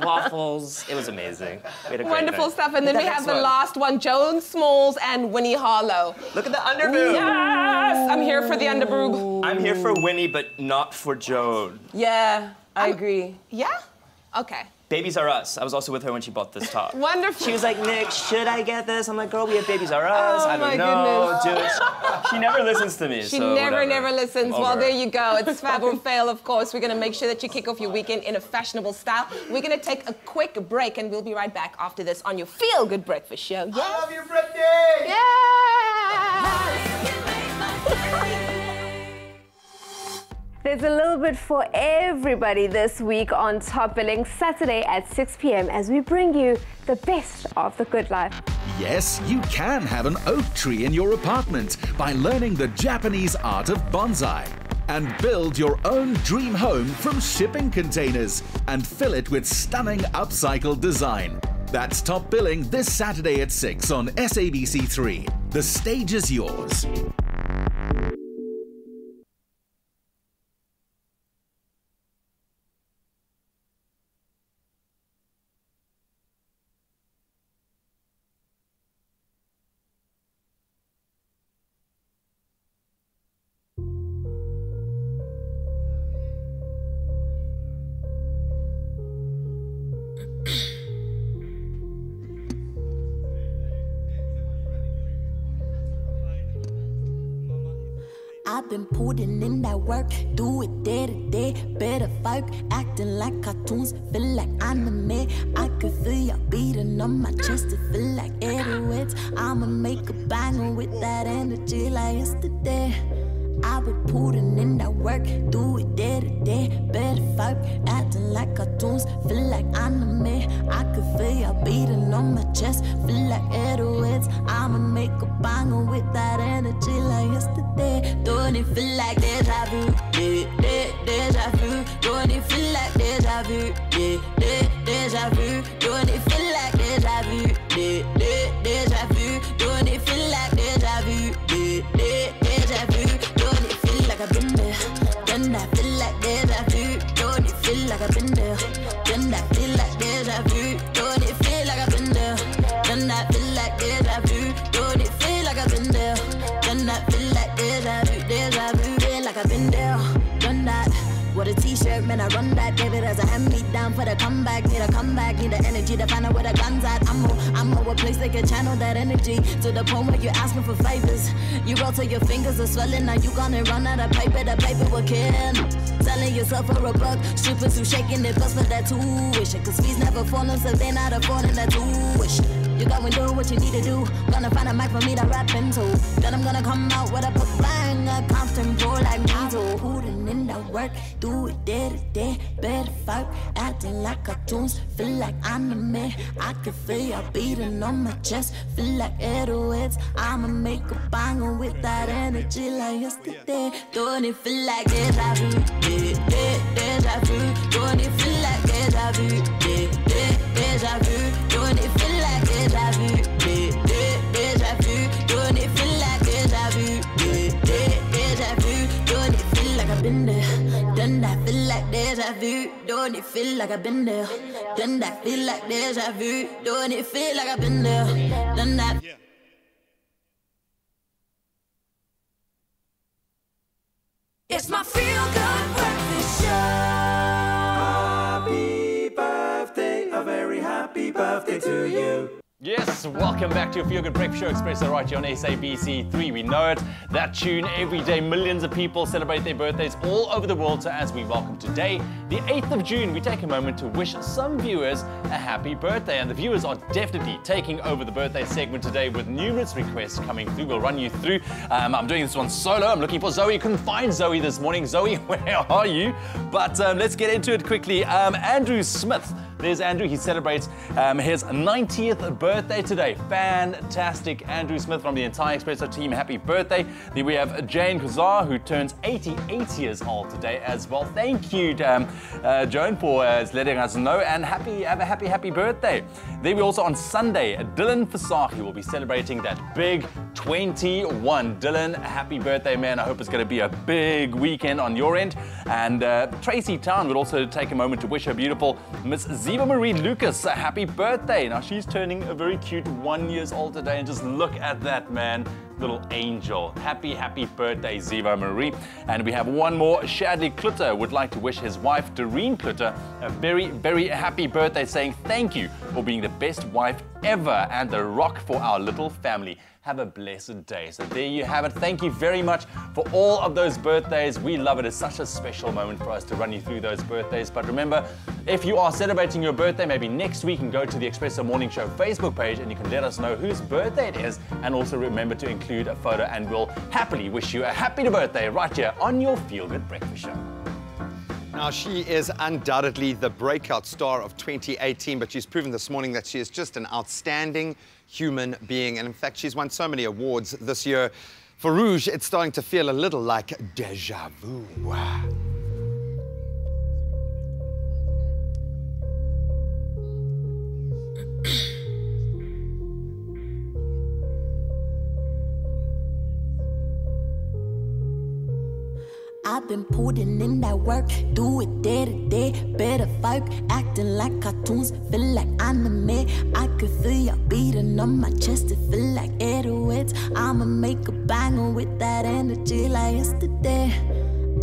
waffles. It was amazing. We had a great Wonderful night. stuff. And then we have the last one, Joan Smalls and Winnie Harlow. Look at the underboob. Yes! I'm here for the underboob. I'm here for Winnie, but not for Joan. Yeah, I agree. Yeah? Okay. Babies Are Us. I was also with her when she bought this top. Wonderful. She was like, Nick, should I get this? I'm like, girl, we have Babies Are Us. I don't know. Do it. She never listens to me. She so never listens. Well, Over. there you go. It's Fab or Fail, of course. We're going to make sure that you kick off your weekend in a fashionable style. We're going to take a quick break, and we'll be right back after this on your Feel Good Breakfast Show. Yes? I love you, Brittany! Yeah! There's a little bit for everybody this week on Top Billing, Saturday at 6 p.m. as we bring you the best of the good life. Yes, you can have an oak tree in your apartment by learning the Japanese art of bonsai. And build your own dream home from shipping containers and fill it with stunning upcycled design. That's Top Billing this Saturday at 6 on SABC3. The stage is yours. I've been putting in that work, do it day to day. Better folk acting like cartoons, feel like anime. I could feel your beating on my chest, it feel like heroids. I'ma make a banger with that energy like yesterday. I've been putting in that work, do it day to day. Better folk acting like cartoons, feel like anime. I could feel your beating on my chest, feel like heroids. I'ma make a banger with that energy like yesterday. Don't it feel like deja vu? Deja vu. Don't it feel like deja vu? Deja vu. Don't it feel like deja vu? Deja vu. Don't it feel like deja vu? Deja vu. Don't it feel like I've been there? Then I feel like deja vu. Don't it feel like I've been there? Then I feel like deja vu. Don't it feel like I've been there? Then I feel like deja vu. Don't it feel like I've been there? Then I feel like deja vu. Deja vu. Feel like I've been there. Done that. What a t-shirt, man, I run that. Baby, there's a hand me down for the comeback. Need a comeback, need the energy to find out where the gun's at. I'm a place that can channel that energy to the point where you ask me for favors. You roll till your fingers are swelling. Now you gonna run out of paper, the paper will kill. Selling yourself for a buck. Strippers who shaking it plus for that tuition. Cause fees never falling, so they not affording that tuition. You go and do what you need to do. Gonna find a mic for me to rap into. Then I'm gonna come out with a bang, a constant roll like me too. Putting in the work, do it day to day. Better folk acting like cartoons, feel like anime. I can feel your beating on my chest, feel like heroids. I'ma make a banger with that energy like yesterday. Don't it feel like deja vu? Deja vu. Don't it feel like deja vu? Deja vu. Don't it feel like deja vu? Deja vu. Don't it feel like deja vu? Deja vu. Don't it feel like I've been there? Then I feel like deja vu. Don't it feel like I've been there? Then I feel like deja vu. Don't it feel like I've been there? Then I... It's my feel-good breakfast show. Happy birthday, a very happy birthday to you. Yes, welcome back to your Feel Good Breakfast Show, Expresso right here on SABC3. We know it, that tune every day. Millions of people celebrate their birthdays all over the world. So as we welcome today, the 8th of June, we take a moment to wish some viewers a happy birthday. And the viewers are definitely taking over the birthday segment today with numerous requests coming through. We'll run you through. I'm doing this one solo. I'm looking for Zoe. Couldn't find Zoe this morning. Zoe, where are you? But let's get into it quickly. Andrew Smith. There's Andrew. He celebrates his 90th birthday today. Fantastic. Andrew Smith from the entire Expresso team. Happy birthday. Then we have Jane Kazar, who turns 88 years old today as well. Thank you, Joan, for letting us know. And have a happy birthday. Then we also on Sunday, Dylan Fasahi will be celebrating that big 21. Dylan, happy birthday, man. I hope it's going to be a big weekend on your end. And Tracy Town would also take a moment to wish her beautiful Miss Ziva Marie Lucas a happy birthday. Now she's turning a very cute 1 year old today, and just look at that, man. little angel. Happy, happy birthday, Ziva Marie. And we have one more. Shadley Klutter would like to wish his wife, Doreen Klutter, a very, very happy birthday, saying thank you for being the best wife ever and the rock for our little family. Have a blessed day. So there you have it. Thank you very much for all of those birthdays. We love it. It's such a special moment for us to run you through those birthdays. But remember, if you are celebrating your birthday, maybe next week, you can go to the Expresso Morning Show Facebook page and you can let us know whose birthday it is. And also remember to include a photo, and we'll happily wish you a happy birthday right here on your Feel Good Breakfast Show. Now, she is undoubtedly the breakout star of 2018, but she's proven this morning that she is just an outstanding human being. And in fact, she's won so many awards this year. For Rouge, it's starting to feel a little like déjà vu. I've been putting in that work, do it day to day. Better folk acting like cartoons, feel like anime. I could feel your beating on my chest, it feel like heroids. I'ma make a banger with that energy like yesterday.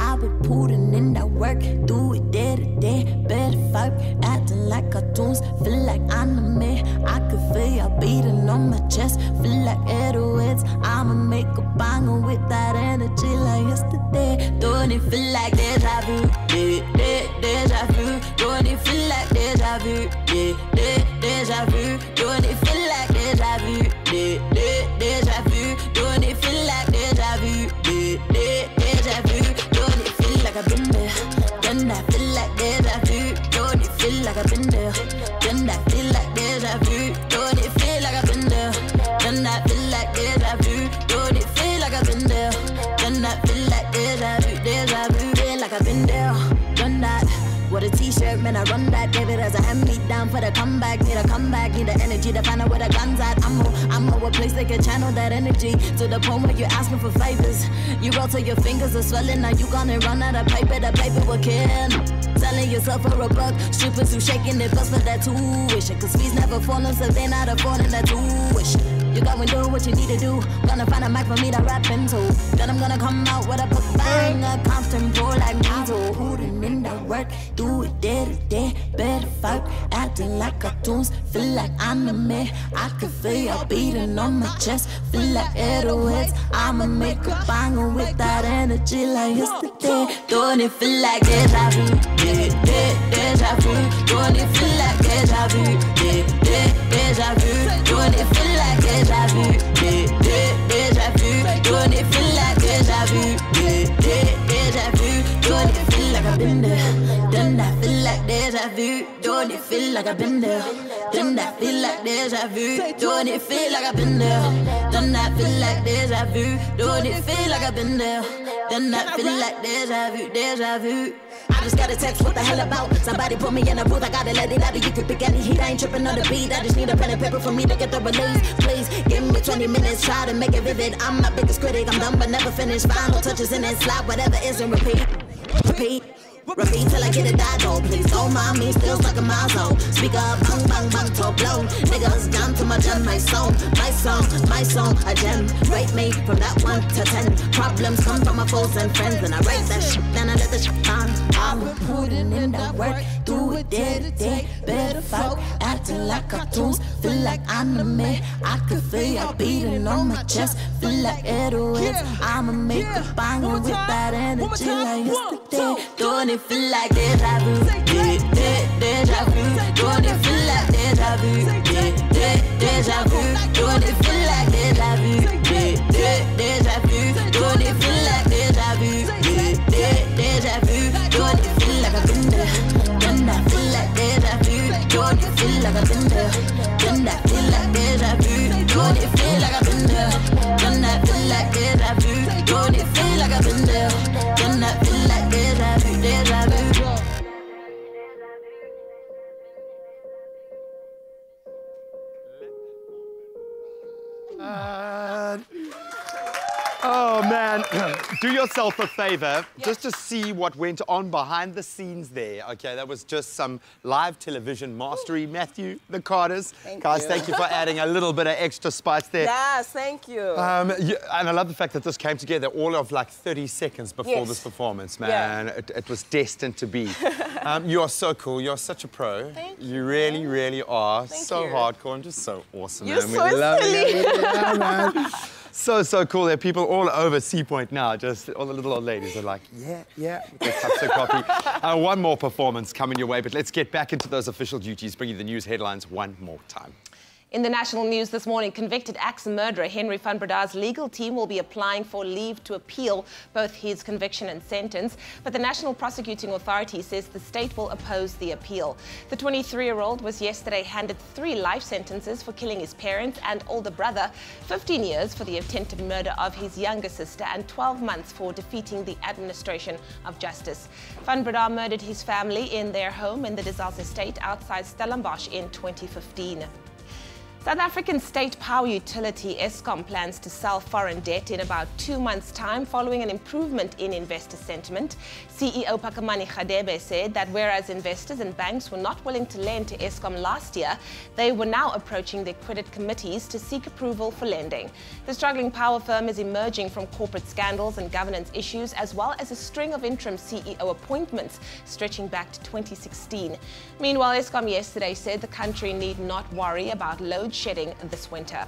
I've been putting in that work, do it day to day. Better folk acting like cartoons, feel like anime. I could feel your beating on my chest, feel like heroids. I'ma make a banger with that energy like yesterday. Don't it feel like deja vu? Deja vu. Don't it feel like deja vu? Deja vu. Don't it feel like deja vu? Deja vu. Don't it feel like deja vu? Deja vu. Don't it feel like I've been there? Then I feel like deja vu. Don't it feel like I've been there? Then I feel like deja vu. Don't it feel like I've been there? Then I feel like deja vu. Don't it feel like I've been there? Then I feel like deja vu, deja vu. Feel like I've been there, done that. What a t-shirt, man, I run that. Gave it as a hand-me-down for the comeback. Need a comeback, need the energy to find out where the gun's at. I'm a place that can channel that energy to the point where you're asking for favors. You roll till your fingers are swelling. Now you gonna run out of paper, the paper will kill. Selling yourself for a buck, strippers who shaking it bust for that tuition. Cause fees never falling, so they not affording that tuition. You go and do what you need to do. Gonna find a mic for me to rap into. Then I'm gonna come out with a book bang, a constant roll like me too. Putting in the work, do it day to day. Better folk acting like cartoons, feel like anime. I could feel your beating on my chest, feel like heroids. I'ma make a banger with that energy like yesterday. Don't it feel like deja vu? Deja vu. Don't it feel like deja vu? Deja vu. Don't it feel like deja vu? Deja vu. Don't it feel like deja vu? Deja vu. Don't it feel like I've been there? Don't I feel like deja vu? Don't it feel like I've been there? Don't I feel like deja vu? Don't it feel like I've been there? Don't I feel like deja vu? Don't it feel like I've been there? Don't I feel like deja vu? Deja vu. I just got a text, what the hell about? Somebody put me in a booth, I gotta let it out. You can pick any heat, I ain't tripping on the beat. I just need a pen and paper for me to get the release. Please, give me 20 minutes, try to make it vivid. I'm my biggest critic, I'm done but never finished. Final touches in it, slide, whatever is and repeat. Repeat. Repeat till I get it died, oh please don't mind me, still stuck in my zone. Speak up, bang, bang, bang, top blown. Niggas down to my gem, my song, a gem. Rate me from that 1 to 10. Problems come from my foes and friends, and I write that shit, then I let the shit down. I'm putting in that work, do it day to day. Better folk acting like cartoons, feel like anime. I could feel your beating on my chest, feel like heroids. I'ma make a banger with that energy like yesterday. Don't it feel like deja vu? Deja vu. Don't it feel like deja vu? Deja vu. Don't it feel like deja vu? Deja vu. Don't it feel like deja vu? Deja vu. Don't it feel like I've been there? Don't I feel like deja vu? Don't it feel like I've been there? Don't I feel like deja vu? Don't it feel like I've been there? Don't I feel like deja vu? Don't it feel like I've been there? Don't I feel like deja vu? Deja vu. Oh, man. Do yourself a favor, just to see what went on behind the scenes there. Okay, that was just some live television mastery. Matthew, the Carters. Guys, thank you for adding a little bit of extra spice there. Yes, thank you. And I love the fact that this came together all of like 30 seconds before this performance, man. It was destined to be. You are so cool. You're such a pro. Thank you. You really, really are. So you. hardcore and just so awesome, You're man. so silly. Yeah, man. So cool. There are people all over Sea Point now. Just all the little old ladies are like, yeah, with their cups of coffee. One more performance coming your way, but let's get back into those official duties, bring you the news headlines one more time. In the national news this morning, convicted axe murderer Henry van Brda's legal team will be applying for leave to appeal both his conviction and sentence, but the National Prosecuting Authority says the state will oppose the appeal. The 23-year-old was yesterday handed 3 life sentences for killing his parents and older brother, 15 years for the attempted murder of his younger sister, and 12 months for defeating the administration of justice. Van Brda murdered his family in their home in the Dizals estate outside Stellenbosch in 2015. South African state power utility Eskom plans to sell foreign debt in about 2 months' time following an improvement in investor sentiment. CEO Pakamani Khadebe said that whereas investors and banks were not willing to lend to Eskom last year, they were now approaching their credit committees to seek approval for lending. The struggling power firm is emerging from corporate scandals and governance issues, as well as a string of interim CEO appointments stretching back to 2016. Meanwhile, Eskom yesterday said the country need not worry about load shedding this winter.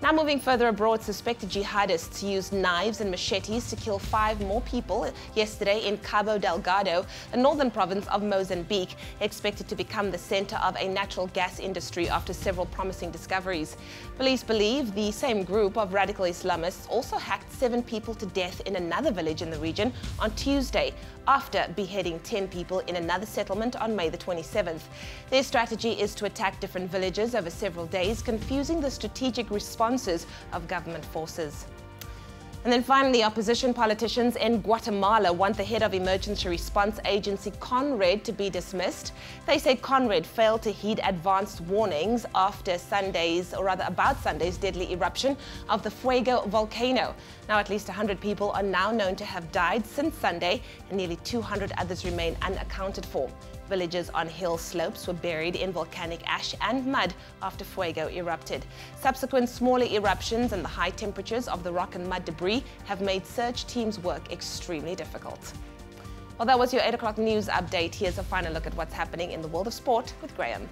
Now moving further abroad, suspected jihadists used knives and machetes to kill 5 more people yesterday in Cabo Delgado, a northern province of Mozambique, expected to become the center of a natural gas industry after several promising discoveries. Police believe the same group of radical Islamists also hacked 7 people to death in another village in the region on Tuesday, after beheading 10 people in another settlement on May the 27th. Their strategy is to attack different villages over several days, confusing the strategic responses of government forces. And then finally, opposition politicians in Guatemala want the head of emergency response agency CONRED to be dismissed. They say CONRED failed to heed advanced warnings after about Sunday's deadly eruption of the Fuego volcano. Now at least 100 people are now known to have died since Sunday, and nearly 200 others remain unaccounted for. Villages on hill slopes were buried in volcanic ash and mud after Fuego erupted. Subsequent smaller eruptions and the high temperatures of the rock and mud debris have made search teams' work extremely difficult. Well, that was your 8 o'clock news update. Here's a final look at what's happening in the world of sport with Graham.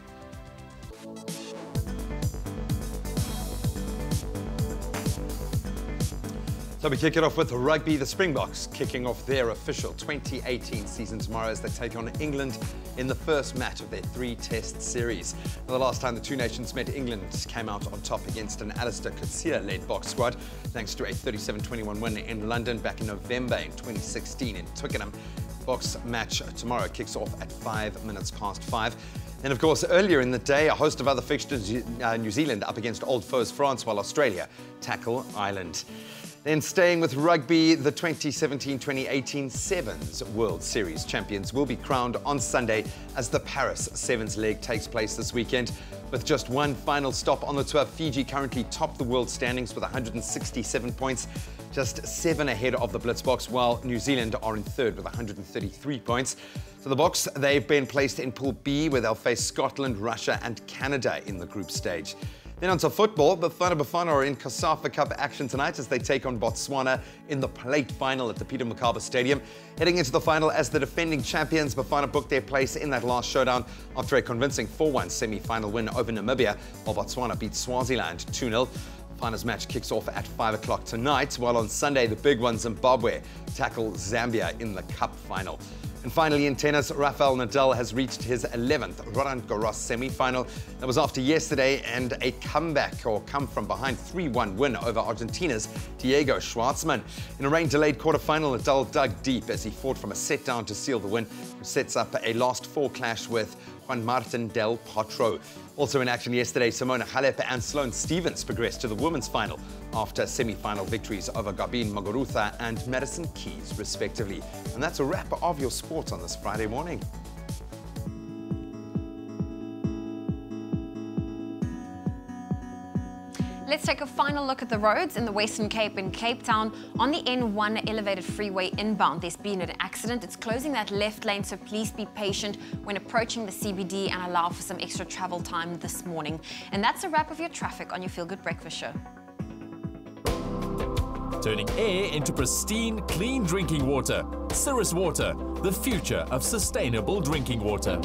So we kick it off with rugby. The Springboks kicking off their official 2018 season tomorrow as they take on England in the first match of their 3-test series. Now, the last time the two nations met, England came out on top against an Alistair Coetzee-led Boks squad thanks to a 37-21 win in London back in November in 2016 in Twickenham. Boks match tomorrow kicks off at 5:05. And of course, earlier in the day, a host of other fixtures, New Zealand up against old foes France, while Australia tackle Ireland. Then staying with rugby, the 2017-2018 Sevens World Series champions will be crowned on Sunday as the Paris Sevens leg takes place this weekend. With just one final stop on the tour, Fiji currently top the world standings with 167 points, just 7 ahead of the Blitzboks, while New Zealand are in third with 133 points. So the Boks, they've been placed in Pool B, where they'll face Scotland, Russia and Canada in the group stage. Then on to football. Bafana are in COSAFA Cup action tonight as they take on Botswana in the plate final at the Peter Mokaba Stadium. Heading into the final as the defending champions, Bafana booked their place in that last showdown after a convincing 4-1 semi-final win over Namibia, while Botswana beat Swaziland 2-0. Bafana's match kicks off at 5 o'clock tonight, while on Sunday the big one, Zimbabwe, tackle Zambia in the cup final. And finally in tennis, Rafael Nadal has reached his 11th Roland Garros semi-final. That was after yesterday and a comeback or come from behind 3-1 win over Argentina's Diego Schwartzman. In a rain-delayed quarterfinal, Nadal dug deep as he fought from a set down to seal the win, which sets up a last 4 clash with Juan Martín del Potro. Also in action yesterday, Simona Halep and Sloane Stephens progressed to the women's final after semi-final victories over Gabin Muguruza and Madison Keys, respectively. And that's a wrap of your sports on this Friday morning. Let's take a final look at the roads in the Western Cape in Cape Town. On the N1 elevated freeway inbound, there's been an accident. It's closing that left lane, so please be patient when approaching the CBD and allow for some extra travel time this morning. And that's a wrap of your traffic on your Feel Good Breakfast Show. Turning air into pristine, clean drinking water. Cirrus Water, the future of sustainable drinking water.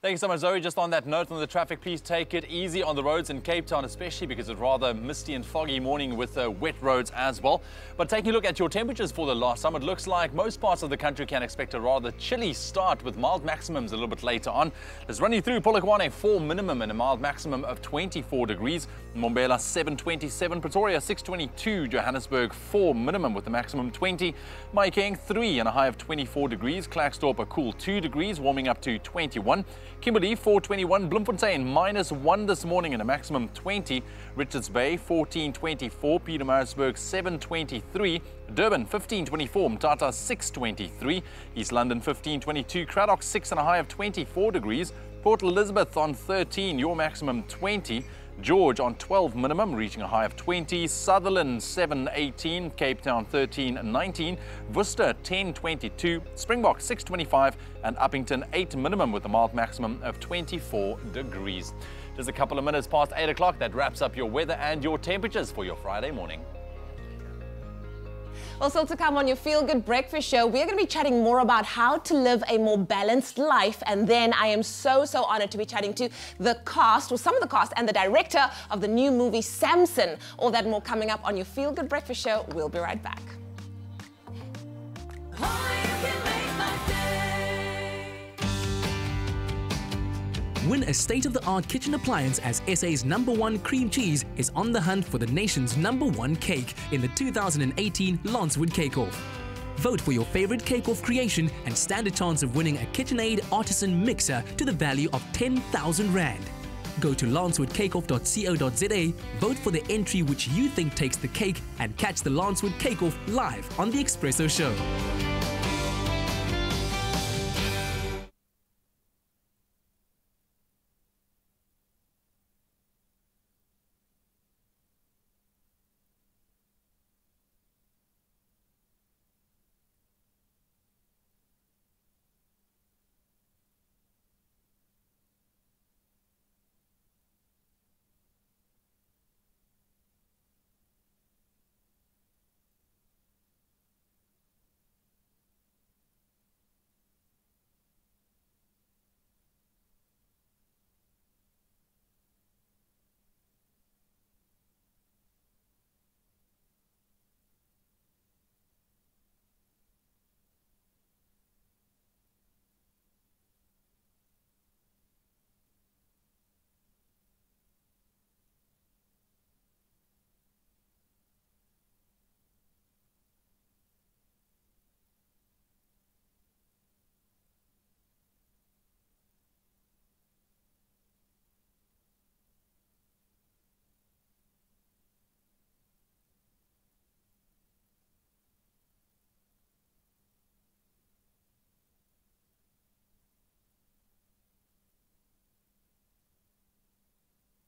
Thank you so much, Zoe. Just on that note on the traffic, please take it easy on the roads in Cape Town, especially because it's rather misty and foggy morning with wet roads as well. But taking a look at your temperatures for the last time, it looks like most parts of the country can expect a rather chilly start with mild maximums a little bit later on. Let's run you through Polokwane 4 minimum and a mild maximum of 24 degrees. Mbombela 727, Pretoria 622, Johannesburg 4 minimum with a maximum 20, Mahikeng 3 and a high of 24 degrees, Klerksdorp a cool 2 degrees, warming up to 21. Kimberley 421, Bloemfontein -1 this morning and a maximum 20. Richards Bay 1424, Pietermaritzburg 723, Durban 1524, Mthatha 623, East London 1522, Cradock 6 and a high of 24 degrees, Port Elizabeth on 13, your maximum 20. George on 12 minimum, reaching a high of 20. Sutherland 718, Cape Town 1319, Worcester 1022, Springbok 625, and Uppington 8 minimum with a mild maximum of 24 degrees. Just a couple of minutes past 8 o'clock, that wraps up your weather and your temperatures for your Friday morning. Well, still to come on your Feel Good Breakfast Show, we're going to be chatting more about how to live a more balanced life. And then I am so honored to be chatting to the cast, or some of the cast, and the director of the new movie Samson. All that more coming up on your Feel Good Breakfast Show. We'll be right back. Win a state-of-the-art kitchen appliance as SA's #1 cream cheese is on the hunt for the nation's #1 cake in the 2018 Lancewood Cake-Off. Vote for your favorite cake-off creation and stand a chance of winning a KitchenAid Artisan Mixer to the value of 10,000 Rand. Go to lancewoodcakeoff.co.za, vote for the entry which you think takes the cake, and catch the Lancewood Cake-Off live on the Expresso Show.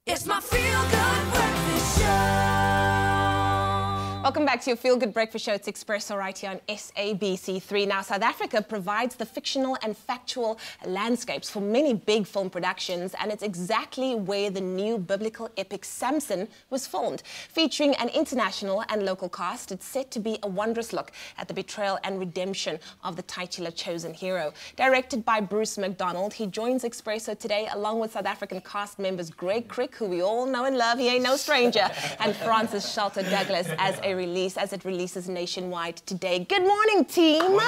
It's my Feel Good Breakfast Show. Welcome back to your Feel Good Breakfast Show. It's Expresso right here on SABC3. Now, South Africa provides the fictional and factual landscapes for many big film productions, and it's exactly where the new biblical epic Samson was filmed. Featuring an international and local cast, it's set to be a wondrous look at the betrayal and redemption of the titular chosen hero. Directed by Bruce McDonald, he joins Expresso today along with South African cast members Greg Crick, who we all know and love, he ain't no stranger, and Francis Shelter Douglas as it releases nationwide today. Good morning, team.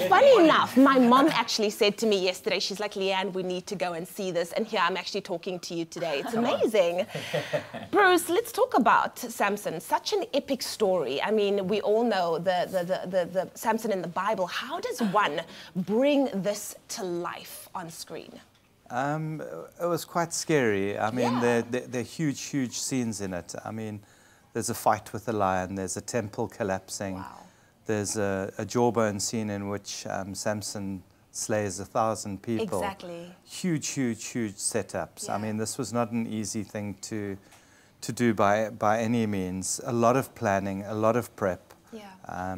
Funny enough, my mom actually said to me yesterday, she's like, Leanne, we need to go and see this, and here I'm actually talking to you today. It's amazing. Bruce, let's talk about Samson. Such an epic story. I mean, we all know the Samson in the Bible. How does one bring this to life on screen? It was quite scary. I mean, there are huge scenes in it. I mean, there's a fight with a lion, there's a temple collapsing, there's a jawbone scene in which Samson slays 1,000 people. Exactly. Huge, huge, huge setups. Yeah. I mean, this was not an easy thing to do by any means. A lot of planning, a lot of prep. Yeah.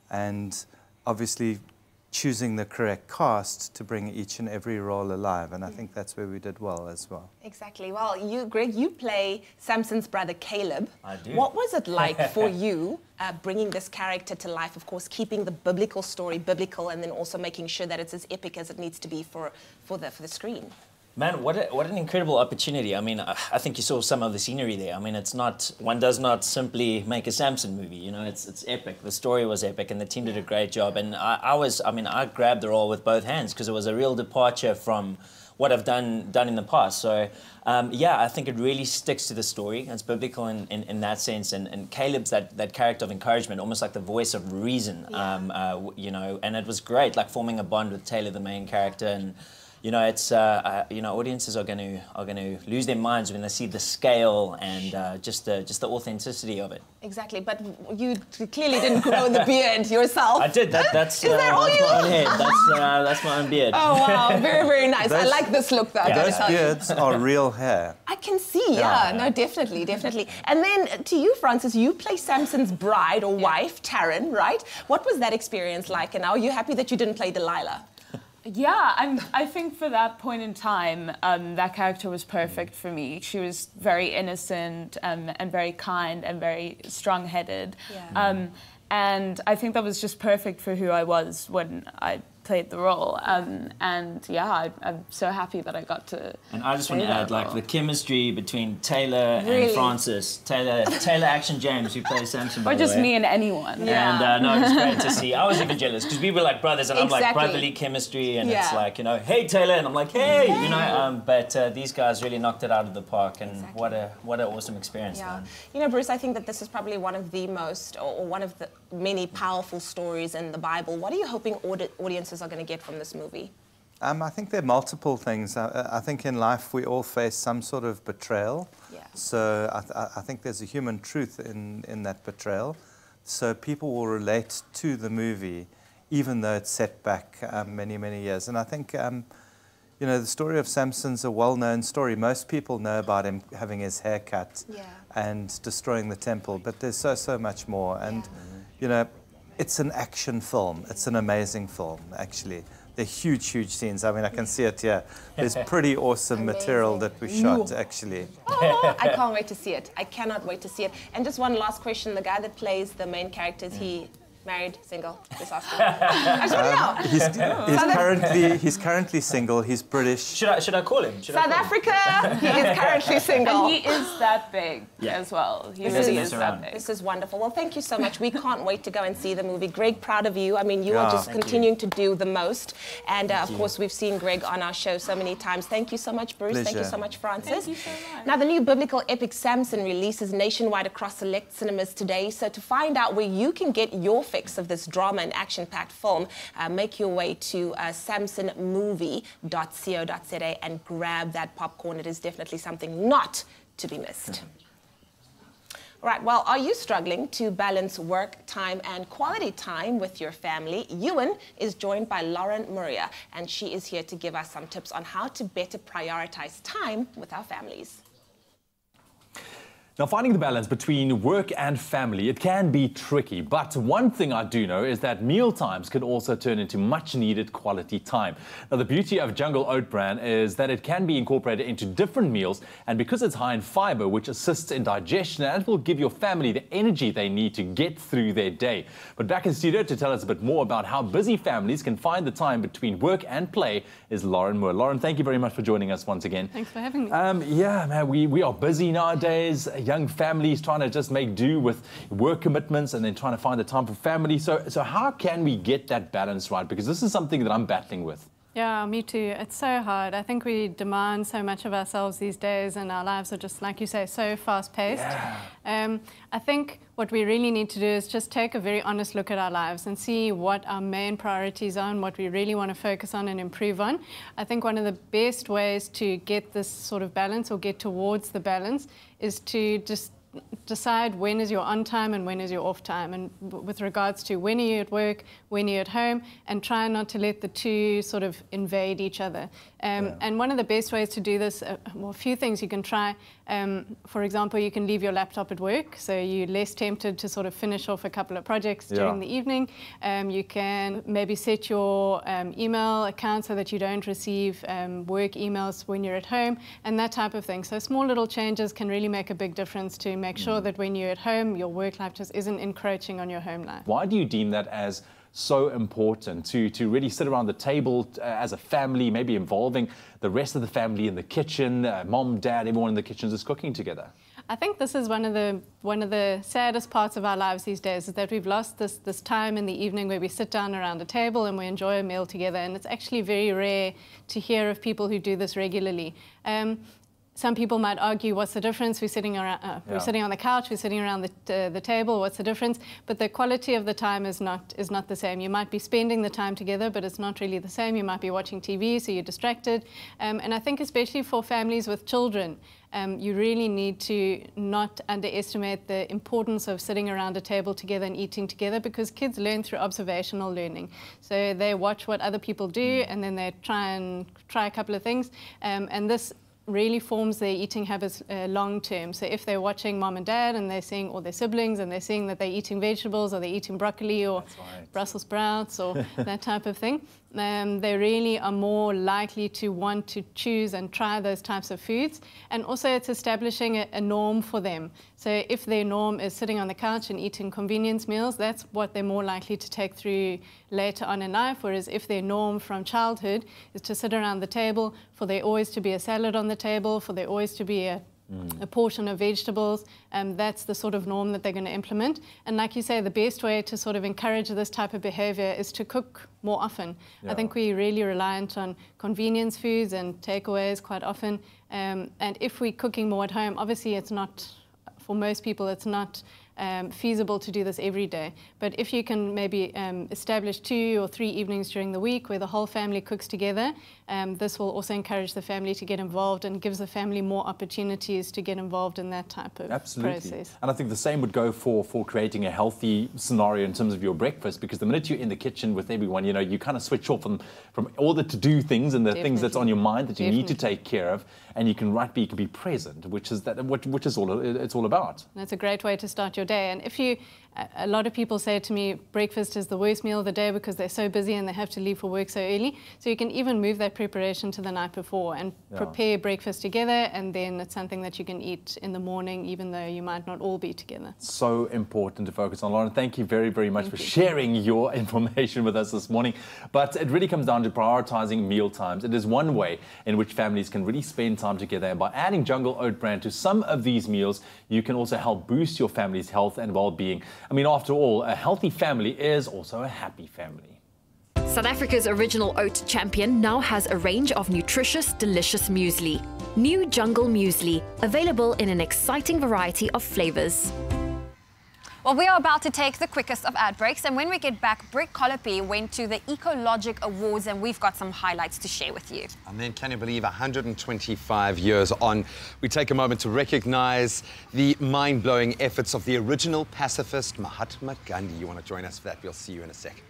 And obviously choosing the correct cast to bring each and every role alive, and I think that's where we did well as well. Exactly. Well, Greg, you play Samson's brother Caleb. I do. What was it like for you bringing this character to life, of course, keeping the biblical story biblical and then also making sure that it's as epic as it needs to be for the screen? Man, what an incredible opportunity. I mean, I think you saw some of the scenery there. I mean, it's not, one does not simply make a Samson movie, you know, it's epic. The story was epic and the team did a great job. And I grabbed the role with both hands because it was a real departure from what I've done in the past. So, yeah, I think it really sticks to the story. It's biblical in that sense. And Caleb's that character of encouragement, almost like the voice of reason, you know, and it was great, like forming a bond with Taylor, the main character. And you know, it's you know, audiences are going to lose their minds when they see the scale and just the authenticity of it. Exactly, but you clearly didn't grow the beard yourself. I did. That's Is that all that's you? my own head. That's my own beard. Oh wow, very, very nice. I like this look though. Those beards are real hair. I can see, yeah. No, definitely, definitely. And then to you, Francis, you play Samson's bride or wife, Taryn, right? What was that experience like? And are you happy that you didn't play Delilah? Yeah, I think for that point in time, that character was perfect for me. She was very innocent and very kind and very strong-headed. Yeah. And I think that was just perfect for who I was when I played the role. And yeah, I'm so happy that I got to. And I just want to add, like, the chemistry between Taylor Really? and Francis. Taylor Action James, who plays Samson. Or just me and anyone. Yeah. And no, it was great to see. I was even jealous because we were like brothers, and I'm like brotherly chemistry, and it's like, you know, hey Taylor, and I'm like, hey, you know. But these guys really knocked it out of the park, and what an awesome experience. Yeah. Man. You know, Bruce, I think that this is probably one of the most, or one of the many powerful stories in the Bible. What are you hoping audiences are going to get from this movie? I think there are multiple things. I think in life we all face some sort of betrayal. Yeah. So I think there's a human truth in that betrayal. So people will relate to the movie, even though it's set back many, many years. And I think, you know, the story of Samson's a well-known story. Most people know about him having his hair cut and destroying the temple, but there's so much more. And, you know, it's an action film. It's an amazing film, actually. They're huge, huge scenes. I mean, I can see it here. There's pretty awesome material that we shot, actually. Oh, I can't wait to see it. I cannot wait to see it. And just one last question. The guy that plays the main character, is he married, single? Just asking. I just want to know. He's currently single. He's British. Should I call him? South Africa, he is currently single. And he is that big as well. He really is that big. This is wonderful. Well, thank you so much. We can't wait to go and see the movie. Greg, proud of you. I mean, you are just continuing to do the most. And of course, we've seen Greg on our show so many times. Thank you so much, Bruce. Pleasure. Thank you so much, Francis. Thank you so much. Now, the new biblical epic Samson releases nationwide across select cinemas today. So to find out where you can get your fix of this drama and action-packed film, make your way to samsonmovie.co.za and grab that popcorn. It is definitely something not to be missed. All right, well, are you struggling to balance work, time, and quality time with your family? Ewan is joined by Lauren Maria, and she is here to give us some tips on how to better prioritize time with our families. Now, finding the balance between work and family, it can be tricky, but one thing I do know is that meal times can also turn into much needed quality time. Now, the beauty of Jungle Oat Bran is that it can be incorporated into different meals, and because it's high in fiber, which assists in digestion, and it will give your family the energy they need to get through their day. But back in studio to tell us a bit more about how busy families can find the time between work and play is Lauren Moore. Lauren, thank you very much for joining us once again. Thanks for having me. Yeah, man, we are busy nowadays. Young families trying to just make do with work commitments and then trying to find the time for family. So how can we get that balance right? Because this is something that I'm battling with. Yeah, me too. It's so hard. I think we demand so much of ourselves these days, and our lives are just, like you say, so fast-paced. Yeah. I think what we really need to do is just take a very honest look at our lives and see what our main priorities are and what we really want to focus on and improve on. I think one of the best ways to get this sort of balance or get towards the balance is to just decide when is your on time and when is your off time, and with regards to when are you at work, when are you at home, and try not to let the two sort of invade each other. And one of the best ways to do this, well, a few things you can try. For example, you can leave your laptop at work, so you're less tempted to sort of finish off a couple of projects during the evening. You can maybe set your email account so that you don't receive work emails when you're at home, and that type of thing. So small little changes can really make a big difference to make sure that when you're at home, your work life just isn't encroaching on your home life. Why do you deem that as so important to really sit around the table as a family, maybe involving the rest of the family in the kitchen, mom, dad, everyone in the kitchen just cooking together? I think this is one of the saddest parts of our lives these days, is that we've lost this time in the evening where we sit down around a table and we enjoy a meal together, and it's actually very rare to hear of people who do this regularly. Some people might argue, what's the difference? We're sitting around, we're sitting on the couch, we're sitting around the table. What's the difference? But the quality of the time is not the same. You might be spending the time together, but it's not really the same. You might be watching TV, so you're distracted. And I think especially for families with children, you really need to not underestimate the importance of sitting around a table together and eating together, because kids learn through observational learning. So they watch what other people do, and then they try a couple of things, and this really forms their eating habits long term. So if they're watching mom and dad and they're seeing all their siblings and they're seeing that they're eating vegetables, or they're eating broccoli or Brussels sprouts or that type of thing, they really are more likely to want to choose and try those types of foods. And also it's establishing a norm for them. So if their norm is sitting on the couch and eating convenience meals, that's what they're more likely to take through later on in life. Whereas if their norm from childhood is to sit around the table, for there always to be a salad on the table, for there always to be a portion of vegetables, that's the sort of norm that they're going to implement. And like you say, the best way to sort of encourage this type of behavior is to cook more often. I think we're really reliant on convenience foods and takeaways quite often. And if we're cooking more at home, obviously it's not, for most people, it's not feasible to do this every day. But if you can maybe establish 2 or 3 evenings during the week where the whole family cooks together, this will also encourage the family to get involved and gives the family more opportunities to get involved in that type of process. And I think the same would go for creating a healthy scenario in terms of your breakfast, because the minute you're in the kitchen with everyone, you know, you kind of switch off from all the to-do things and the things that's on your mind that you need to take care of, and you can be present, which is all it's all about. That's a great way to start your day. And if you, a lot of people say to me, breakfast is the worst meal of the day because they're so busy and they have to leave for work so early. So you can even move that preparation to the night before and prepare breakfast together, and then it's something that you can eat in the morning, even though you might not all be together. So important to focus on. Lauren, thank you very, very much for sharing your information with us this morning. But it really comes down to prioritizing meal times. It is one way in which families can really spend time together, and by adding Jungle Oat Bran to some of these meals, you can also help boost your family's health and well-being. I mean, after all, a healthy family is also a happy family. South Africa's original oat champion now has a range of nutritious, delicious muesli. New Jungle Muesli, available in an exciting variety of flavors. Well, we are about to take the quickest of ad breaks, and when we get back, Brick Colopy went to the Ecologic Awards, and we've got some highlights to share with you. And then, can you believe, 125 years on, we take a moment to recognize the mind-blowing efforts of the original pacifist Mahatma Gandhi. You want to join us for that? We'll see you in a sec.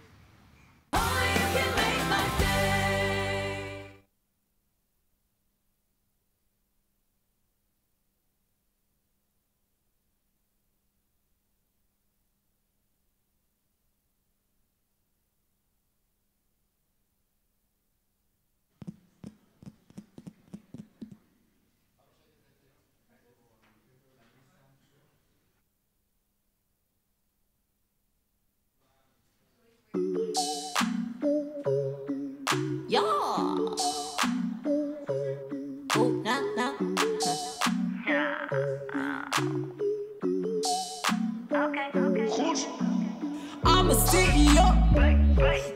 I'm a CEO.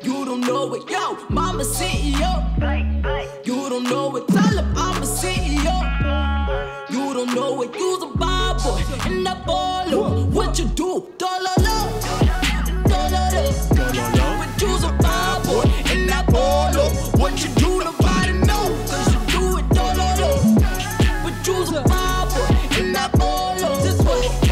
You don't know it, yo. Mama CEO. You don't know it. Tell him I'm a CEO. You don't know it. You's a bad boy and a baller. What you do? Dollar. But you's a bad boy and a baller. What you do? Nobody know. 'Cause you do it. Dollar. But you's a bad boy and a baller. This way.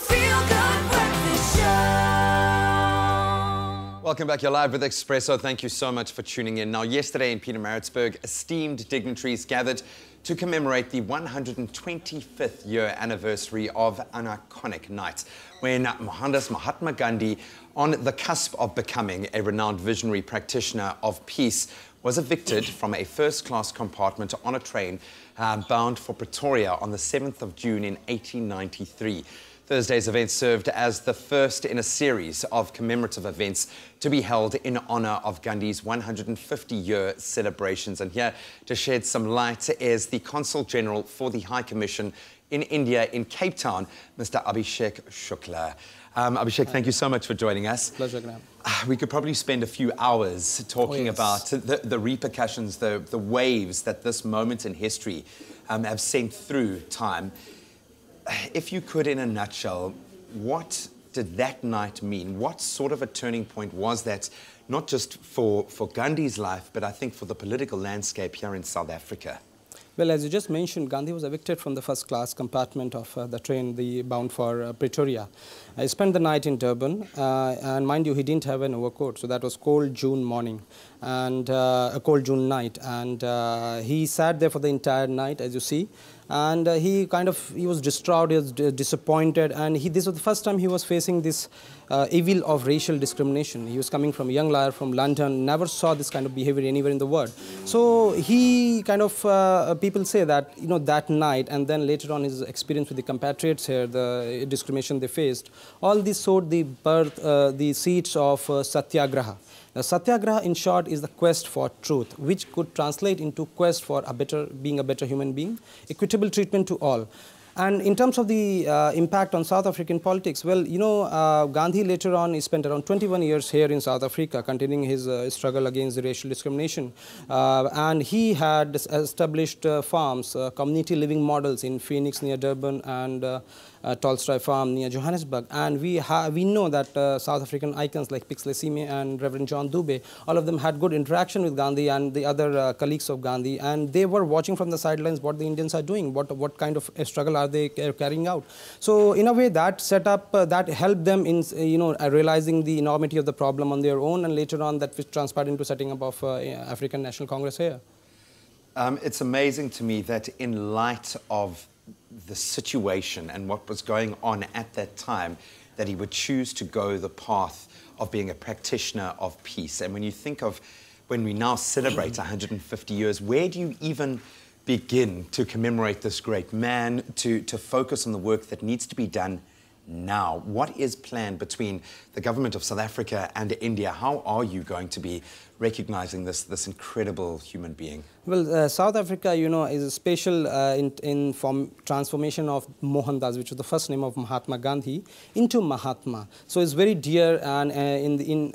feel-good breakfast show. Welcome back. You're live with Expresso. Thank you so much for tuning in. Now, yesterday in Pietermaritzburg, esteemed dignitaries gathered to commemorate the 125th year anniversary of an iconic night when Mahatma Gandhi, on the cusp of becoming a renowned visionary practitioner of peace, was evicted from a first-class compartment on a train bound for Pretoria on the 7th of June in 1893. Thursday's event served as the first in a series of commemorative events to be held in honor of Gandhi's 150-year celebrations. And here to shed some light is the Consul General for the High Commission in India in Cape Town, Mr. Abhishek Shukla. Abhishek, thank you so much for joining us. Pleasure, Graham. We could probably spend a few hours talking about the repercussions, the waves that this moment in history have sent through time. If you could, in a nutshell, what did that night mean? What sort of a turning point was that, not just for Gandhi's life, but I think for the political landscape here in South Africa? Well, as you just mentioned, Gandhi was evicted from the first-class compartment of the train bound for Pretoria. I spent the night in Durban, and mind you, he didn't have an overcoat, so that was cold June morning, and a cold June night, and he sat there for the entire night, as you see. And he was distraught, he was disappointed, and this was the first time he was facing this evil of racial discrimination. He was coming from a young lawyer from London, never saw this kind of behavior anywhere in the world. So he people say that, that night and then later on his experience with the compatriots here, the discrimination they faced, all this sowed the seeds of Satyagraha. Satyagraha, in short, is the quest for truth, which could translate into quest for being a better human being, equitable treatment to all. And in terms of the impact on South African politics, well, Gandhi later on, he spent around 21 years here in South Africa, continuing his struggle against the racial discrimination. And he had established farms, community living models in Phoenix near Durban and Tolstoy Farm near Johannesburg. And we know that South African icons like Pixley Sime and Reverend John Dube, all of them had good interaction with Gandhi and the other colleagues of Gandhi, and they were watching from the sidelines what the Indians are doing, what kind of a struggle are they carrying out. So in a way that set up, that helped them in realizing the enormity of the problem on their own, and later on that transpired into setting up of African National Congress here. It's amazing to me that in light of the situation and what was going on at that time, that he would choose to go the path of being a practitioner of peace. And when you think of when we now celebrate 150 years, where do you even begin to commemorate this great man, to focus on the work that needs to be done now? What is planned between the government of South Africa and India? How are you going to be recognizing this incredible human being? Well, South Africa, is special in transformation of Mohandas, which was the first name of Mahatma Gandhi, into Mahatma. So it's very dear, and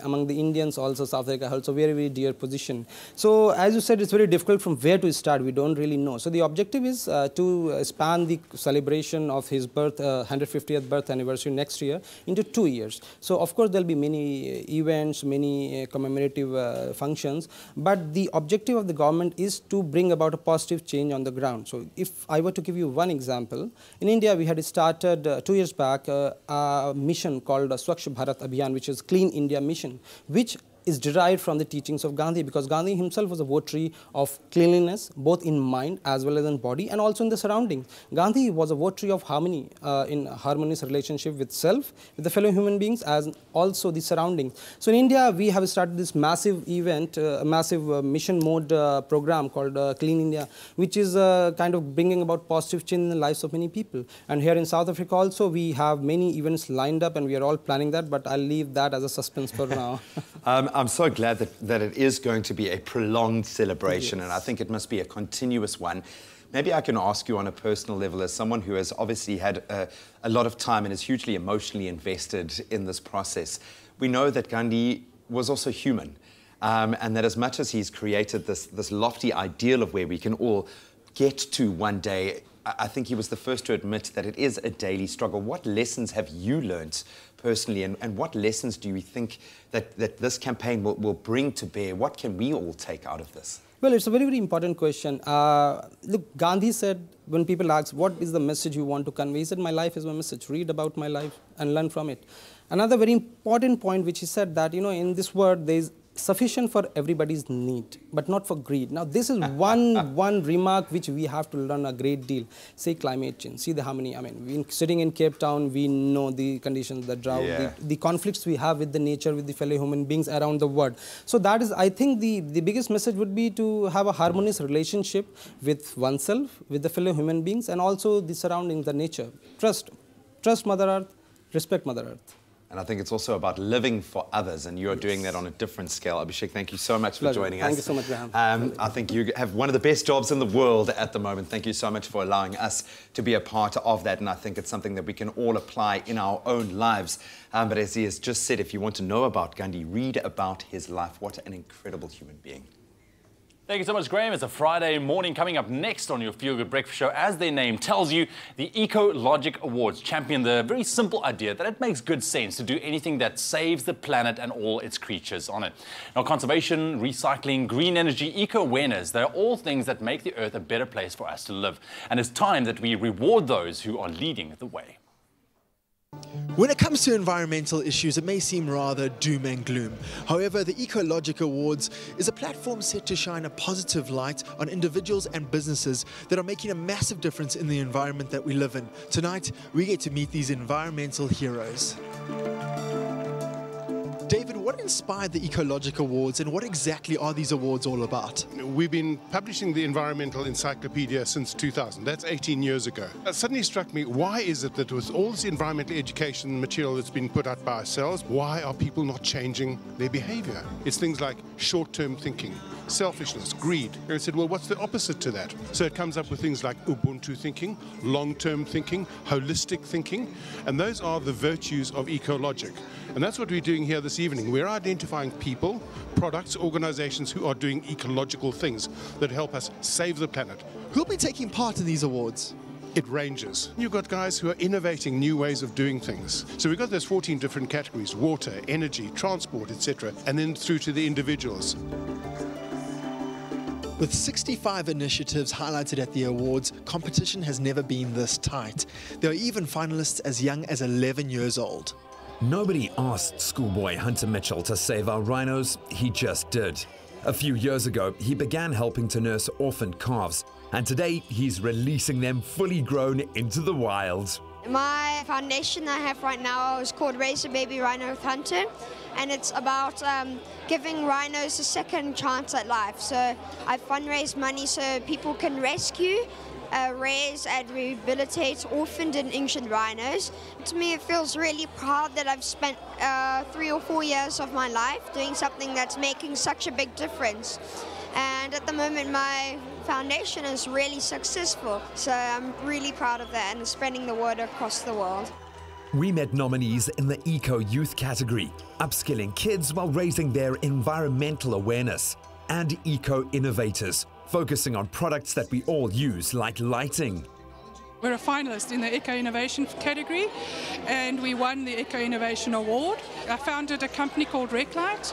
among the Indians also, South Africa holds a very, very dear position. So as you said, it's very difficult from where to start. We don't really know. So the objective is to span the celebration of his birth, 150th birth anniversary next year into 2 years. So of course there'll be many events, many commemorative functions, but the objective of the government is to bring about a positive change on the ground. So if I were to give you one example, in India we had started 2 years back a mission called Swachh Bharat Abhiyan, which is Clean India Mission, which is derived from the teachings of Gandhi, because Gandhi himself was a votary of cleanliness, both in mind as well as in body, and also in the surroundings. Gandhi was a votary of harmony, in harmonious relationship with self, with the fellow human beings, as also the surroundings. So in India, we have started this massive event, a massive mission mode program called Clean India, which is kind of bringing about positive change in the lives of many people. And here in South Africa also, we have many events lined up, and we are all planning that, but I'll leave that as a suspense for now. I'm so glad that it is going to be a prolonged celebration, and I think it must be a continuous one. Maybe I can ask you on a personal level, as someone who has obviously had a lot of time and is hugely emotionally invested in this process. We know that Gandhi was also human, and that as much as he's created this lofty ideal of where we can all get to one day, I think he was the first to admit that it is a daily struggle. What lessons have you learned personally, and what lessons do you think that this campaign will bring to bear? What can we all take out of this? Well, it's a very, very important question. Look, Gandhi said, when people ask, what is the message you want to convey? He said, my life is my message. Read about my life and learn from it. Another very important point which he said that, you know, in this world, there is sufficient for everybody's need, but not for greed. Now, this is one remark which we have to learn a great deal. Say climate change, see the harmony. I mean, sitting in Cape Town, we know the conditions, the drought, the conflicts we have with the nature, with the fellow human beings around the world. So that is, I think, the biggest message would be to have a harmonious relationship with oneself, with the fellow human beings, and also the surroundings, the nature. Trust Mother Earth, respect Mother Earth. And I think it's also about living for others, and you're doing that on a different scale. Abhishek, thank you so much for joining us. Thank you so much, Graham. I think you have one of the best jobs in the world at the moment. Thank you so much for allowing us to be a part of that, and I think it's something that we can all apply in our own lives. But as he has just said, if you want to know about Gandhi, read about his life. What an incredible human being. Thank you so much, Graham. It's a Friday morning. Coming up next on your Feel Good Breakfast Show, as their name tells you, the Ecologic Awards champion the very simple idea that it makes good sense to do anything that saves the planet and all its creatures on it. Now, conservation, recycling, green energy, eco-awareness, they're all things that make the earth a better place for us to live. And it's time that we reward those who are leading the way. When it comes to environmental issues, it may seem rather doom and gloom. However, the Ecologic Awards is a platform set to shine a positive light on individuals and businesses that are making a massive difference in the environment that we live in. Tonight, we get to meet these environmental heroes. David, what inspired the Ecologic Awards and what exactly are these awards all about? We've been publishing the Environmental Encyclopedia since 2000. That's 18 years ago. It suddenly struck me, why is it that with all this environmental education material that's been put out by ourselves, why are people not changing their behavior? It's things like short-term thinking, selfishness, greed. And I said, well, what's the opposite to that? So it comes up with things like Ubuntu thinking, long-term thinking, holistic thinking, and those are the virtues of Ecologic. And that's what we're doing here this evening. We're identifying people, products, organizations who are doing ecological things that help us save the planet. Who'll be taking part in these awards? It ranges. You've got guys who are innovating new ways of doing things. So we've got those 14 different categories: water, energy, transport, etc., and then through to the individuals. With 65 initiatives highlighted at the awards, competition has never been this tight. There are even finalists as young as 11 years old. Nobody asked schoolboy Hunter Mitchell to save our rhinos, he just did. A few years ago, he began helping to nurse orphaned calves, and today he's releasing them fully grown into the wild. My foundation I have right now is called Raise a Baby Rhino with Hunter, and it's about giving rhinos a second chance at life. So I fundraise money so people can rescue, raise and rehabilitate orphaned and injured rhinos. To me, it feels really proud that I've spent 3 or 4 years of my life doing something that's making such a big difference. And at the moment, my foundation is really successful. So I'm really proud of that and spreading the word across the world. We met nominees in the Eco Youth category, upskilling kids while raising their environmental awareness, and Eco Innovators, focusing on products that we all use, like lighting. We're a finalist in the Eco Innovation category, and we won the Eco Innovation Award. I founded a company called RecLight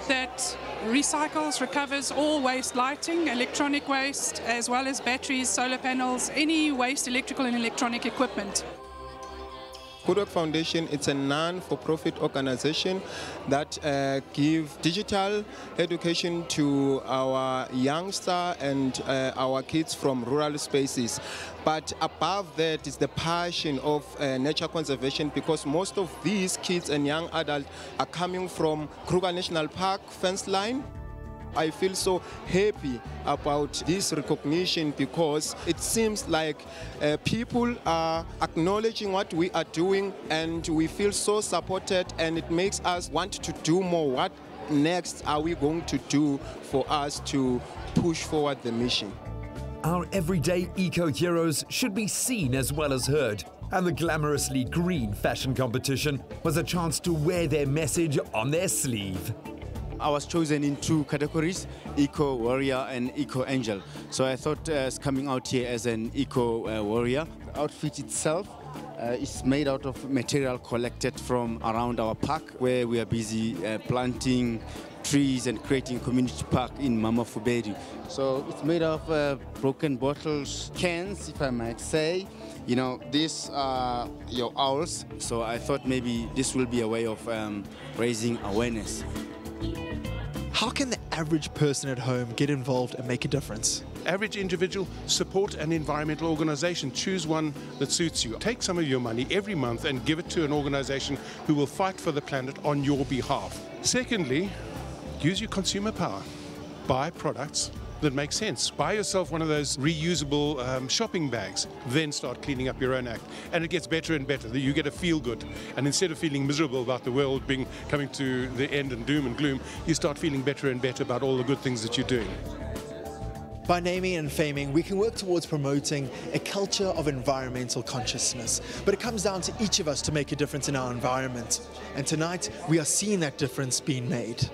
that recycles, recovers all waste lighting, electronic waste, as well as batteries, solar panels, any waste electrical and electronic equipment. Good Work Foundation, it's a non-for-profit organization that gives digital education to our youngsters and our kids from rural spaces. But above that is the passion of nature conservation, because most of these kids and young adults are coming from Kruger National Park fence line. I feel so happy about this recognition because it seems like people are acknowledging what we are doing, and we feel so supported, and it makes us want to do more. What next are we going to do for us to push forward the mission? Our everyday eco-heroes should be seen as well as heard, and the glamorously green fashion competition was a chance to wear their message on their sleeve. I was chosen in 2 categories, Eco Warrior and Eco Angel. So I thought coming out here as an Eco Warrior. The outfit itself is made out of material collected from around our park, where we are busy planting trees and creating a community park in Mama Fubedi. So it's made of broken bottles, cans, if I might say. You know, these are your owls, so I thought maybe this will be a way of raising awareness. How can the average person at home get involved and make a difference? Average individual, support an environmental organization. Choose one that suits you. Take some of your money every month and give it to an organization who will fight for the planet on your behalf. Secondly, use your consumer power. Buy products that make sense. Buy yourself one of those reusable shopping bags. Then start cleaning up your own act. And it gets better and better. You get a feel good. And instead of feeling miserable about the world coming to the end and doom and gloom, you start feeling better and better about all the good things that you're doing. By naming and faming, we can work towards promoting a culture of environmental consciousness. But it comes down to each of us to make a difference in our environment. And tonight, we are seeing that difference being made.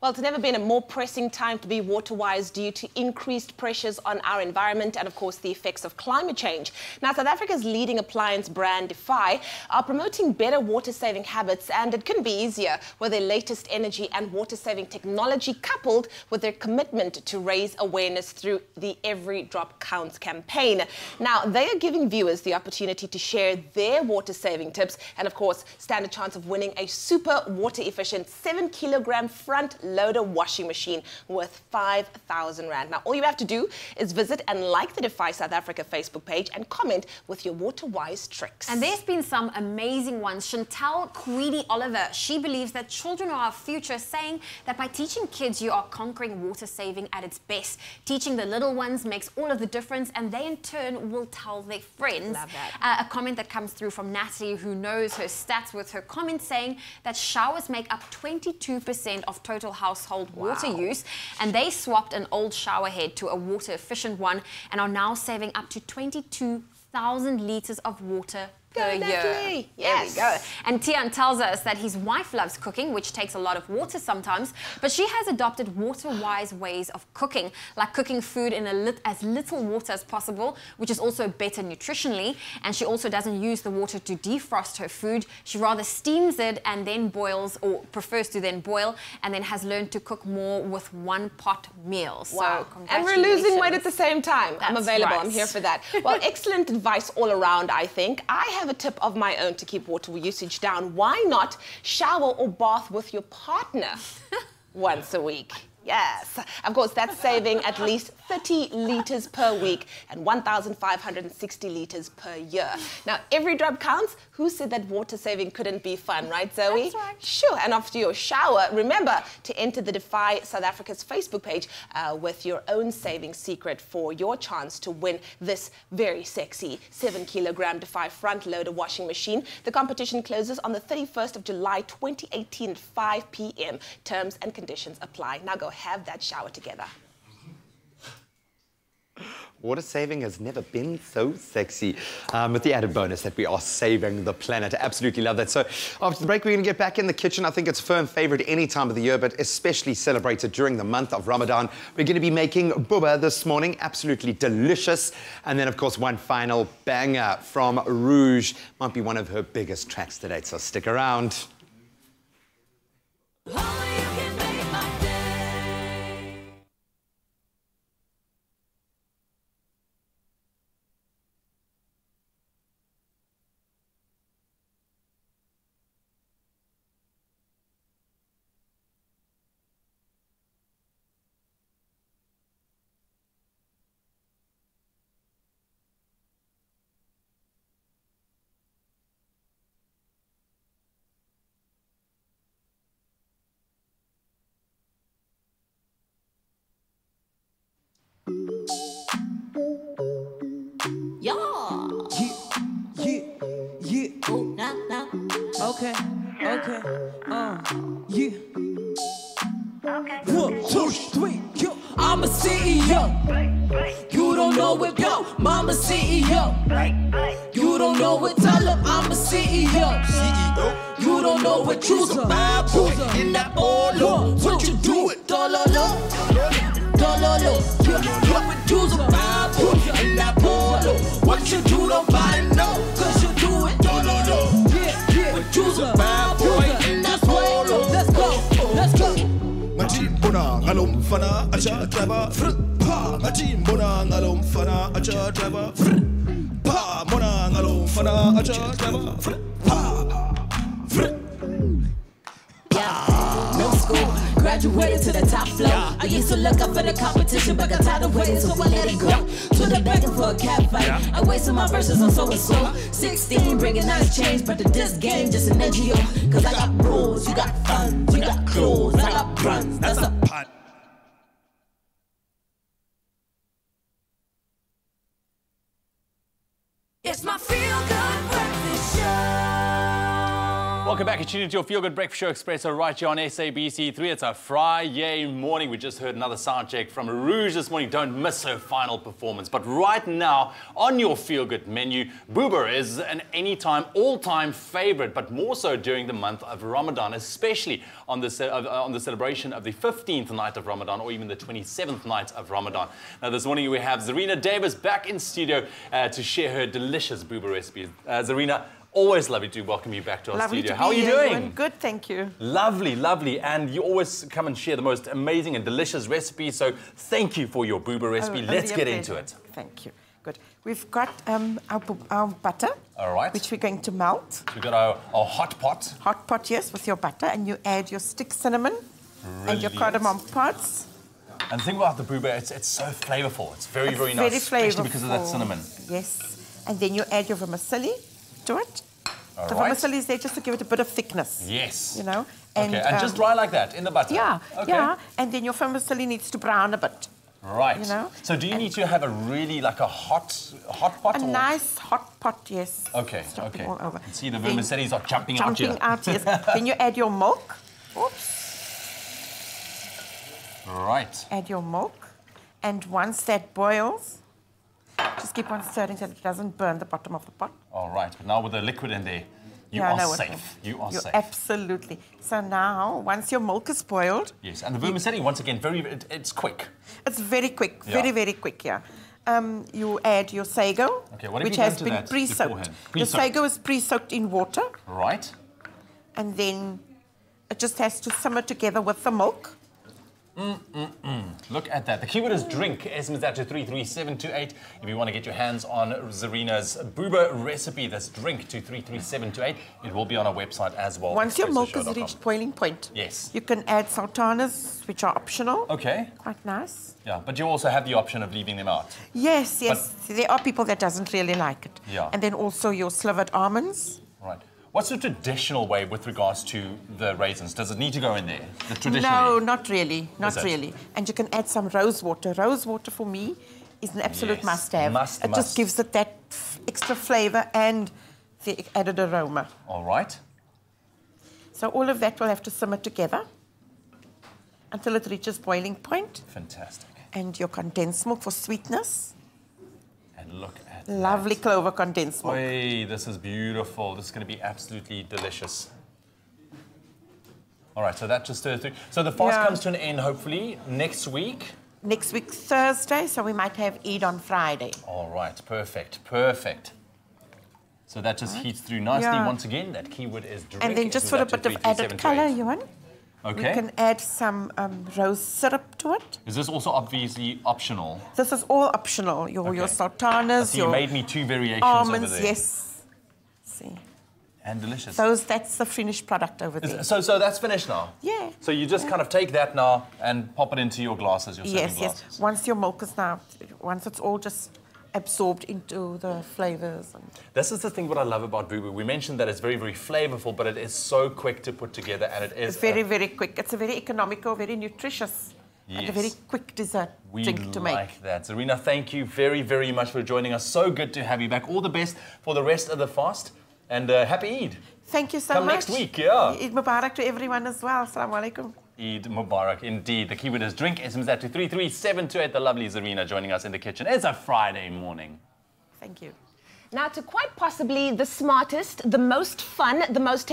Well, it's never been a more pressing time to be water-wise due to increased pressures on our environment and, of course, the effects of climate change. Now, South Africa's leading appliance brand, Defy, are promoting better water-saving habits, and it couldn't be easier with their latest energy and water-saving technology coupled with their commitment to raise awareness through the Every Drop Counts campaign. Now, they are giving viewers the opportunity to share their water-saving tips and, of course, stand a chance of winning a super water-efficient 7-kilogram front-loader washing machine worth 5,000 Rand. Now, all you have to do is visit and like the Defy South Africa Facebook page and comment with your water-wise tricks. And there's been some amazing ones. Chantal Queedy Oliver, she believes that children are our future, saying that by teaching kids, you are conquering water saving at its best. Teaching the little ones makes all of the difference, and they in turn will tell their friends. Love that. A comment that comes through from Natalie, who knows her stats, with her comment saying that showers make up 22% of total household water use, and they swapped an old shower head to a water efficient one and are now saving up to 22,000 litres of water per year. Yes. There we go. And Tian tells us that his wife loves cooking, which takes a lot of water sometimes, but she has adopted water-wise ways of cooking, like cooking food in as little water as possible, which is also better nutritionally. And she also doesn't use the water to defrost her food. She rather steams it and then boils, or prefers to then boil, and then has learned to cook more with one-pot meals. Wow. So and we're losing weight at the same time. I'm That's available. right. I'm here for that. Well, excellent advice all around, I think. I have a tip of my own to keep water usage down. Why not shower or bath with your partner once a week? Yes, of course, that's saving at least 30 litres per week and 1,560 litres per year. Now, every drop counts. Who said that water saving couldn't be fun, right, Zoe? That's right. Sure, and after your shower, remember to enter the Defy South Africa's Facebook page with your own saving secret for your chance to win this very sexy 7-kilogram Defy front-loader washing machine. The competition closes on the 31st of July, 2018 at 5 p.m. Terms and conditions apply. Now go have that shower together. Water saving has never been so sexy, with the added bonus that we are saving the planet. Absolutely love that. So after the break, we're going to get back in the kitchen. I think it's a firm favourite any time of the year, but especially celebrated during the month of Ramadan. We're going to be making Boober this morning. Absolutely delicious. And then, of course, one final banger from Rouge. Might be one of her biggest tracks to date, so stick around. Okay, yeah. 1, 2, 3, yo. I'm a CEO. You don't know it, yo. Mama CEO. You don't know it, tell them I'm a CEO. You don't know it, choose a bad boy in that bolo. What you do it, dololo, dololo. You choose a bad boy in that bolo. What you do, nobody know, 'cause you do it, dololo. Choose a bad boy in that solo. Let's go. acha driver. Pa, ngati mbona ngalo mfana acha driver. Pa, mbona ngalo mfana acha driver. No school, graduated to the top floor. I used to look up for the competition, but got tired of waiting, so I let it go. To the begging for a cat fight. I wasted my verses on so-and-so. 16, bringing nice change, but to this game, just an NGO. Cause I got rules, you got funds, you got clothes, I got runs. That's a pot. It's my feel-good breakfast show. Welcome back. You're tuning into your Feel Good Breakfast Show Expresso right here on SABC3. It's a Friyay morning. We just heard another sound check from Rouge this morning. Don't miss her final performance. But right now, on your Feel Good menu, Boober is an anytime, all-time favorite, but more so during the month of Ramadan, especially on the celebration of the 15th night of Ramadan or even the 27th night of Ramadan. Now, this morning we have Zarina Davis back in studio to share her delicious Boober recipes. Zarina, always lovely to welcome you back to our studio. How are you doing? Good, thank you. Lovely, lovely. And you always come and share the most amazing and delicious recipes. So thank you for your Boober recipe. Let's get into it. Thank you. Good. We've got our butter, all right, which we're going to melt. So we've got our hot pot. Hot pot, yes, with your butter. And you add your stick cinnamon and your cardamom pods. And the thing about the Boober, it's so flavorful. It's very, very nice. Especially because of that cinnamon. Yes. And then you add your vermicelli to it. All the right. vermicelli is there just to give it a bit of thickness. Yes. You know? And, okay, and just dry like that in the butter? Yeah, okay. Yeah. And then your vermicelli needs to brown a bit. Right. You know? So do you need to have a really, like a hot pot? A nice hot pot, yes. Okay, okay. All over. See, the vermicellis are jumping out here. Jumping out, yes. Then you add your milk. Oops. Right. Add your milk. And once that boils, just keep on stirring so that it doesn't burn the bottom of the pot. All right. But now with the liquid in there, you are safe. You are safe. Absolutely. So now, once your milk is boiled... Yes, and the vermicelli, once again, it's quick. It's very quick, very, very quick, yeah. You add your sago, which has been pre-soaked. The sago is pre-soaked in water. Right. And then it just has to simmer together with the milk. Look at that. The keyword is drink. SMS that to 33728. If you want to get your hands on Zarina's Boober recipe, that's drink to 33728. It will be on our website as well. Once your milk has reached boiling point, yes, you can add sultanas, which are optional. Okay. Quite nice. Yeah, but you also have the option of leaving them out. Yes, yes. But there are people that doesn't really like it. Yeah. And then also your slivered almonds. Right. What's the traditional way with regards to the raisins? Does it need to go in there? The traditional? No, not really. Not really. And you can add some rose water. Rose water for me is an absolute must-have. It just gives it that extra flavour and the added aroma. All right. So all of that will have to simmer together until it reaches boiling point. Fantastic. And your condensed milk for sweetness. And look at lovely Clover condensed milk. Oy, this is beautiful. This is going to be absolutely delicious. All right, so that just stirred through. So the fast comes to an end, hopefully, next week? Next week, Thursday, so we might have Eid on Friday. All right, perfect, perfect. So that just heats through nicely. Once again, that keyword is drink. And then just for a bit of added colour, Johan, okay, we can add some rose syrup to it. Is this also obviously optional? This is all optional. Your sultanas, you made me two variations almonds, over there. yes. See. And delicious. That's the finished product over there. So that's finished now? Yeah. So you just kind of take that now and pop it into your glasses, your serving glasses? Yes. Once your milk is once it's all just absorbed into the flavours. This is the thing what I love about Boober. We mentioned that it's very, very flavourful, but it is so quick to put together, and it is... It's very, very quick. It's a very economical, very nutritious, and a very quick dessert drink to make. We like that. Zarina, thank you very, very much for joining us. So good to have you back. All the best for the rest of the fast, and happy Eid. Thank you so much. Come next week, yeah. Eid Mubarak to everyone as well. Assalamu alaikum. Eid Mubarak, indeed. The keyword is drink. SMS that to 33728. The lovely Zarina joining us in the kitchen. It's a Friday morning. Thank you. Now, to quite possibly the smartest, the most fun, the most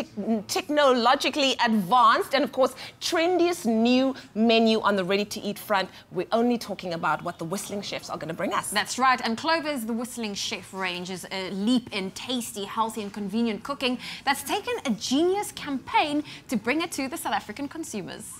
technologically advanced, and of course, trendiest new menu on the ready-to-eat front, we're only talking about what the Whistling Chefs are going to bring us. That's right, and Clover's The Whistling Chef range is a leap in tasty, healthy and convenient cooking that's taken a genius campaign to bring it to the South African consumers.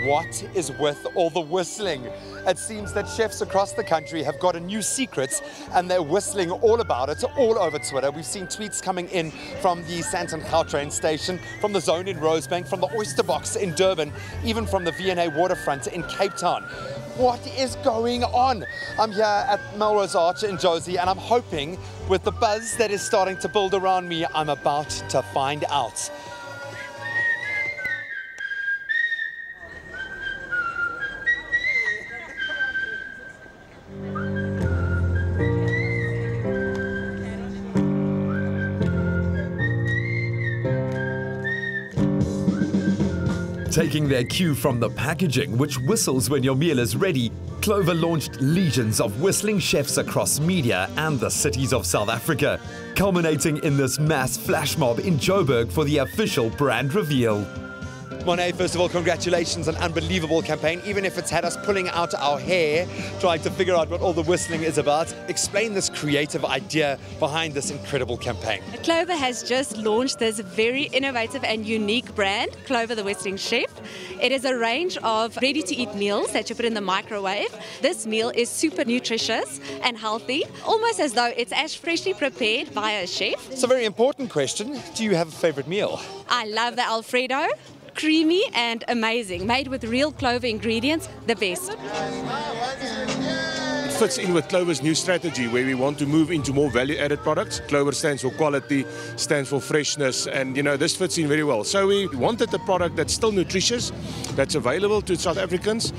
What is with all the whistling? It seems that chefs across the country have got a new secret and they're whistling all about it all over Twitter. We've seen tweets coming in from the Samson train station, from the Zone in Rosebank, from the Oyster Box in Durban, even from the V&A waterfront in Cape Town. What is going on? I'm here at Melrose Arch in Josie and I'm hoping with the buzz that is starting to build around me, I'm about to find out. Taking their cue from the packaging, which whistles when your meal is ready, Clover launched legions of whistling chefs across media and the cities of South Africa, culminating in this mass flash mob in Joburg for the official brand reveal. Monet, first of all, congratulations, an unbelievable campaign, even if it's had us pulling out our hair, trying to figure out what all the whistling is about. Explain this creative idea behind this incredible campaign. Clover has just launched this very innovative and unique brand, Clover the Whistling Chef. It is a range of ready-to-eat meals that you put in the microwave. This meal is super nutritious and healthy, almost as though it's as freshly prepared by a chef. It's a very important question. Do you have a favorite meal? I love the Alfredo. Creamy and amazing, made with real Clover ingredients, the best. It fits in with Clover's new strategy where we want to move into more value-added products. Clover stands for quality, stands for freshness, and this fits in very well. So we wanted a product that's still nutritious, that's available to South Africans.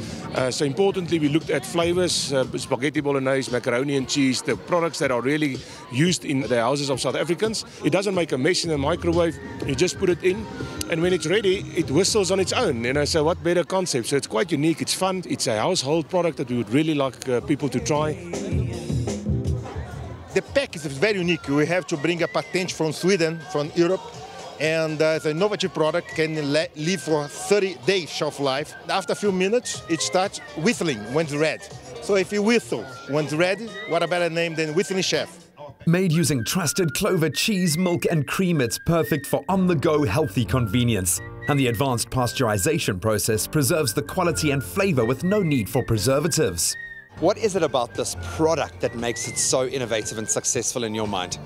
So importantly, we looked at flavors, spaghetti bolognese, macaroni and cheese, the products that are really used in the houses of South Africans. It doesn't make a mess in the microwave, you just put it in, and when it's ready, it whistles on its own. So what better concept? So it's quite unique, it's fun, it's a household product that we would really like people to try. The pack is very unique. We have to bring a patent from Sweden, from Europe, and the innovative product can live for 30-day shelf life. After a few minutes, it starts whistling when it's red. So if you whistle when it's ready, what a better name than Whistling Chef. Made using trusted Clover cheese, milk and cream, it's perfect for on-the-go healthy convenience. And the advanced pasteurization process preserves the quality and flavor with no need for preservatives. What is it about this product that makes it so innovative and successful in your mind?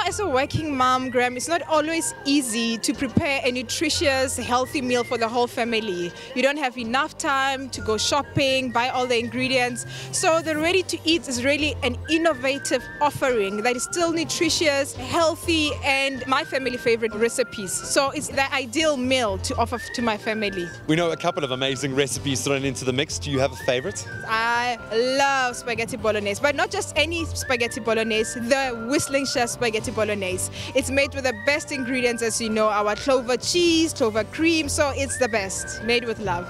As a working mom, Graham, it's not always easy to prepare a nutritious, healthy meal for the whole family. You don't have enough time to go shopping, buy all the ingredients. So the ready-to-eat is really an innovative offering that is still nutritious, healthy, and my family favorite recipes. So it's the ideal meal to offer to my family. We know a couple of amazing recipes thrown into the mix. Do you have a favorite? I love spaghetti bolognese, but not just any spaghetti bolognese, the Whistling Chef spaghetti bolognese. It's made with the best ingredients, as you know, our Clover cheese, Clover cream, so it's the best, made with love.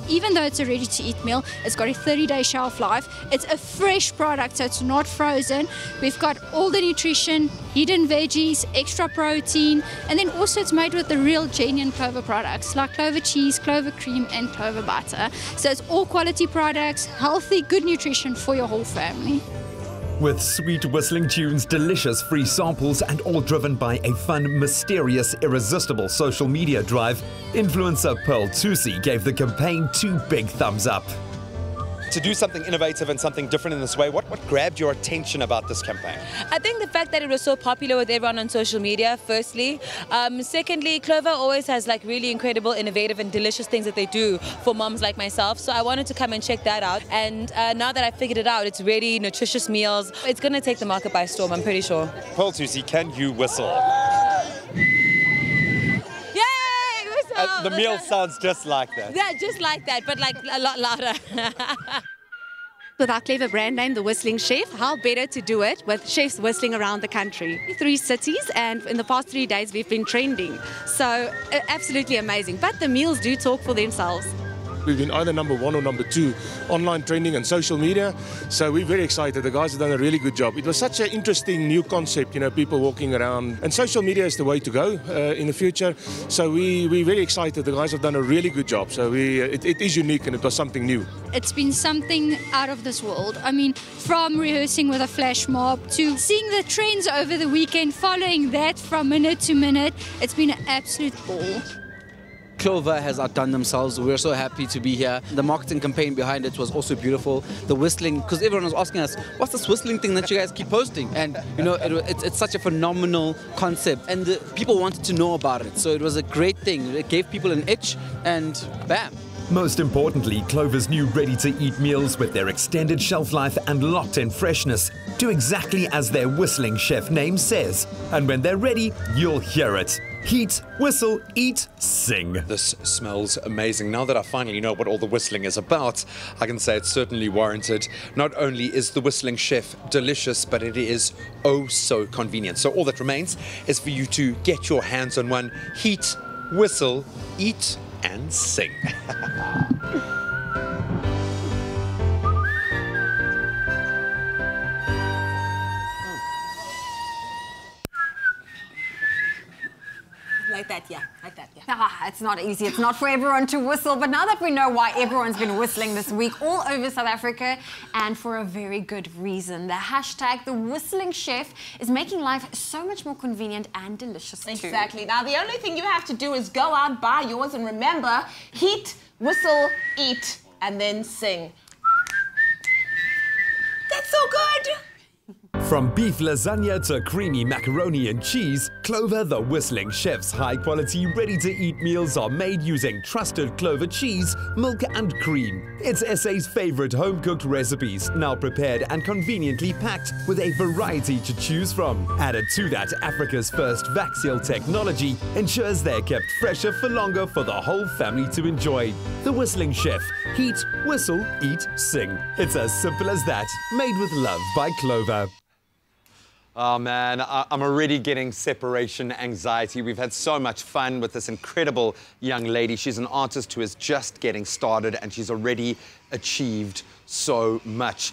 Even though it's a ready-to-eat meal, it's got a 30-day shelf life. It's a fresh product, so it's not frozen. We've got all the nutrition, hidden veggies, extra protein, and then also it's made with the real genuine Clover products, like Clover cheese, Clover cream, and Clover butter. So it's all quality products, healthy, good nutrition for your whole family. With sweet whistling tunes, delicious free samples, and all driven by a fun, mysterious, irresistible social media drive, influencer Pearl Tusi gave the campaign 2 big thumbs up. To do something innovative and something different in this way, what grabbed your attention about this campaign? I think the fact that it was so popular with everyone on social media, firstly. Secondly, Clover always has really incredible, innovative and delicious things that they do for moms like myself. So I wanted to come and check that out. And now that I figured it out, it's really nutritious meals. It's going to take the market by storm, I'm pretty sure. Pearl Tusi, can you whistle? The meal sounds just like that. Yeah, just like that, but a lot louder. With our clever brand name, The Whistling Chef, how better to do it with chefs whistling around the country. 3 cities, and in the past 3 days we've been trending. So absolutely amazing. But the meals do talk for themselves. We've been either number 1 or number 2 online trending and social media. So we're very excited. The guys have done a really good job. It was such an interesting new concept, people walking around. And social media is the way to go in the future. So we're very excited. The guys have done a really good job. So it is unique and it was something new. It's been something out of this world. I mean, from rehearsing with a flash mob to seeing the trends over the weekend, following that from minute to minute, it's been an absolute ball. Clover has outdone themselves. We're so happy to be here. The marketing campaign behind it was also beautiful. The whistling, because everyone was asking us, what's this whistling thing that you guys keep posting? And you know, it's such a phenomenal concept, and people wanted to know about it. So it was a great thing. It gave people an itch, and bam. Most importantly, Clover's new ready-to-eat meals with their extended shelf life and locked-in freshness do exactly as their whistling chef name says. And when they're ready, you'll hear it. Heat, whistle, eat, sing. This smells amazing. Now that I finally know what all the whistling is about, I can say it's certainly warranted. Not only is the whistling chef delicious, but it is oh so convenient. So all that remains is for you to get your hands on one. Heat, whistle, eat, and sing. Like that, yeah. It's not easy. It's not for everyone to whistle. But now that we know why everyone's been whistling this week all over South Africa, and for a very good reason, the hashtag The Whistling Chef is making life so much more convenient and delicious too. Exactly. Now, the only thing you have to do is go out, buy yours, and remember, heat, whistle, eat, and then sing. That's so good. From beef lasagna to creamy macaroni and cheese, Clover the Whistling Chef's high-quality, ready-to-eat meals are made using trusted Clover cheese, milk and cream. It's SA's favorite home-cooked recipes, now prepared and conveniently packed with a variety to choose from. Added to that, Africa's first vac seal technology ensures they're kept fresher for longer for the whole family to enjoy. The Whistling Chef. Heat, whistle, eat, sing. It's as simple as that. Made with love by Clover. Oh man, I'm already getting separation anxiety. We've had so much fun with this incredible young lady. She's an artist who is just getting started, and she's already achieved so much.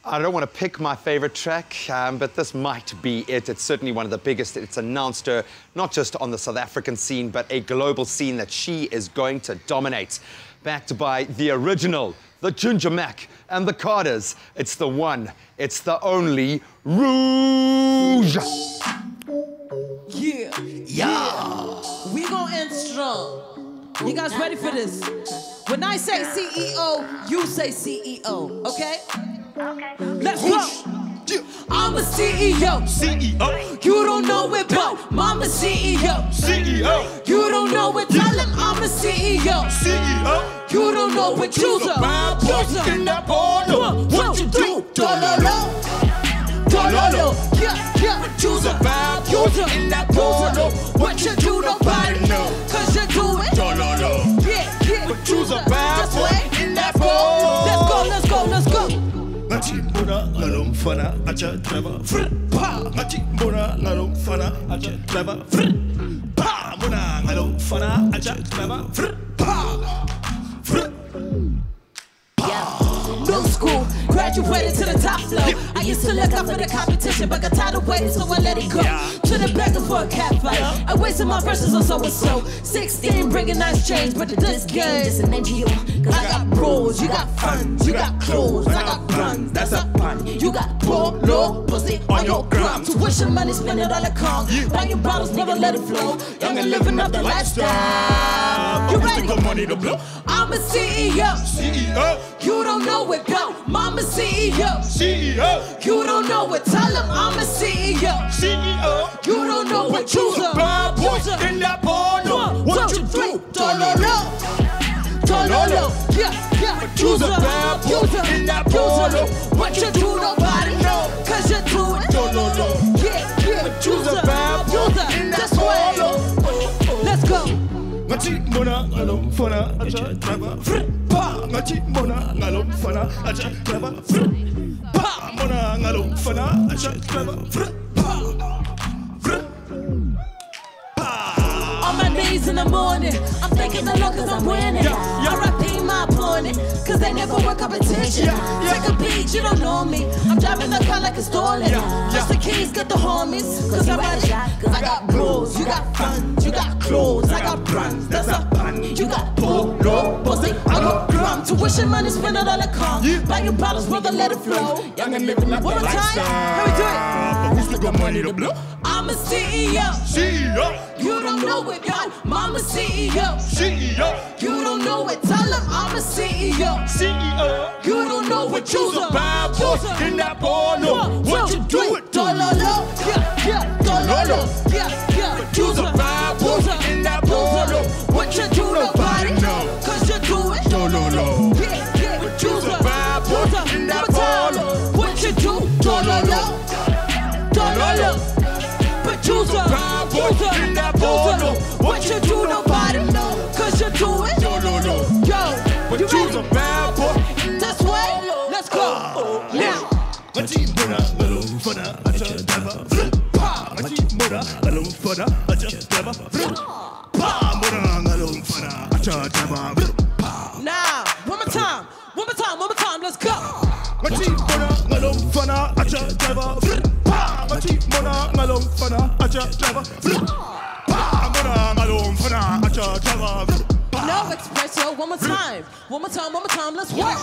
I don't want to pick my favorite track, but this might be it. It's certainly one of the biggest. It's announced her not just on the South African scene, but a global scene that she is going to dominate. Backed by the original, the Ginger Mac, and the Carters. It's the one, it's the only Rouge. Yeah. We gonna end strong. You guys ready for this? When I say CEO, you say CEO, okay? Let's go. I'm a CEO. You don't know it, but I'm a CEO. You don't know it, tell him I'm a CEO. You don't know it, choose a bad boy in that porno. What you do? Dololo. Yeah. Choose a bad boy in that porno. What you do? Nobody know. Cause you do it. Dololo. Yeah. Choose a bad boy in that porno. Let's go. Mura ngalom fana acha treva pa mura ngalom fana acha treva pa mura ngalom fana acha treva pa. No school, graduated to the top floor. I used to look up for the competition, but got tired of waiting, so I let it go. To the begging for a cat fight. I wasted my verses on so and so. 16, bringing nice change, but this game is an NGO. Cause I got bros, you got funds, you got clothes, I got guns, that's a pun. You got poor, low, pussy on your gram. Tuition money, spend it all account. Buying bottles, never let it flow. Young and living up the lifestyle. You ready? Money to blow. I'm a CEO. You don't know it, go. Mama CEO. You don't know it, tell him I'm a CEO. You don't know it, choose a bad boy in that porno. What you do? Dololo. Yeah. Choose a bad boy in that porno. What you do? Nobody know. Cause you do it. Dololo. Yeah. Choose a bad boy in that porno. Let's go. Ngati mona ngalom fana acha treva pa ngati mona ngalom fana acha treva pa mona ngalom fana acha treva on my knees in the morning, I'm thanking the Lord cause I'm winning. R.I.P. my opponent, cause they never were competition. Take a beat, you don't know me. I'm driving the car like it's stolen. Just the keys, get the homies, cause I'm ready. Cause I got bros, you got funds, you got clothes, I got brands, that's a pun. You got polo, bossy, I got gram. Tuition money, spend it all the car. Buying bottles, brother, let it flow. Young and living up the lifestyle. How we do it? Who's got money to blow? Mama CEO. CEO. You don't know it, yo. Mama CEO. CEO. You don't know it. Tell them I'm a CEO. CEO. You don't know what You's a bad boy in that porno. What you do it, Dololo. Yeah, dololo. Yeah. You's a bad boy in that porno. What you do, nobody know. Cause you do it. Dololo. Yeah. You's a bad boy in that porno. What you do, dololo. But you's a bad boy in that porno. What you do, nobody know. Cause you do it. Yo, but you's a bad boy. This way, let's go. Now. Now, one more time, let's go. No Expresso, one more time, let's work.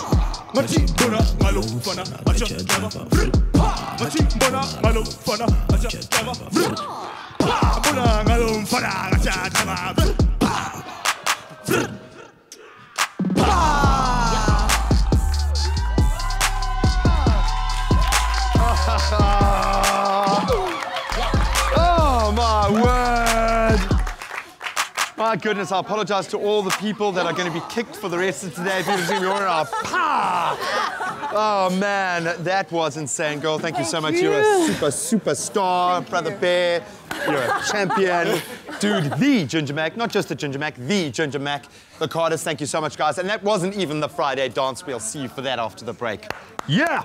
Oh my word! My goodness, I apologize to all the people that are going to be kicked for the rest of today. People see me on our Oh man, that was insane, girl. Thank you so much. You're a superstar, Brother Bear. You're a champion. Dude, the Ginger Mac, not just the Ginger Mac, the Ginger Mac. The Carters, thank you so much, guys. And that wasn't even the Friday dance. We'll see you for that after the break. Yeah!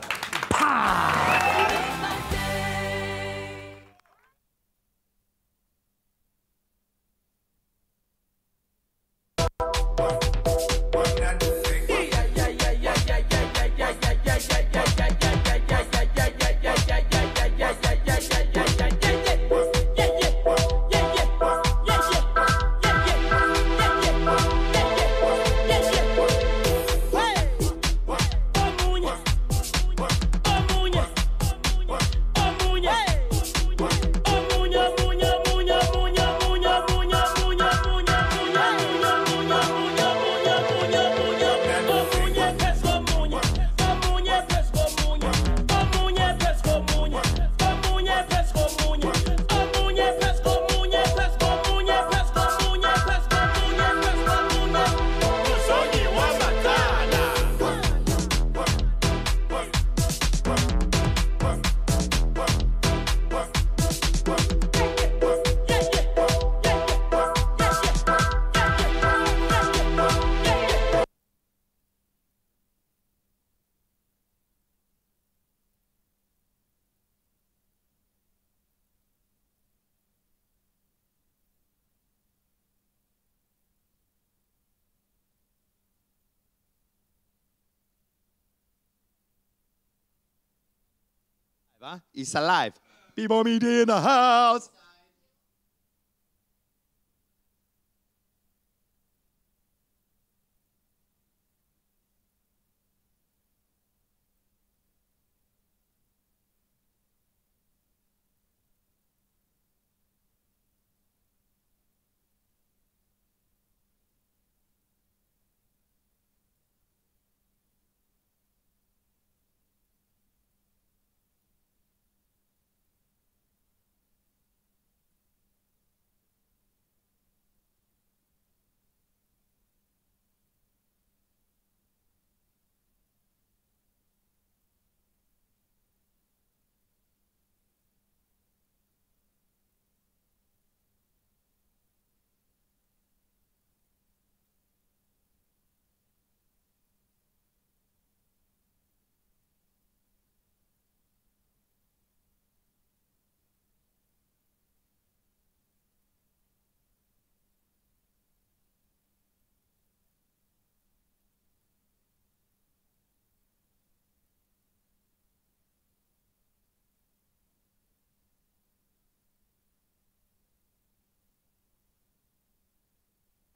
It's alive. People meeting in the house.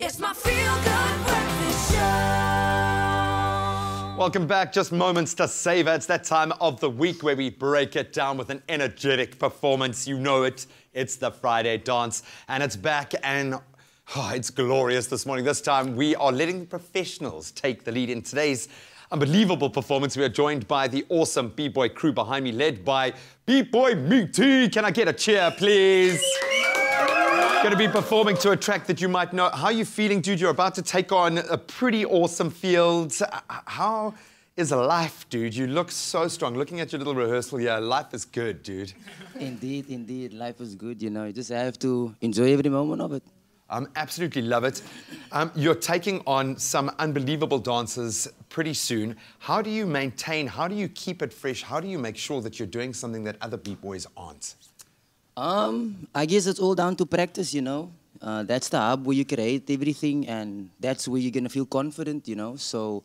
It's my feel-good breakfast show. Welcome back. Just moments to savor. It's that time of the week where we break it down with an energetic performance. You know it. It's the Friday dance. And it's back and it's glorious this morning. This time we are letting the professionals take the lead in today's unbelievable performance. We are joined by the awesome B-Boy crew behind me, led by B-Boy Musique. Can I get a cheer, please? Going to be performing to a track that you might know. How are you feeling, dude? You're about to take on a pretty awesome field. How is life, dude? You look so strong. Looking at your little rehearsal here, life is good, dude. Indeed, indeed. Life is good, you know. You just have to enjoy every moment of it. Absolutely love it. You're taking on some unbelievable dancers pretty soon. How do you maintain, how do you keep it fresh? How do you make sure that you're doing something that other B-boys aren't? I guess it's all down to practice, you know. That's the hub where you create everything, and that's where you're going to feel confident, you know. So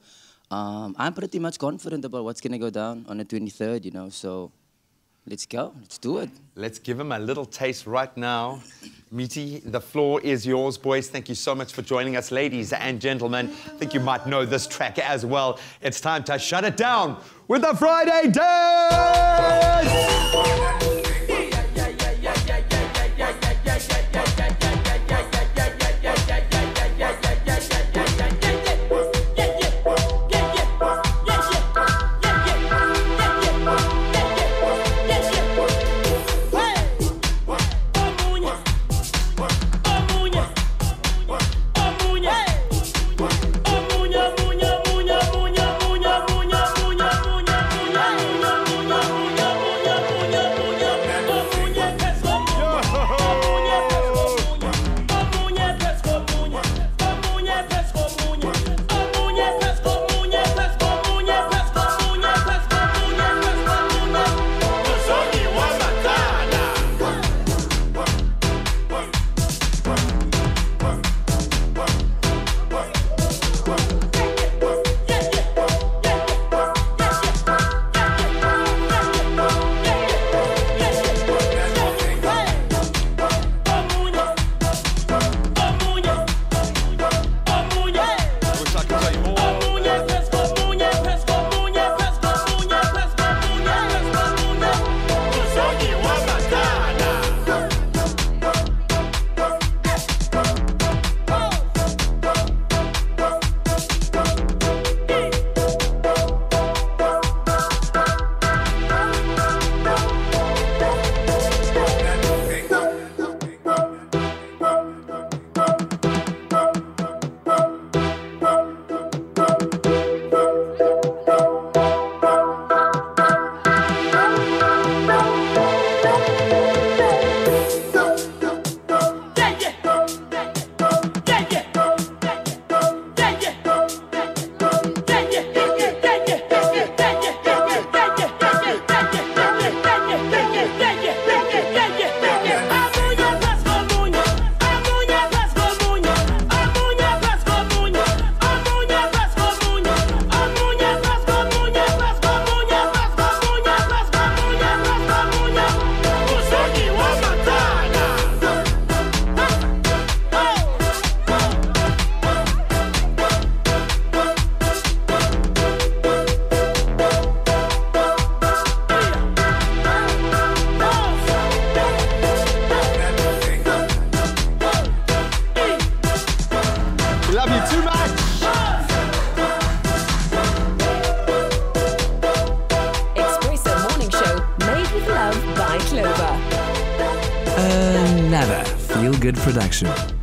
I'm pretty much confident about what's going to go down on the 23rd, you know. So let's go. Let's do it. Let's give him a little taste right now. Meaty, the floor is yours, boys. Thank you so much for joining us, ladies and gentlemen. I think you might know this track as well. It's time to shut it down with the Friday dance! Another feel-good production.